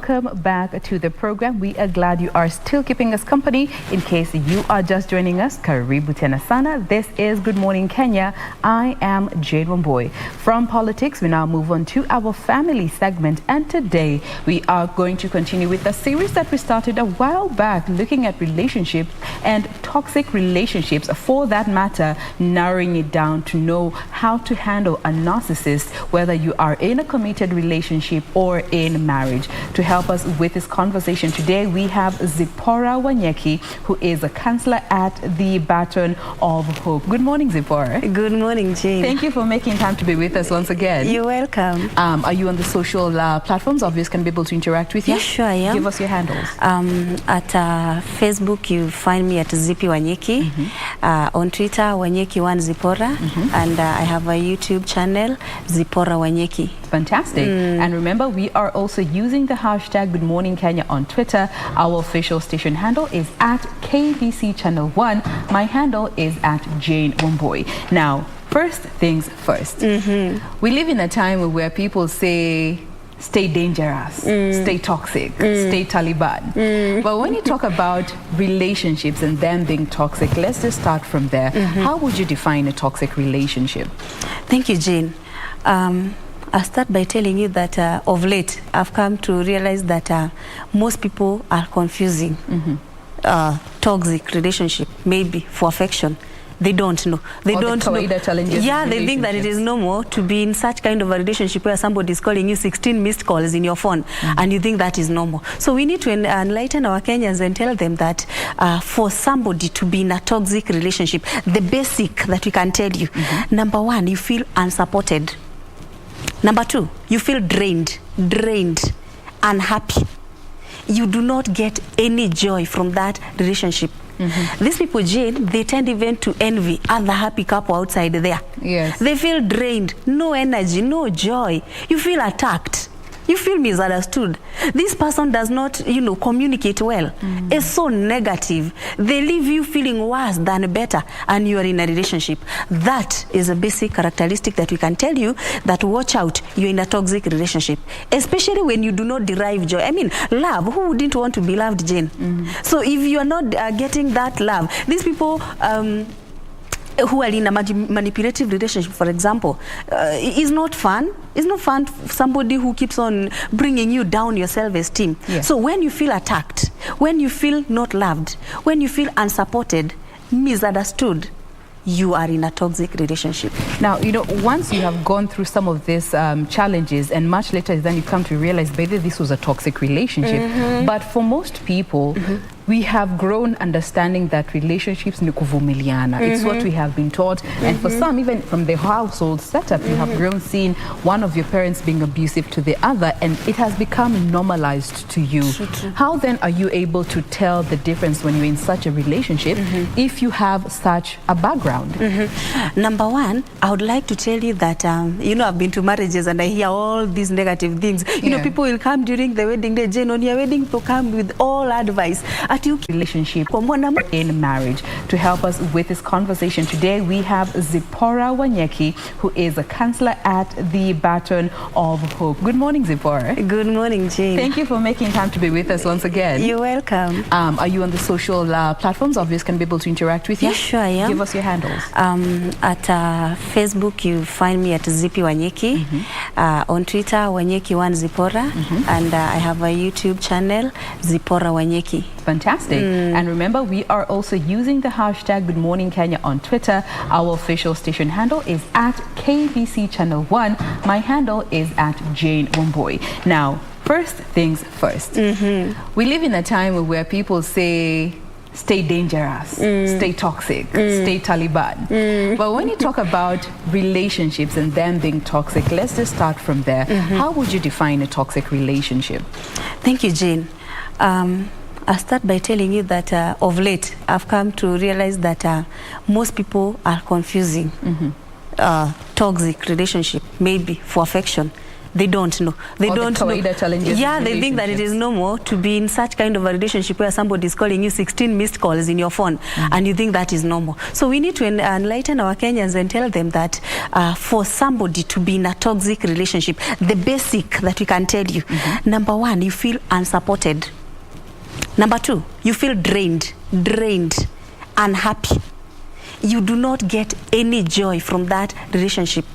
Welcome back to the program. We are glad you are still keeping us company. In case you are just joining us, karibu tena sana. This is Good Morning Kenya. I am Jade Wamboy. From politics, we now move on to our family segment. And today, we are going to continue with a series that we started a while back, looking at relationships and toxic relationships, for that matter, narrowing it down to know how to handle a narcissist, whether you are in a committed relationship or in marriage. To help us with this conversation today, we have Zipporah Wanyeki, who is a counselor at the Baton of Hope. Good morning, Zipporah. Good morning, Jane. Thank you for making time to be with us once again. You're welcome. Are you on the social platforms? Obviously, can be able to interact with you? Yeah, sure I am. Give us your handles. At Facebook, you find me at Zippy Wanyeki. On Twitter, Wanyeki1 Zipporah. And I have a YouTube channel, Zipporah Wanyeki. Fantastic. And remember, we are also using the hashtag Good Morning Kenya on Twitter. Our official station handle is at KBC Channel 1. My handle is at Jane Wamboy. Now, first things first. We live in a time where people say, stay dangerous, stay toxic, stay Taliban. But when you talk about relationships and them being toxic, let's just start from there. How would you define a toxic relationship? Thank you, Jane. I'll start by telling you that of late, I've come to realize that most people are confusing toxic relationship, maybe for affection. They don't know. They don't know. Yeah, they think that it is normal to be in such kind of a relationship where somebody is calling you 16 missed calls in your phone, and you think that is normal. So we need to enlighten our Kenyans and tell them that for somebody to be in a toxic relationship, the basic that we can tell you, number one, you feel unsupported. Number two, you feel drained, unhappy. You do not get any joy from that relationship. These people, Jane, they tend even to envy other happy couple outside there. Yes. They feel drained, no energy, no joy. You feel attacked. You feel misunderstood. This person does not, communicate well. It's so negative. They leave you feeling worse than better, and you are in a relationship. That is a basic characteristic that we can tell you that watch out, you're in a toxic relationship. Especially when you do not derive joy. I mean, love, who wouldn't want to be loved, Jane? So if you are not getting that love, these people who are in a manipulative relationship, for example, is not fun. It's not fun for somebody who keeps on bringing you down your self-esteem. So when you feel attacked, when you feel not loved, when you feel unsupported, misunderstood, you are in a toxic relationship. Now, once you have gone through some of these challenges, and much later then you come to realize maybe this was a toxic relationship. But for most people, we have grown understanding that relationships ni kuvumiliana. It's what we have been taught. And for some, even from the household setup, you have grown seeing one of your parents being abusive to the other, and it has become normalized to you. How then are you able to tell the difference when you're in such a relationship if you have such a background? Number one, I would like to tell you that, I've been to marriages and I hear all these negative things. People will come during the wedding day, Jane, on your wedding, people come with all advice. relationship in marriage. To help us with this conversation today, we have Zipporah Wanyeki, who is a counselor at the Baton of Hope. Good morning, Zipporah. Good morning, Jane. Thank you for making time to be with us once again. You're welcome. Are you on the social platforms? Obviously, can be able to interact with you. Yeah, sure I am. Give us your handles. At Facebook, you find me at Zippy Wanyeki. On Twitter, Wanyeki1 Zipporah. And I have a YouTube channel, Zipporah Wanyeki. Fantastic. And remember, we are also using the hashtag Good Morning Kenya on Twitter. Our official station handle is at KBC Channel 1. My handle is at Jane Womboy. Now, first things first. We live in a time where people say, stay dangerous, stay toxic, stay Taliban. But when you talk about relationships and them being toxic, let's just start from there. How would you define a toxic relationship? Thank you, Jane. I'll start by telling you that of late, I've come to realize that most people are confusing toxic relationship, maybe for affection. They don't know. They don't know. Yeah, they think that it is normal to be in such kind of a relationship where somebody is calling you 16 missed calls in your phone, and you think that is normal. So we need to enlighten our Kenyans and tell them that for somebody to be in a toxic relationship, the basic that we can tell you, number one, you feel unsupported. Number two, you feel drained, unhappy. You do not get any joy from that relationship.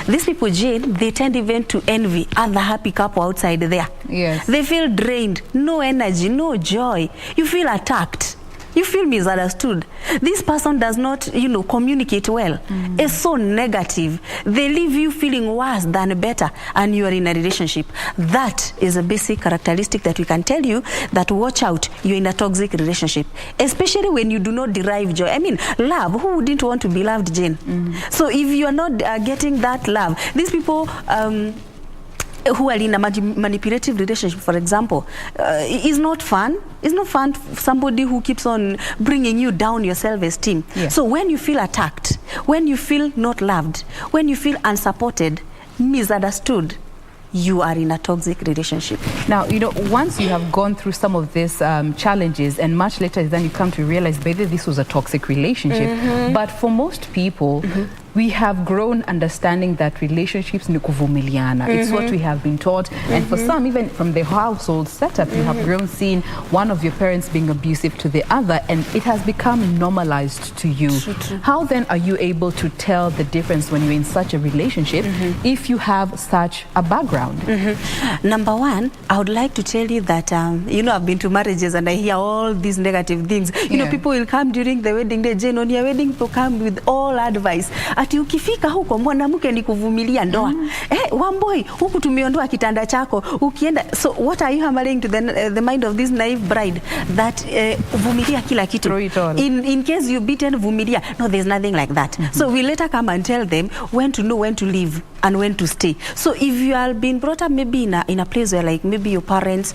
These people, Jane, they tend even to envy other happy couple outside there. Yes. They feel drained, no energy, no joy. You feel attacked. You feel misunderstood. This person does not, communicate well. It's so negative. They leave you feeling worse than better, and you are in a relationship. That is a basic characteristic that we can tell you that watch out, you're in a toxic relationship. Especially when you do not derive joy. I mean, love, who wouldn't want to be loved, Jane? So if you are not getting that love, these people who are in a manipulative relationship, for example, is not fun. It's not fun for somebody who keeps on bringing you down your self-esteem. So when you feel attacked, when you feel not loved, when you feel unsupported, misunderstood, you are in a toxic relationship. Now, once you have gone through some of these challenges, and much later then you come to realize maybe this was a toxic relationship. But for most people, we have grown understanding that relationships ni kuvumiliana. It's what we have been taught. And for some, even from the household setup, you have grown seeing one of your parents being abusive to the other, and it has become normalized to you. How then are you able to tell the difference when you're in such a relationship if you have such a background? Number one, I would like to tell you that, I've been to marriages and I hear all these negative things. People will come during the wedding day, Jane, on your wedding, people come with all advice. Ati ukifika huko mwanamke ni kuvumilia ndoa. Wamboi, huku tumeondoa kitanda chako, ukienda. So what are you hammering to the mind of this naive bride? That vumilia kila kitu. In case you beaten, vumilia. No, there's nothing like that. So we later come and tell them when to know when to leave and when to stay. So if you are being brought up maybe in a place where like maybe your parents,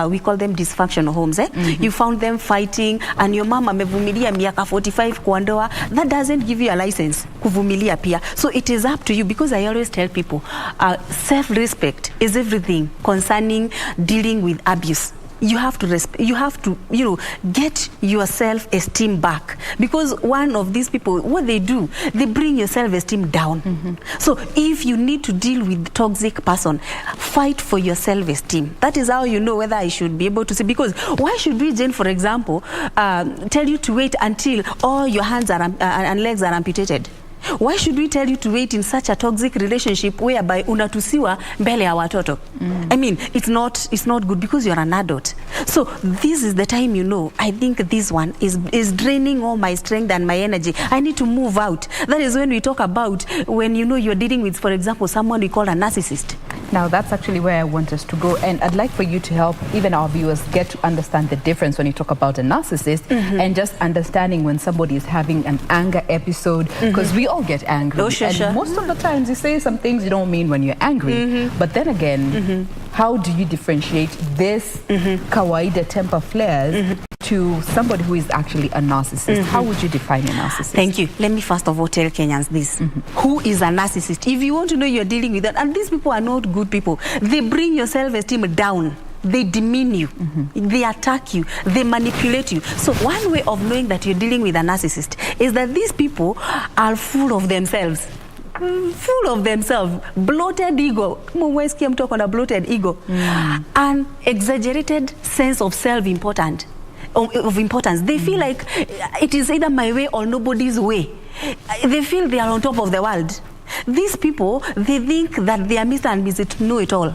we call them dysfunctional homes, you found them fighting and your mama amevumilia miaka 45 kwa ndoa, that doesn't give you a license kuvumilia pia. So it is up to you, because I always tell people, self-respect is everything concerning dealing with abuse. You have to get your self-esteem back, because one of these people, what they do, they bring your self-esteem down. So if you need to deal with toxic person, fight for your self-esteem. That is how you know whether I should be able to see. Because why should we, Jane, for example, tell you to wait until all your hands and legs are amputated? Why should we tell you to wait in such a toxic relationship whereby unatusiwa mbele ya watoto? I mean, it's not good, because you're an adult. So this is the time, I think this one is draining all my strength and my energy. I need to move out. That is when we talk about when you're dealing with, for example, someone we call a narcissist. Now that's actually where I want us to go, and I'd like for you to help even our viewers get to understand the difference when you talk about a narcissist and just understanding when somebody is having an anger episode, because we all get angry. And most of the times you say some things you don't mean when you're angry. But then again, how do you differentiate this kawaida temper flares to somebody who is actually a narcissist? How would you define a narcissist? Thank you. Let me first of all tell Kenyans this. Who is a narcissist? If you want to know you're dealing with that, and these people are not good people. They bring your self-esteem down. they demean you, they attack you, they manipulate you. So one way of knowing that you're dealing with a narcissist is that these people are full of themselves. Full of themselves, bloated ego. Bloated ego, an exaggerated sense of self-importance. They feel like it is either my way or nobody's way. They feel they are on top of the world. These people, they think that they are Mr. and Mrs. Know-it-all.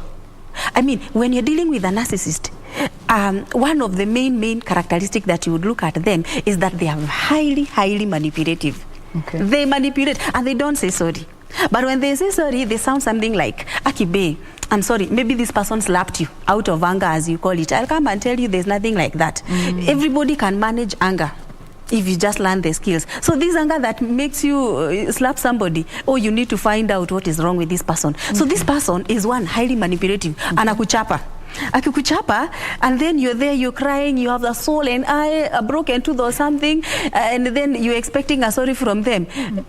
I mean, when you're dealing with a narcissist, one of the main characteristics that you would look at them is that they are highly manipulative. Okay. They manipulate and they don't say sorry. But when they say sorry, they sound something like, Akibe, I'm sorry, maybe this person slapped you out of anger, as you call it. I'll come and tell you there's nothing like that. Everybody can manage anger if you just learn the skills. So this anger that makes you slap somebody, you need to find out what is wrong with this person. So this person is one, highly manipulative. Anakuchapa. Akikuchapa, and then you're there, you're crying, you have a soul and eye, a broken tooth or something, and then you're expecting a sorry from them.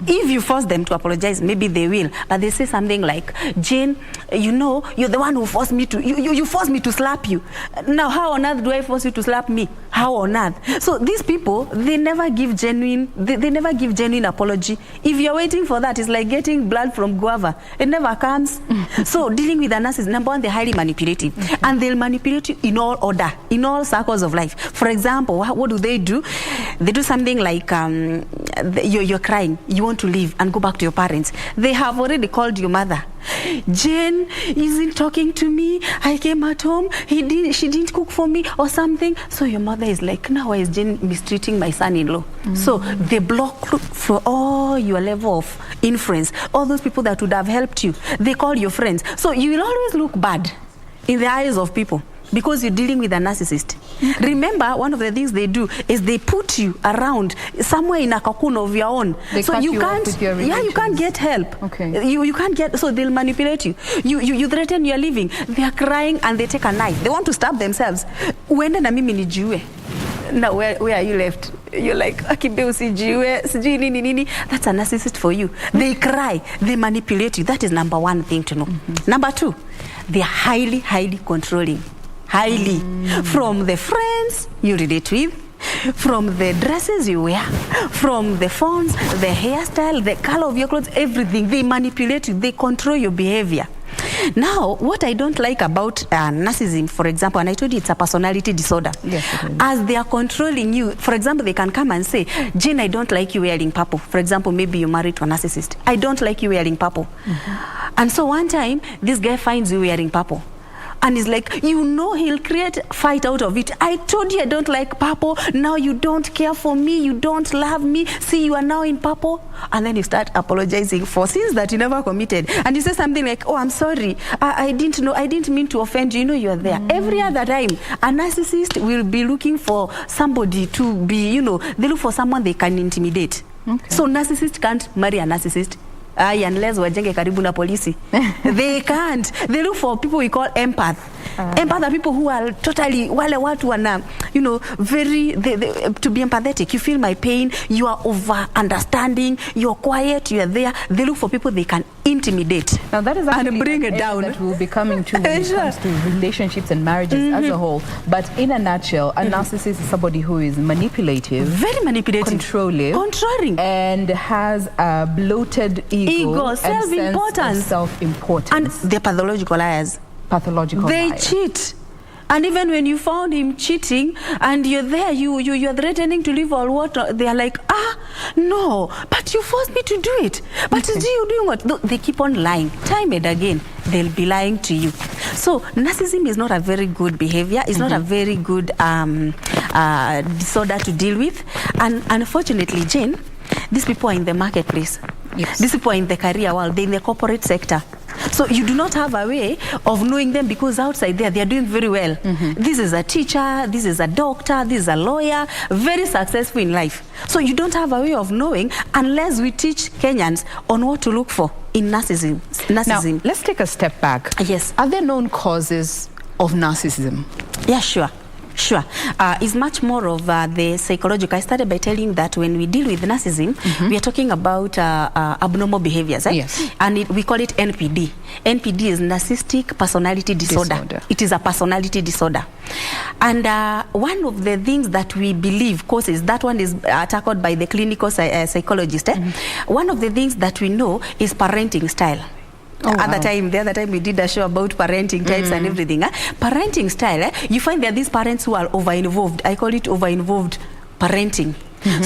If you force them to apologize, maybe they will, but they say something like, Jane, you know, you're the one who forced me to, you forced me to slap you. Now, how on earth do I force you to slap me? How on earth? So these people, they never give genuine, they never give genuine apology. If you're waiting for that, it's like getting blood from guava. It never comes. So dealing with a narcissist, number one, they're highly manipulative. And they'll manipulate you in all order, in all circles of life. For example, what do? They do something like, you're crying, you want to leave and go back to your parents. They have already called your mother. Jane isn't talking to me. I came at home, she didn't cook for me or something. So your mother is like, now why is Jane mistreating my son-in-law? So they block for all your level of influence, all those people that would have helped you. They call your friends. So you will always look bad in the eyes of people because you're dealing with a narcissist. Remember, one of the things they do is they put you around somewhere in a cocoon of your own. So you can't, you can't get help. Okay. You can't get, so they'll manipulate you. You threaten you're leaving. They are crying and they take a knife. They want to stab themselves. Uende na mimi nijiue. Now, where are you left? You're like, Akibe usijiue, sijui nini nini. That's a narcissist for you. They cry, they manipulate you. That is number one thing to know. Number two, they are highly controlling. Highly. From the friends you relate with, from the dresses you wear, from the phones, the hairstyle, the color of your clothes, everything. They manipulate you, they control your behavior. Now, what I don't like about narcissism, for example, and I told you it's a personality disorder. Yes, as they are controlling you, for example, they can come and say, Jane, I don't like you wearing purple. For example, maybe you're married to a narcissist. I don't like you wearing purple. And so one time, this guy finds you wearing purple. And he's like, you know, he'll create a fight out of it. I told you I don't like purple. Now you don't care for me. You don't love me. See, you are now in purple. And then you start apologizing for sins that you never committed. And you say something like, oh, I'm sorry. I didn't know. I didn't mean to offend you. You know, you're there. Every other time, a narcissist will be looking for somebody to be, you know, they look for someone they can intimidate. So narcissist can't marry a narcissist. Unless wajenge karibu na polisi. They can't. They look for people we call empath. Empath are people who are totally, wale watu wana, you know, very, to be empathetic. You feel my pain, you are over understanding, you're quiet, you are there. They look for people they can intimidate. Now that is actually and bring it down. That we'll be coming to when it comes to relationships and marriages as a whole. But in a nutshell, a narcissist is somebody who is manipulative, very manipulative, controlling, and has a bloated ego, self-importance, and they're pathological liars. They cheat. And even when you found him cheating and you're there, you're threatening to leave or what, they are like, no, but you forced me to do it. But you doing what? No, they keep on lying. Time and again, they'll be lying to you. So narcissism is not a very good behavior. It's not a very good disorder to deal with. And unfortunately, Jane, these people are in the marketplace. Yes. These people are in the career world. They're in the corporate sector. So you do not have a way of knowing them because outside there, they are doing very well. This is a teacher, this is a doctor, this is a lawyer, very successful in life. So you don't have a way of knowing unless we teach Kenyans on what to look for in narcissism. Now, let's take a step back. Yes. Are there known causes of narcissism? Yeah, sure. Sure. It's much more of the psychological. I started by telling that when we deal with narcissism, we are talking about abnormal behaviors. Yes. And we call it NPD. NPD is narcissistic personality disorder. It is a personality disorder. And one of the things that we believe causes, that one is tackled by the clinical psychologist. One of the things that we know is parenting style. The other time we did a show about parenting types and everything. Parenting style, you find there are these parents who are over-involved. I call it over-involved parenting.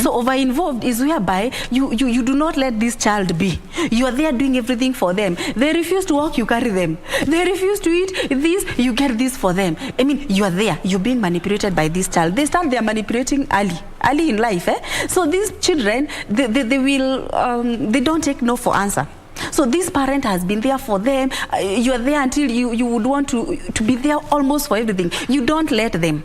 So over-involved is whereby you do not let this child be. You are there doing everything for them. They refuse to walk, you carry them. They refuse to eat this, you get this for them. I mean, you are there. You're being manipulated by this child. They start their manipulating early in life. So these children, they don't take no for answer. So this parent has been there for them. You are there until you would want to be there almost for everything. You don't let them.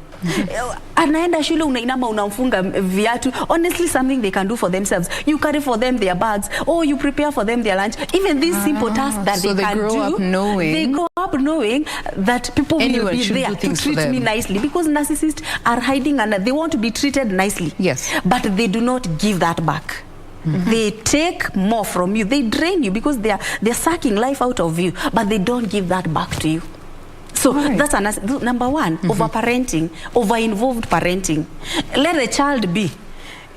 Anaenda shule unainama unamfunga viatu. Honestly, something they can do for themselves. You carry for them their bags, or you prepare for them their lunch. Even these simple tasks that they can do. They grow up knowing that people will be there to treat me nicely, because narcissists are hiding and they want to be treated nicely. Yes. But they do not give that back. They take more from you. They drain you because they're sucking life out of you, but they don't give that back to you. So that's number one, over-parenting, over-involved parenting. Let the child be.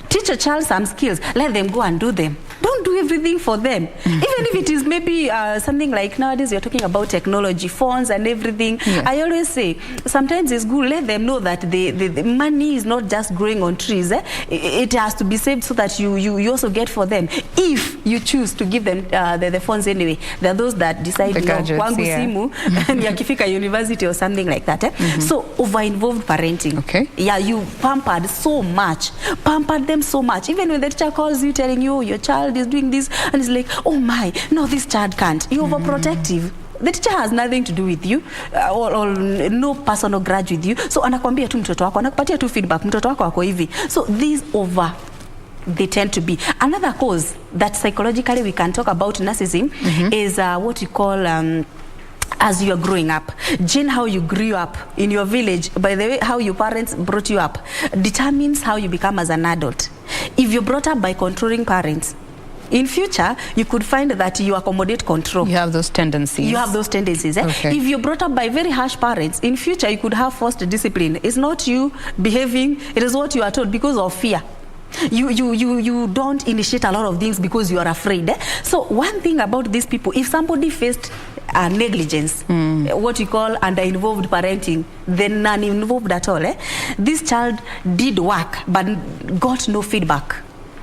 Teach a child some skills. Let them go and do them. Don't do everything for them. Even if it is maybe something like nowadays you're talking about technology, phones and everything. Yeah. I always say, sometimes it's good, let them know that the money is not just growing on trees. It has to be saved so that you also get for them. If you choose to give them the phones anyway. There are those that decide, wangu simu, and yakifika university or something like that. So, over-involved parenting. Okay. Yeah, you pampered so much. Pampered them so much. Even when the teacher calls you telling you, your child is doing this, and it's like, oh my, no, this child can't. You're overprotective. The teacher has nothing to do with you, or no personal grudge with you. So anakwambia tu mtoto wako, anakupatia tu feedback, mtoto wako wako hivi. So these they tend to be. Another cause that psychologically we can talk about narcissism is what we call as you are growing up. Jane, how you grew up in your village, by the way, how your parents brought you up, determines how you become as an adult. If you're brought up by controlling parents, in future, you could find that you accommodate control. You have those tendencies. You have those tendencies. Okay. If you're brought up by very harsh parents, in future, you could have forced discipline. It's not you behaving, it is what you are told because of fear. You don't initiate a lot of things because you are afraid. So one thing about these people, if somebody faced negligence, what we call under-involved parenting, then non-involved at all, this child did work but got no feedback.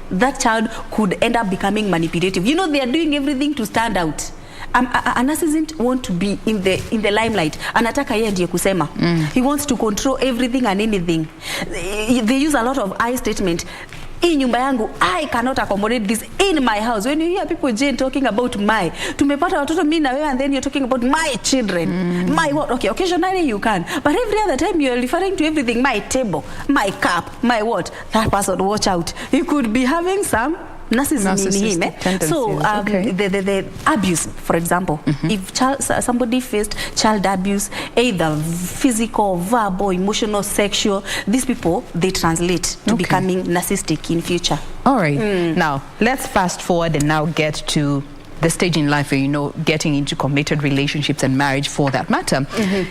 That child could end up becoming manipulative. You know, they are doing everything to stand out. A narcissist wants to be in the limelight. Anataka yeye ndiye kusema. He wants to control everything and anything. They use a lot of I statement. In nyumba yangu, I cannot accommodate this in my house. When you hear people, Jane, talking about my, tumepata watoto mimi na wewe, and then you're talking about my children. My what? Okay, occasionally you can. But every other time you're referring to everything, my table, my cup, my what? That person, watch out. He could be having some narcissism in him. So the abuse, for example, if somebody faced child abuse, either physical, verbal, emotional, sexual, these people, they translate to becoming narcissistic in future. All right. Now let's fast forward and now get to the stage in life where, you know, getting into committed relationships and marriage for that matter.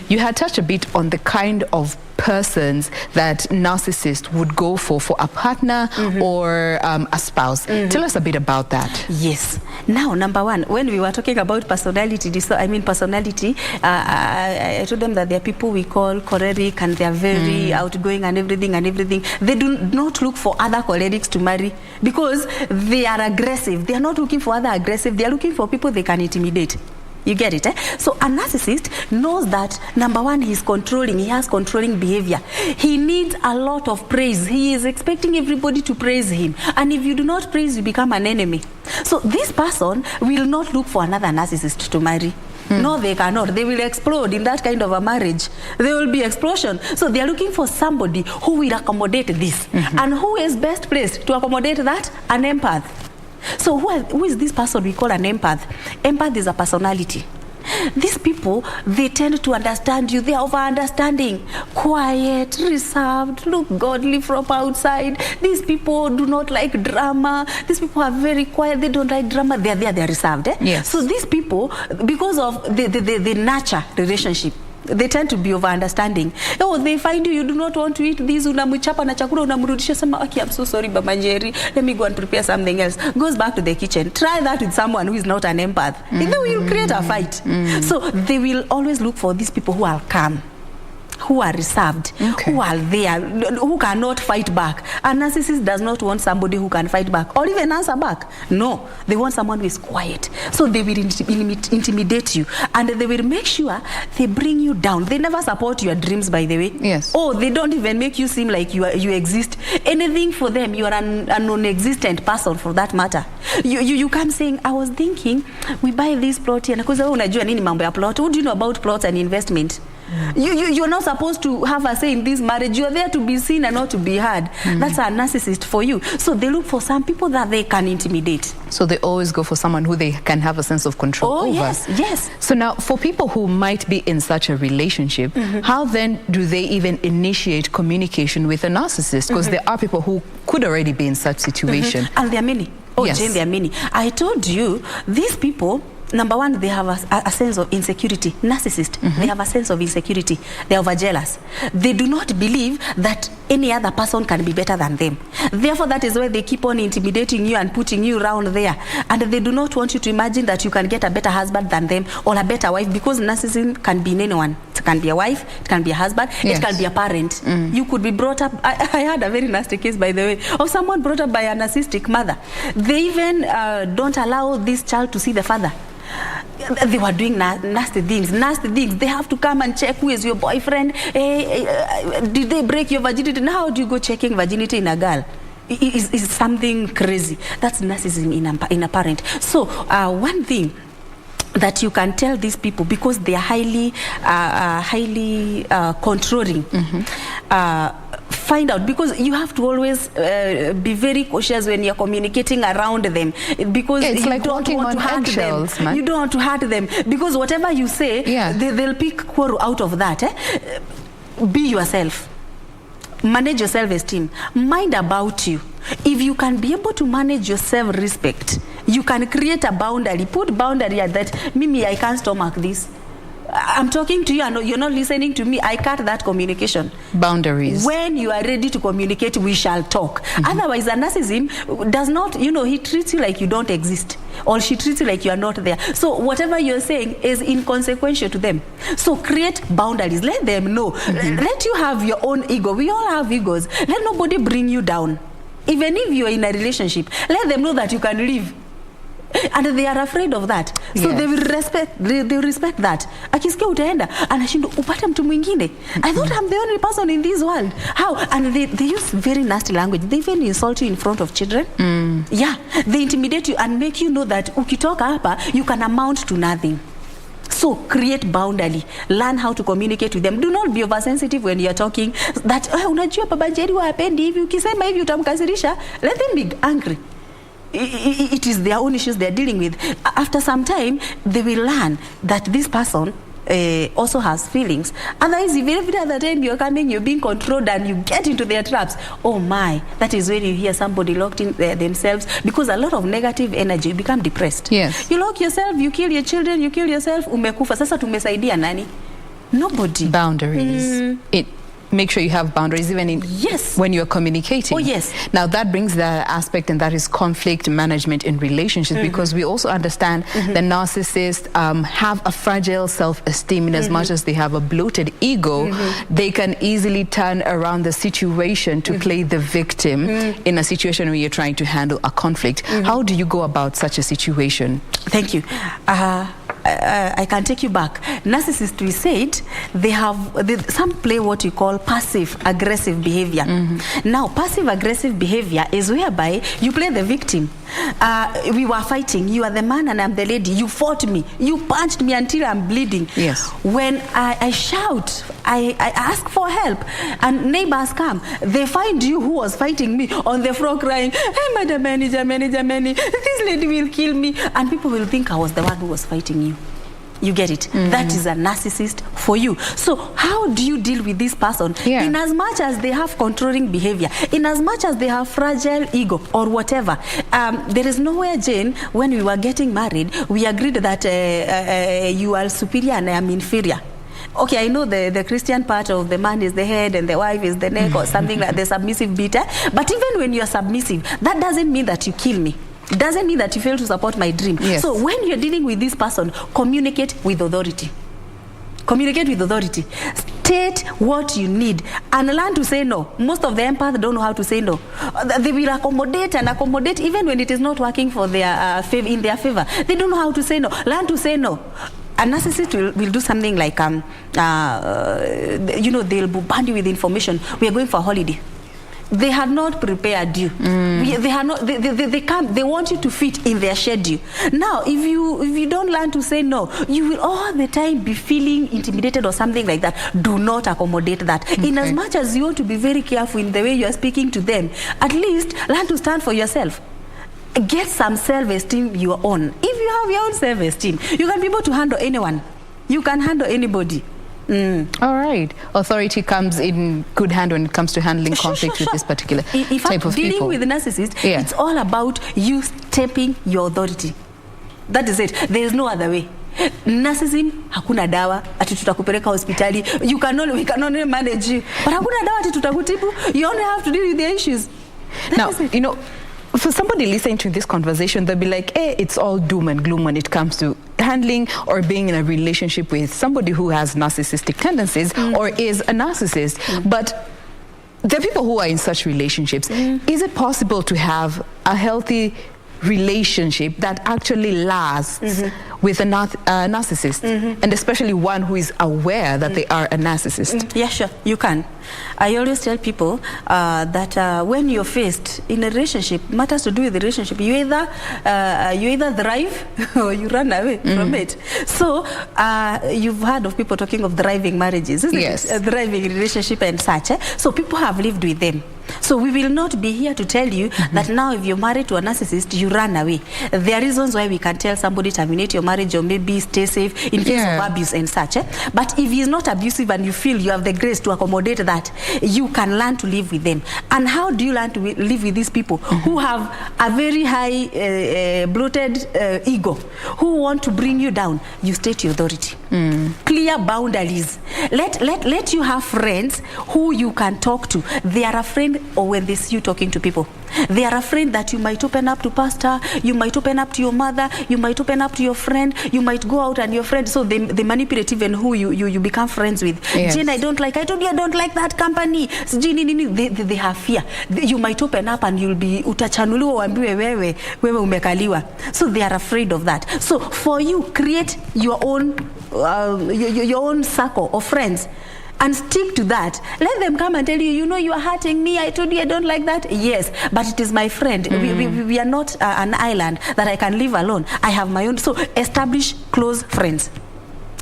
You had touched a bit on the kind of persons that narcissists would go for a partner or a spouse. Tell us a bit about that. Yes. Now, number one, when we were talking about personality, I told them that there are people we call choleric and they are very outgoing and everything. They do not look for other cholerics to marry because they are aggressive. They are not looking for other aggressive. They are looking for people they can intimidate. You get it, So a narcissist knows that, number one, he's controlling. He has controlling behavior. He needs a lot of praise. He is expecting everybody to praise him. And if you do not praise, you become an enemy. So this person will not look for another narcissist to marry. No, they cannot. They will explode in that kind of a marriage. There will be explosion. So they are looking for somebody who will accommodate this. And who is best placed to accommodate that? An empath. So who is this person we call an empath? Empath is a personality. These people, they tend to understand you. They are over-understanding. Quiet, reserved, look godly from outside. These people do not like drama. These people are very quiet. They don't like drama. They are there, they are reserved. Yes. So these people, because of the nurture relationship, they tend to be over-understanding. Oh, they find you do not want to eat this, unamuchapa na chakula, unamrudisha, sema, okay, I'm so sorry, Mama Jerry, let me go and prepare something else. Goes back to the kitchen. Try that with someone who is not an empath. They will create a fight. So they will always look for these people who are calm, who are reserved, who are there, who cannot fight back. A narcissist does not want somebody who can fight back or even answer back. No, they want someone who is quiet. So they will intimidate you, and they will make sure they bring you down. They never support your dreams, by the way. Yes. Oh, they don't even make you seem like you exist. Anything for them, you are a non-existent person for that matter. You come saying, I was thinking, we buy this plot here. Because unajua nini mambo ya plot? What do you know about plots and investment? You're not supposed to have a say in this marriage. You're there to be seen and not to be heard. That's a narcissist for you. So they look for some people that they can intimidate. So they always go for someone who they can have a sense of control over. Yes. So now, for people who might be in such a relationship, how then do they even initiate communication with a narcissist? Because there are people who could already be in such situation. And there are many. Oh, yes. Jane, there are many. I told you, these people, number one, they have a sense of insecurity. Narcissist, they have a sense of insecurity. They are overjealous. They do not believe that any other person can be better than them. Therefore, that is why they keep on intimidating you and putting you around there. And they do not want you to imagine that you can get a better husband than them or a better wife, because narcissism can be in anyone. It can be a wife, it can be a husband, it can be a parent. You could be brought up, I had a very nasty case, by the way, of someone brought up by a narcissistic mother. They even don't allow this child to see the father. They were doing nasty things. They have to come and check who is your boyfriend. Did they break your virginity? Now how do you go checking virginity in a girl? It's something crazy. That's narcissism in a parent. So one thing that you can tell these people, because they are highly controlling, find out, because you have to always be very cautious when you're communicating around them, because it's you like don't want to hurt them. Man. You don't want to hurt them, because whatever you say, they'll pick quarrel out of that. Be yourself. Manage your self-esteem. Mind about you. If you can be able to manage your self-respect, you can create a boundary. Put boundary at that. Mimi, I can't stomach this. I'm talking to you and you're not listening to me. I cut that communication. Boundaries. When you are ready to communicate, we shall talk. Otherwise, a narcissism does not, he treats you like you don't exist, or she treats you like you are not there. So whatever you're saying is inconsequential to them. So create boundaries. Let them know. Let you have your own ego. We all have egos. Let nobody bring you down. Even if you're in a relationship, let them know that you can leave. And they are afraid of that. So they will respect that. Akisikia utaenda, anashindwa upate mtu mwingine. I thought I'm the only person in this world. How? And they use very nasty language. They even insult you in front of children. Yeah. They intimidate you and make you know that ukitoka hapa, you can amount to nothing. So create boundary. Learn how to communicate with them. Do not be oversensitive when you're talking. That, unajua Baba Jerry hapendi hivi. Ukisema hivi utamkasirisha. Let them be angry. It is their own issues they're dealing with. After some time, they will learn that this person also has feelings. Otherwise, if every other time you're coming, you're being controlled and you get into their traps, oh my, that is when you hear somebody locked in themselves, because a lot of negative energy, you become depressed. Yes. You lock yourself, you kill your children, you kill yourself, umekufa. Sasa tumesaidia nani? Nobody. Boundaries. Make sure you have boundaries even in when you're communicating. Oh, yes. Now that brings the aspect, and that is conflict management in relationships, because we also understand that narcissists have a fragile self-esteem in as much as they have a bloated ego. They can easily turn around the situation to play the victim in a situation where you're trying to handle a conflict. How do you go about such a situation? Thank you. I can take you back. Narcissists, we said, some play what you call passive-aggressive behavior. Now, passive-aggressive behavior is whereby you play the victim. We were fighting. You are the man and I'm the lady. You fought me. You punched me until I'm bleeding. Yes. When I shout, I ask for help, and neighbors come. They find you who was fighting me on the floor crying, hey, Madam Manager, this lady will kill me. And people will think I was the one who was fighting you. You get it? That is a narcissist for you. So how do you deal with this person? In as much as they have controlling behavior, in as much as they have fragile ego or whatever, there is nowhere, Jane, when we were getting married, we agreed that you are superior and I am inferior. Okay, I know the Christian part of the man is the head and the wife is the neck or something like the submissive bit. But even when you are submissive, that doesn't mean that you kill me. It doesn't mean that you fail to support my dream. So when you're dealing with this person, communicate with authority. Communicate with authority. State what you need and learn to say no. Most of the empaths don't know how to say no. They will accommodate and accommodate even when it is not working for their in their favor. They don't know how to say no. Learn to say no. A narcissist will do something like, they'll bombard you with information. We are going for a holiday. They had not prepared you. They had not. They come. They want you to fit in their schedule. Now, if you don't learn to say no, you will all the time be feeling intimidated or something like that. Do not accommodate that. In as much as you want to be very careful in the way you are speaking to them, at least learn to stand for yourself. Get some self-esteem your own. If you have your own self-esteem, you can be able to handle anyone. You can handle anybody. All right. Authority comes in good hand when it comes to handling conflict with this particular type of dealing people. With the narcissist, it's all about you stepping your authority. That is it. There is no other way. Narcissism, hakuna dawa ati tutakupeleka hospitali. We can only manage you. But hakuna dawa ati tutakutibu. You only have to deal with the issues. Now, you know, for somebody listening to this conversation, they'll be like, hey, it's all doom and gloom when it comes to handling or being in a relationship with somebody who has narcissistic tendencies or is a narcissist. But the people who are in such relationships, is it possible to have a healthy relationship that actually lasts with a narcissist, and especially one who is aware that they are a narcissist? Yeah, sure, you can. I always tell people that when you're faced in a relationship, matters to do with the relationship, you either thrive or you run away from it. So you've heard of people talking of thriving marriages, isn't it? A thriving relationship and such. So people have lived with them. So we will not be here to tell you that now if you're married to a narcissist, you run away. There are reasons why we can tell somebody terminate your marriage or maybe stay safe in case of abuse and such. But if he's not abusive and you feel you have the grace to accommodate that, you can learn to live with them. And how do you learn to live with these people who have a very high bloated ego, who want to bring you down? You state your authority. Clear boundaries. Let you have friends who you can talk to. They are afraid, or when they see you talking to people, they are afraid that you might open up to pastor, you might open up to your mother, you might open up to your friend, you might go out and your friend, so they manipulate even who you become friends with. Jane, I told you I don't like that company. They have fear. You might open up and you'll be utachanuliwa uambiwe wewe umekaliwa. So they are afraid of that. So for you, create your own circle of friends and stick to that. Let them come and tell you, you are hurting me. I told you I don't like that. Yes, but it is my friend. We are not an island that I can live alone. I have my own. So establish close friends.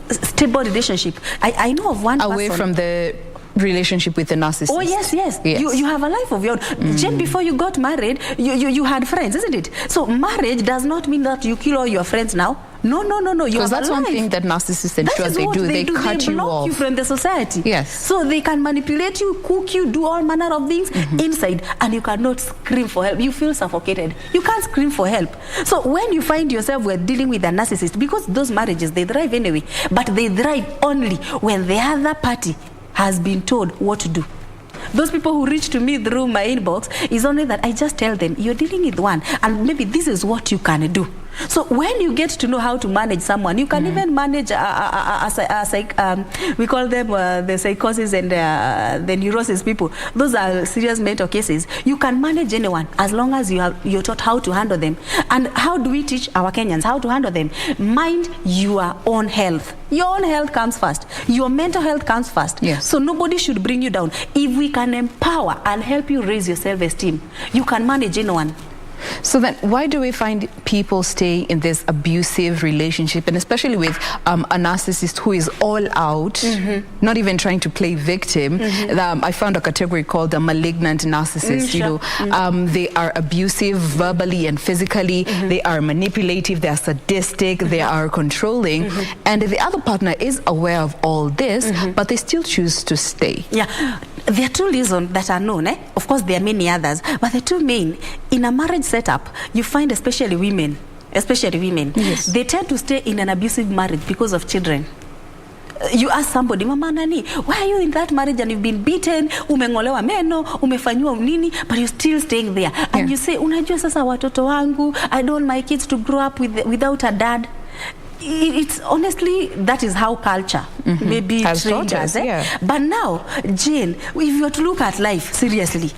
Stable relationship. I know of one away person. From the relationship with the narcissist. Oh, yes. You have a life of your own. Jen, before you got married, you had friends, isn't it? So marriage does not mean that you kill all your friends now. No. Because that's one thing that narcissists ensure they do. They cut you off. They block you from the society. Yes. So they can manipulate you, cook you, do all manner of things inside, and you cannot scream for help. You feel suffocated. You can't scream for help. So when you find yourself dealing with a narcissist, because those marriages, they thrive anyway, but they thrive only when the other party has been told what to do. Those people who reach to me through my inbox is only that I just tell them, you're dealing with one, and maybe this is what you can do. So when you get to know how to manage someone, you can even manage we call them the psychosis and the neurosis people. Those are serious mental cases. You can manage anyone as long as you're taught how to handle them. And how do we teach our Kenyans how to handle them? Mind your own health. Your own health comes first. Your mental health comes first. Yes. So nobody should bring you down. If we can empower and help you raise your self-esteem, you can manage anyone. So then why do we find people stay in this abusive relationship, and especially with a narcissist who is all out, not even trying to play victim? I found a category called a malignant narcissist. You know, they are abusive verbally and physically, they are manipulative, they are sadistic, they are controlling, and the other partner is aware of all this, but they still choose to stay. Yeah, there are two reasons that are known. Of course, there are many others, but the two main, in a marriage setup, you find especially women, they tend to stay in an abusive marriage because of children. You ask somebody, mama nani, why are you in that marriage and you've been beaten, umengolewa meno, umefanywa nini, but you're still staying there. And you say, unajua sasa watoto wangu, I don't want my kids to grow up without a dad. It's honestly, that is how culture maybe trained us. But now, Jane, if you were to look at life seriously,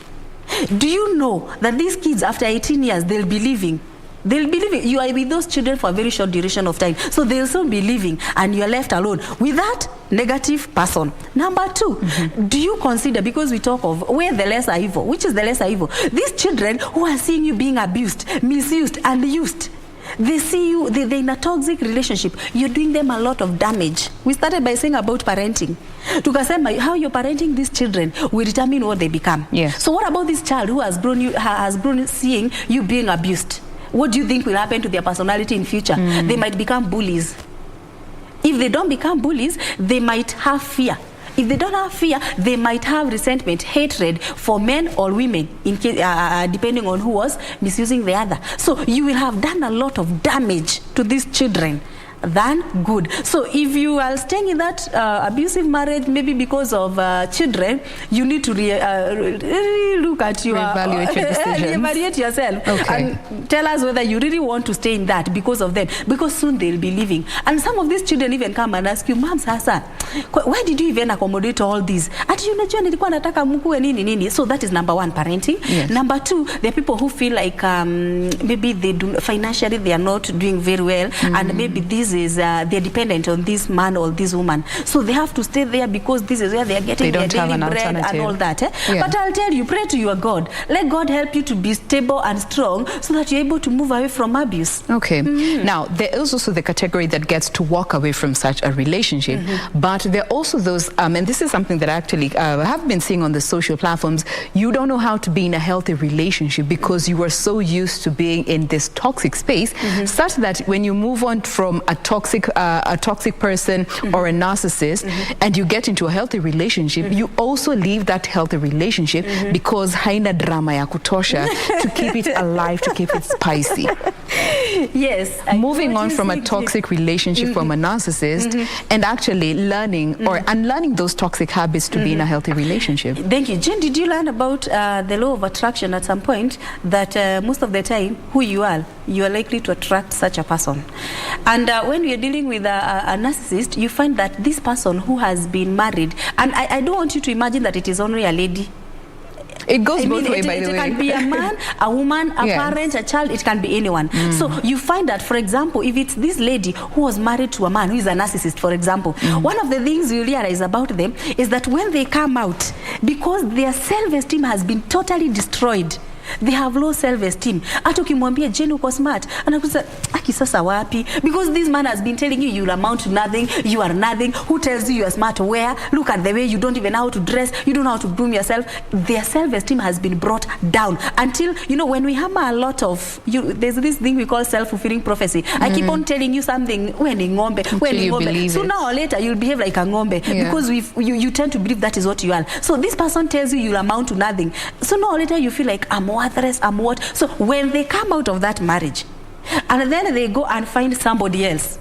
do you know that these kids after 18 years, they'll be living? You are with those children for a very short duration of time, so they'll soon be leaving and you're left alone with that negative person. Number two, do you consider, because we talk of where the lesser evil, which is the lesser evil, these children who are seeing you being abused, misused and used, they see you, they're in a toxic relationship, you're doing them a lot of damage. We started by saying about parenting. Tukasema how you're parenting these children will determine what they become. So what about this child who has grown seeing you being abused? What do you think will happen to their personality in future? They might become bullies. If they don't become bullies, they might have fear. If they don't have fear, they might have resentment, hatred for men or women, in case, depending on who was misusing the other. So you will have done a lot of damage to these children than good. So if you are staying in that abusive marriage, maybe because of children, you need to really look at your reevaluate your decisions. Reevaluate yourself and tell us whether you really want to stay in that because of them, because soon they'll be leaving. And some of these children even come and ask you, Mom, sasa, why did you even accommodate all these? So that is number one, parenting. Number two, there are people who feel like maybe they do financially they are not doing very well, and maybe these is they're dependent on this man or this woman, so they have to stay there because this is where they are getting their daily bread and all that. But I'll tell you, pray to your God. Let God help you to be stable and strong so that you're able to move away from abuse. Now there is also the category that gets to walk away from such a relationship, but there are also those and this is something that I actually have been seeing on the social platforms. You don't know how to be in a healthy relationship because you are so used to being in this toxic space, such that when you move on from a toxic person or a narcissist and you get into a healthy relationship, you also leave that healthy relationship because haina drama ya kutosha to keep it alive, to keep it spicy. Moving on from a toxic relationship from a narcissist and actually learning or unlearning those toxic habits to be in a healthy relationship. Thank you. Jen, did you learn about the law of attraction at some point, that most of the time who you are likely to attract such a person? And when we are dealing with a narcissist, you find that this person who has been married, and I don't want you to imagine that it is only a lady. It goes both ways, by the way. It can be a man, a woman, a parent, a child. It can be anyone. So you find that, for example, if it's this lady who was married to a man who is a narcissist, for example, one of the things you realize about them is that when they come out, because their self-esteem has been totally destroyed, they have low self-esteem. Hata ukimwambia Jane uko smart, anakuza aki sasa wapi? Because this man has been telling you you'll amount to nothing, you are nothing. Who tells you you are smart? Where? Look at the way you don't even know how to dress, you don't know how to groom yourself. Their self-esteem has been brought down until, you know, when we hammer a lot of, there's this thing we call self-fulfilling prophecy. I keep on telling you something, when ngombe. So now or later you'll behave like a ngombe because you tend to believe that is what you are. So this person tells you you'll amount to nothing. So now or later you feel like I'm worthless, I'm what? So when they come out of that marriage and then they go and find somebody else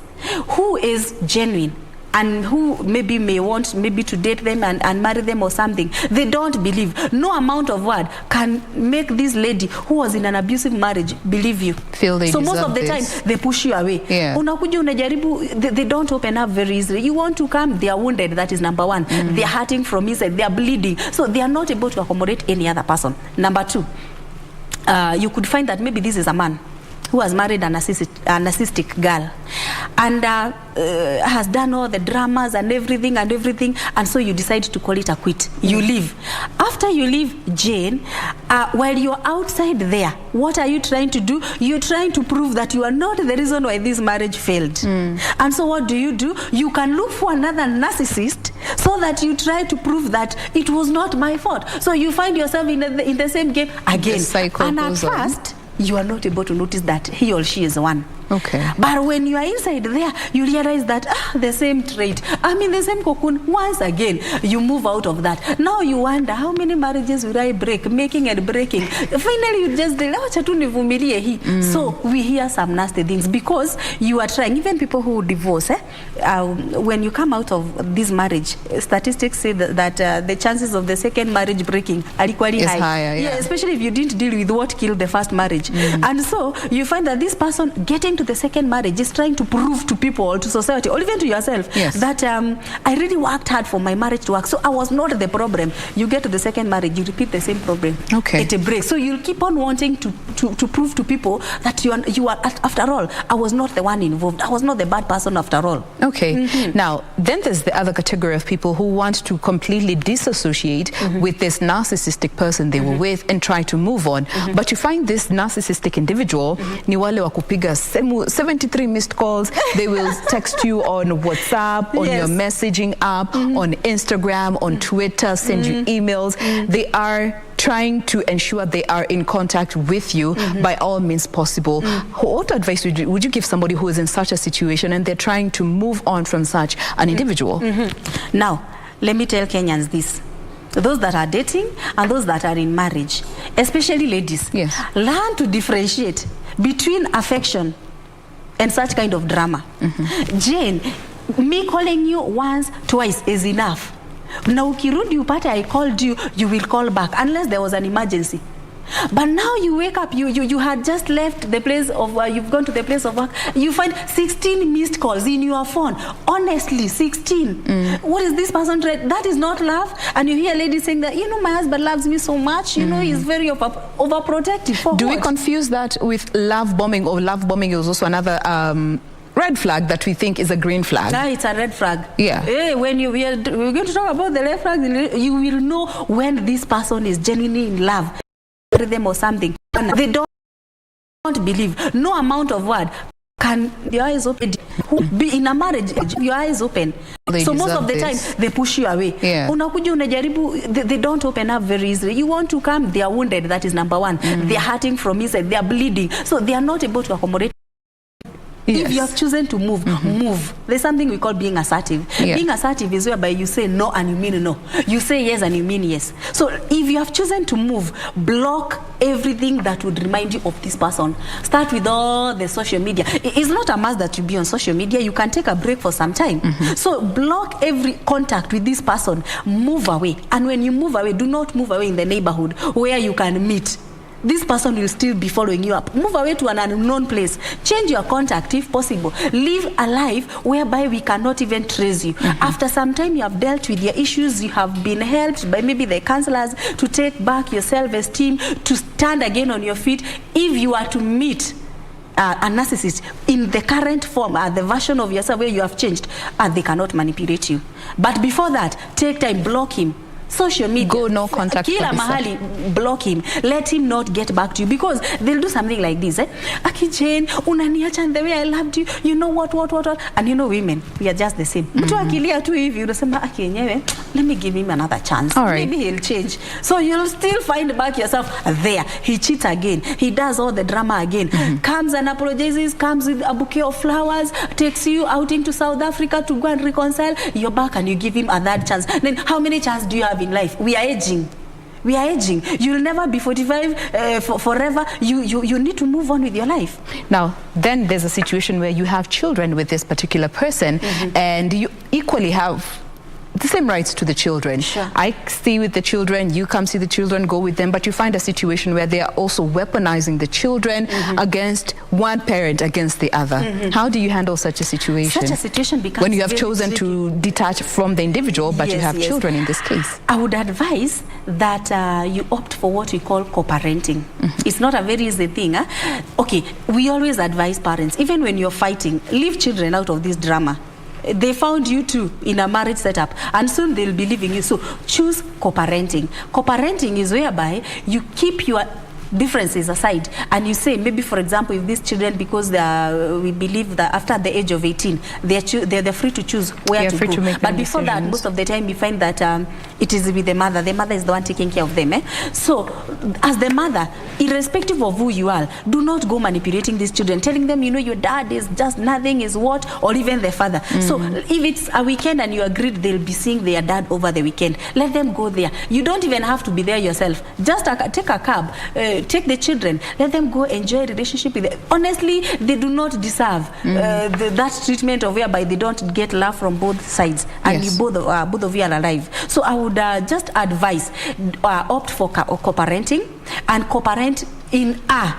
who is genuine and who maybe may want maybe to date them and marry them or something, they don't believe. No amount of word can make this lady who was in an abusive marriage believe you. Feel they so most of the this. time they push you away. Unakuja unajaribu, they don't open up very easily. You want to come, they are wounded. That is number one. They are hurting from inside, they are bleeding, so they are not able to accommodate any other person. Number two, you could find that maybe this is a man who has married a narcissistic girl and has done all the dramas and everything, and so you decide to call it a quit. You leave. After you leave Jane, while you're outside there, what are you trying to do? You're trying to prove that you are not the reason why this marriage failed. And so what do? You can look for another narcissist so that you try to prove that it was not my fault. So you find yourself in the same game again. And at first, you are not able to notice that he or she is one. Okay. But when you are inside there, you realize that the same trait, the same cocoon, once again, you move out of that. Now you wonder, how many marriages will I break, making and breaking? Finally, you just, so we hear some nasty things because you are trying, even people who divorce, when you come out of this marriage, statistics say that the chances of the second marriage breaking are equally high. Higher, yeah. Especially if you didn't deal with what killed the first marriage. And so you find that this person getting to the second marriage is trying to prove to people, to society, or even to yourself, that I really worked hard for my marriage to work, so I was not the problem. You get to the second marriage, you repeat the same problem. Okay. It breaks. So you'll keep on wanting to prove to people that you are after all, I was not the one involved. I was not the bad person after all. Okay. Now, then there's the other category of people who want to completely disassociate with this narcissistic person they were with and try to move on. But you find this narcissistic individual, ni wale wa kupiga 73 missed calls. They will text you on WhatsApp, on your messaging app, on Instagram, on Twitter, send you emails. They are trying to ensure they are in contact with you by all means possible. What advice would you give somebody who is in such a situation and they're trying to move on from such an individual? Now, let me tell Kenyans this. Those that are dating and those that are in marriage, especially ladies, learn to differentiate between affection and such kind of drama. Jane, me calling you once, twice is enough. Now ukirudi upate I called you, you will call back unless there was an emergency. But now you wake up, you had just left the place of you've gone to the place of work, you find 16 missed calls in your phone. Honestly, 16. What is this person trying? That is not love. And you hear ladies saying that, my husband loves me so much, he's very overprotective. Do we confuse that with love bombing, or love bombing is also another red flag that we think is a green flag? No, it's a red flag. Yeah. Hey, when we're going to talk about the red flags, you will know when this person is genuinely in love them or something. They don't believe. No amount of word can your eyes open. Be in a marriage, your eyes open. So most of the time they push you away. Unakuja unajaribu, they don't open up very easily. You want to come, they are wounded. That is number one. They are hurting from inside. They are bleeding. So they are not able to accommodate. If you have chosen to move, move. There's something we call being assertive. Being assertive is whereby you say no and you mean no. You say yes and you mean yes. So if you have chosen to move, block everything that would remind you of this person. Start with all the social media. It's not a must that you be on social media. You can take a break for some time. So block every contact with this person. Move away. And when you move away, do not move away in the neighborhood where you can meet. This person will still be following you up. Move away to an unknown place. Change your contact if possible. Live a life whereby we cannot even trace you. After some time you have dealt with your issues, you have been helped by maybe the counselors to take back your self-esteem, to stand again on your feet. If you are to meet a narcissist in the current form, the version of yourself where you have changed, they cannot manipulate you. But before that, take time, block him. Social media, go no contact. Kila mahali, block him. Let him not get back to you, because they'll do something like this. Aki Jane, unaniacha and the way I loved you. You know what? And women, we are just the same. Mtu akilia tu hivi, unasema aki yenyewe, let me give him another chance. Maybe he'll change. So you'll still find back yourself there. He cheats again. He does all the drama again. Comes and apologizes. Comes with a bouquet of flowers. Takes you out into South Africa to go and reconcile. You're back and you give him a third chance. Then how many chances do you have in life? We are aging. You'll never be 45 forever. You need to move on with your life. Now, then there's a situation where you have children with this particular person, and you equally have the same rights to the children. I stay with the children, you come see the children, go with them, but you find a situation where they are also weaponizing the children against one parent against the other. How do you handle such a situation? Such a situation becomes when you have chosen to detach from the individual, but you have children in this case. I would advise that you opt for what we call co-parenting. It's not a very easy thing. Okay, we always advise parents, even when you're fighting, leave children out of this drama. They found you too in a marriage setup, and soon they'll be leaving you. So choose co-parenting. Co-parenting is whereby you keep your differences aside and you say, maybe for example, if these children, because we believe that after the age of 18 they're free to choose where to go, but before that, most of the time you find that it is with the mother is the one taking care of them, So as the mother, irrespective of who you are, do not go manipulating these children, telling them, you know, your dad is just nothing, is what, or even the father. So if it's a weekend and you agreed they'll be seeing their dad over the weekend, let them go there. You don't even have to be there yourself. Just take a cab, take the children, let them go enjoy a relationship with them. Honestly, they do not deserve that treatment of whereby they don't get love from both sides, and you both of you are alive. So I would just advise, opt for co-parenting, and co-parent in a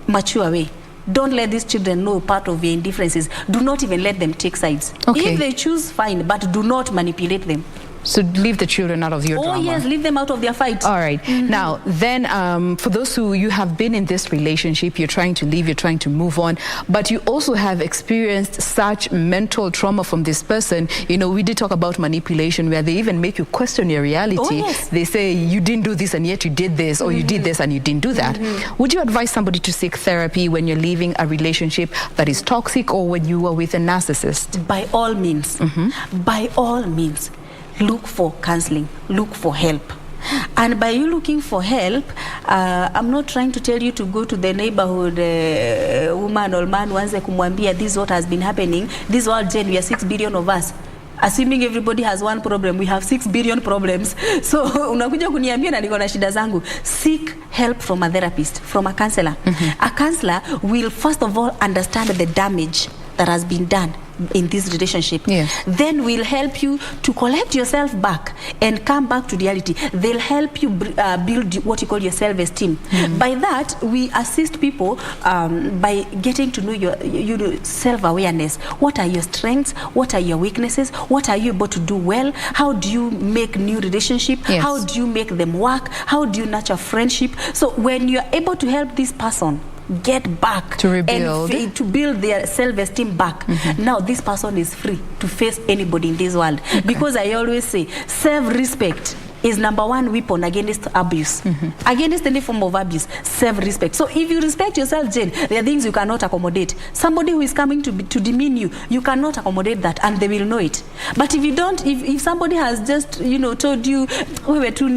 mature way. Don't let these children know part of your indifferences. Do not even let them take sides. If they choose, fine, but do not manipulate them. So leave the children out of your drama. Oh yes, leave them out of their fight. All right. Now, then, for those who you have been in this relationship, you're trying to leave, you're trying to move on, but you also have experienced such mental trauma from this person. You know, we did talk about manipulation, where they even make you question your reality. Oh, yes. They say you didn't do this and yet you did this, or you did this and you didn't do that. Would you advise somebody to seek therapy when you're leaving a relationship that is toxic, or when you are with a narcissist? By all means. By all means. Look for counseling, look for help. And by you looking for help, I'm not trying to tell you to go to the neighborhood woman or man wanze kumwambia this is what has been happening. This world, Jen, we are 6 billion of us. Assuming everybody has one problem, we have 6 billion problems. So unakuja kuniambia na niko na shida zangu. Seek help from a therapist, from a counselor. A counselor will first of all understand the damage that has been done in this relationship. Then we'll help you to collect yourself back and come back to reality. They'll help you build what you call your self-esteem. By that, we assist people by getting to know your self-awareness. What are your strengths? What are your weaknesses? What are you able to do well? How do you make new relationships? How do you make them work? How do you nurture friendship? So when you're able to help this person get back to rebuild and to build their self-esteem back, now this person is free to face anybody in this world. Because I always say self-respect is #1 weapon against abuse. Against any form of abuse, self-respect. So if you respect yourself, Jane, there are things you cannot accommodate. Somebody who is coming to demean you, you cannot accommodate that, and they will know it. But if you don't, if somebody has just, you know, told you wewe tu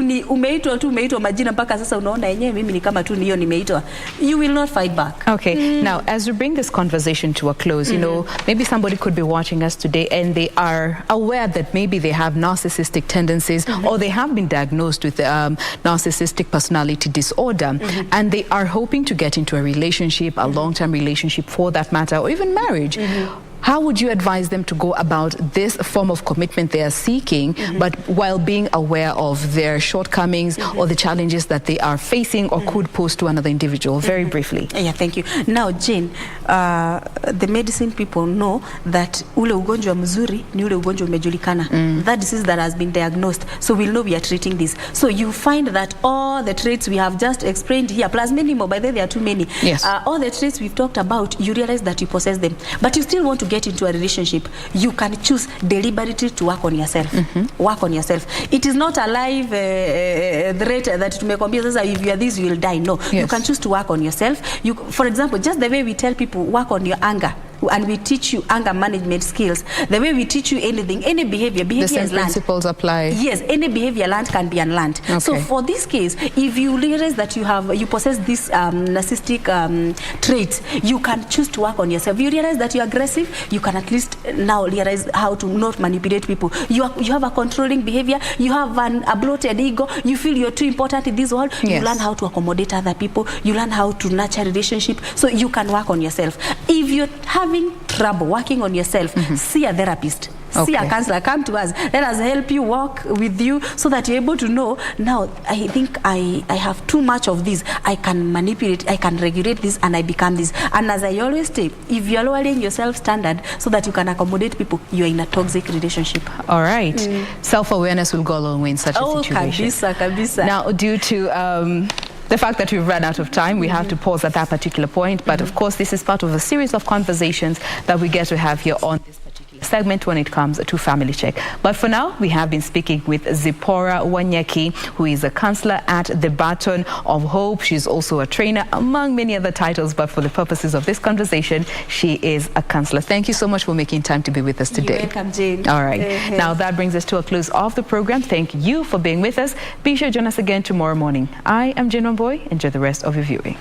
ni umeitwa majina mpaka sasa unaona yenyewe mimi ni kama tu niyo nimeitwa, you will not fight back. Okay. Now, as we bring this conversation to a close, you know, maybe somebody could be watching us today and they are aware that maybe they have narcissistic tendencies, or they have been diagnosed with narcissistic personality disorder, and they are hoping to get into a relationship, a long-term relationship for that matter, or even marriage. How would you advise them to go about this form of commitment they are seeking, but while being aware of their shortcomings or the challenges that they are facing or could pose to another individual? Very briefly. Yeah, thank you. Now, Jane, the medicine people know that ule ugonjwa mzuri ni ule ugonjwa umejulikana. That disease that has been diagnosed. So we'll know we are treating this. So you find that all the traits we have just explained here, plus many more, by the way, there are too many. Yes. All the traits we've talked about, you realize that you possess them. But you still want to get into a relationship. You can choose deliberately to work on yourself. Work on yourself. It is not a live threat that tumekwambia sasa if you are this you will die. No. You can choose to work on yourself. You, for example, just the way we tell people work on your anger, and we teach you anger management skills, the way we teach you anything, any behavior the same is learned. Principles apply. Yes, any behavior learned can be unlearned. So for this case, if you realize that you possess this narcissistic traits, you can choose to work on yourself. You realize that you're aggressive, you can at least now realize how to not manipulate people. You have a controlling behavior, you have a bloated ego, you feel you're too important in this world, you learn how to accommodate other people, you learn how to nurture relationship, so you can work on yourself. If you're having trouble working on yourself, see a therapist. See a counselor, come to us. Let us help you, walk with you, so that you're able to know, now, I think I have too much of this. I can manipulate, I can regulate this, and I become this. And as I always say, if you're lowering your self-standard so that you can accommodate people, you're in a toxic relationship. All right. Self-awareness will go a long way in such a situation. Kabisa. Now, due to the fact that we've run out of time, we have to pause at that particular point. But of course, this is part of a series of conversations that we get to have here on this particular segment when it comes to Family Check. But for now, we have been speaking with Zipporah Wanyeki, who is a counselor at the Baton of Hope. She's also a trainer, among many other titles, but for the purposes of this conversation, she is a counselor. Thank you so much for making time to be with us today. You're welcome, Jane. All right. Now that brings us to a close of the program. Thank you for being with us. Be sure to join us again tomorrow morning. I am Jane Boy. Enjoy the rest of your viewing.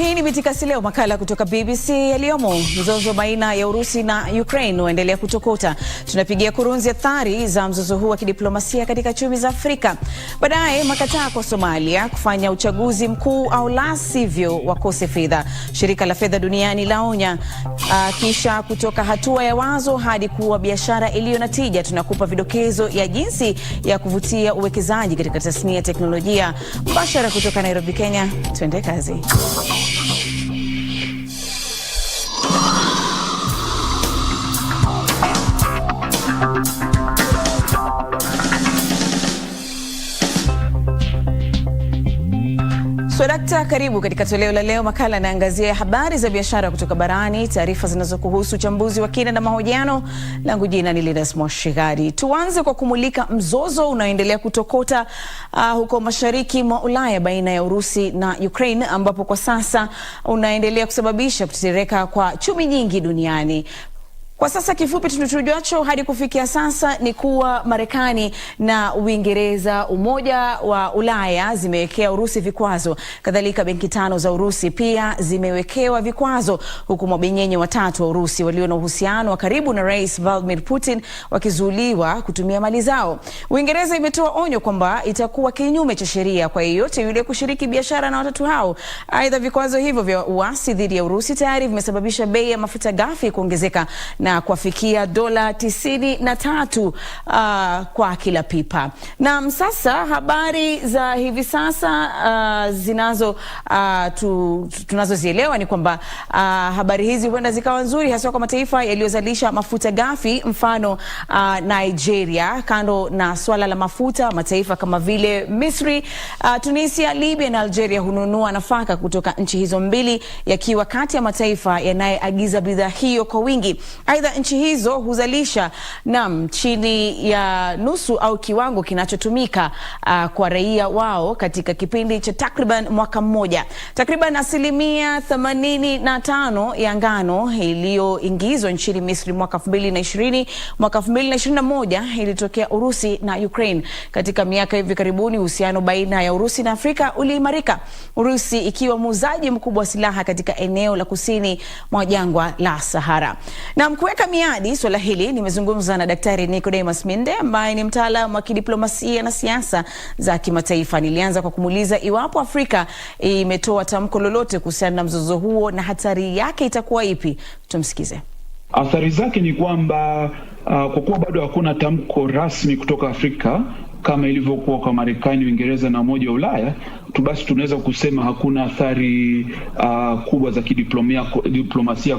Hii ni Mitikasi Leo, makala kutoka BBC. Yaliyomo: mzozo baina ya Urusi na Ukraine uendelea kutokota. Tunapigia kurunzi athari za mzozo huu wa kidiplomasia katika chumi za Afrika. Baadaye makataa kwa Somalia kufanya uchaguzi mkuu au la sivyo wakose fedha. Shirika la fedha duniani laonya. Kisha kutoka hatua ya wazo hadi kuwa biashara iliyo na tija, tunakupa vidokezo ya jinsi ya kuvutia uwekezaji katika tasnia ya teknolojia. Mbashara kutoka Nairobi, Kenya. Twende kazi. Swadakta, karibu katika toleo la leo. Makala inaangazia habari za biashara kutoka barani, taarifa zinazokuhusu, uchambuzi wa kina na mahojiano. Langu jina ni Linus Moshigadi. Tuanze kwa kumulika mzozo unaoendelea kutokota huko mashariki mwa Ulaya baina ya Urusi na Ukraine, ambapo kwa sasa unaendelea kusababisha kutetereka kwa chumi nyingi duniani. Kwa sasa kifupi tunachojuacho hadi kufikia sasa ni kuwa Marekani na Uingereza, Umoja wa Ulaya zimewekea Urusi vikwazo. Kadhalika benki 5 za Urusi pia zimewekewa vikwazo, huku mabenyenye watatu wa Urusi walio na uhusiano wa karibu na Rais Vladimir Putin wakizuiliwa kutumia mali zao. Uingereza imetoa onyo kwamba itakuwa kinyume cha sheria kwa yeyote yule kushiriki biashara na watatu hao. Aidha, vikwazo hivyo vya uasi dhidi ya Urusi tayari vimesababisha bei ya mafuta ghafi kuongezeka na kufikia $93 kwa kila pipa. Na sasa habari za hivi sasa tunazozielewa ni kwamba habari hizi huenda zikawa nzuri hasa kwa mataifa yaliyozalisha mafuta ghafi, mfano Nigeria. Kando na swala la mafuta, mataifa kama vile Misri, Tunisia, Libya na Algeria hununua nafaka kutoka nchi hizo mbili, yakiwa kati ya mataifa yanayoagiza bidhaa hiyo kwa wingi. Aidha, nchi hizo huzalisha chini ya nusu au kiwango kinachotumika kwa raia wao katika kipindi cha takriban mwaka mmoja. Takriban 85% ya ngano iliyoingizwa nchini Misri mwaka 2020, mwaka 2021 ilitokea Urusi na Ukraine. Katika miaka hivi karibuni uhusiano baina ya Urusi na Afrika uliimarika, Urusi ikiwa muuzaji mkubwa wa silaha katika eneo la kusini mwa jangwa la Sahara. Na kuweka miadi swala hili, nimezungumza na Daktari Nicodemus Minde ambaye ni mtaalamu wa kidiplomasia na siasa za kimataifa. Nilianza kwa kumuuliza iwapo Afrika imetoa tamko lolote kuhusiana na mzozo huo na hatari yake itakuwa ipi. Tumsikize. Athari zake ni kwamba kwa kuwa bado hakuna tamko rasmi kutoka Afrika kama ilivyokuwa kwa Marekani, Uingereza na Umoja wa Ulaya, basi tunaweza kusema hakuna athari kubwa za kidiplomasia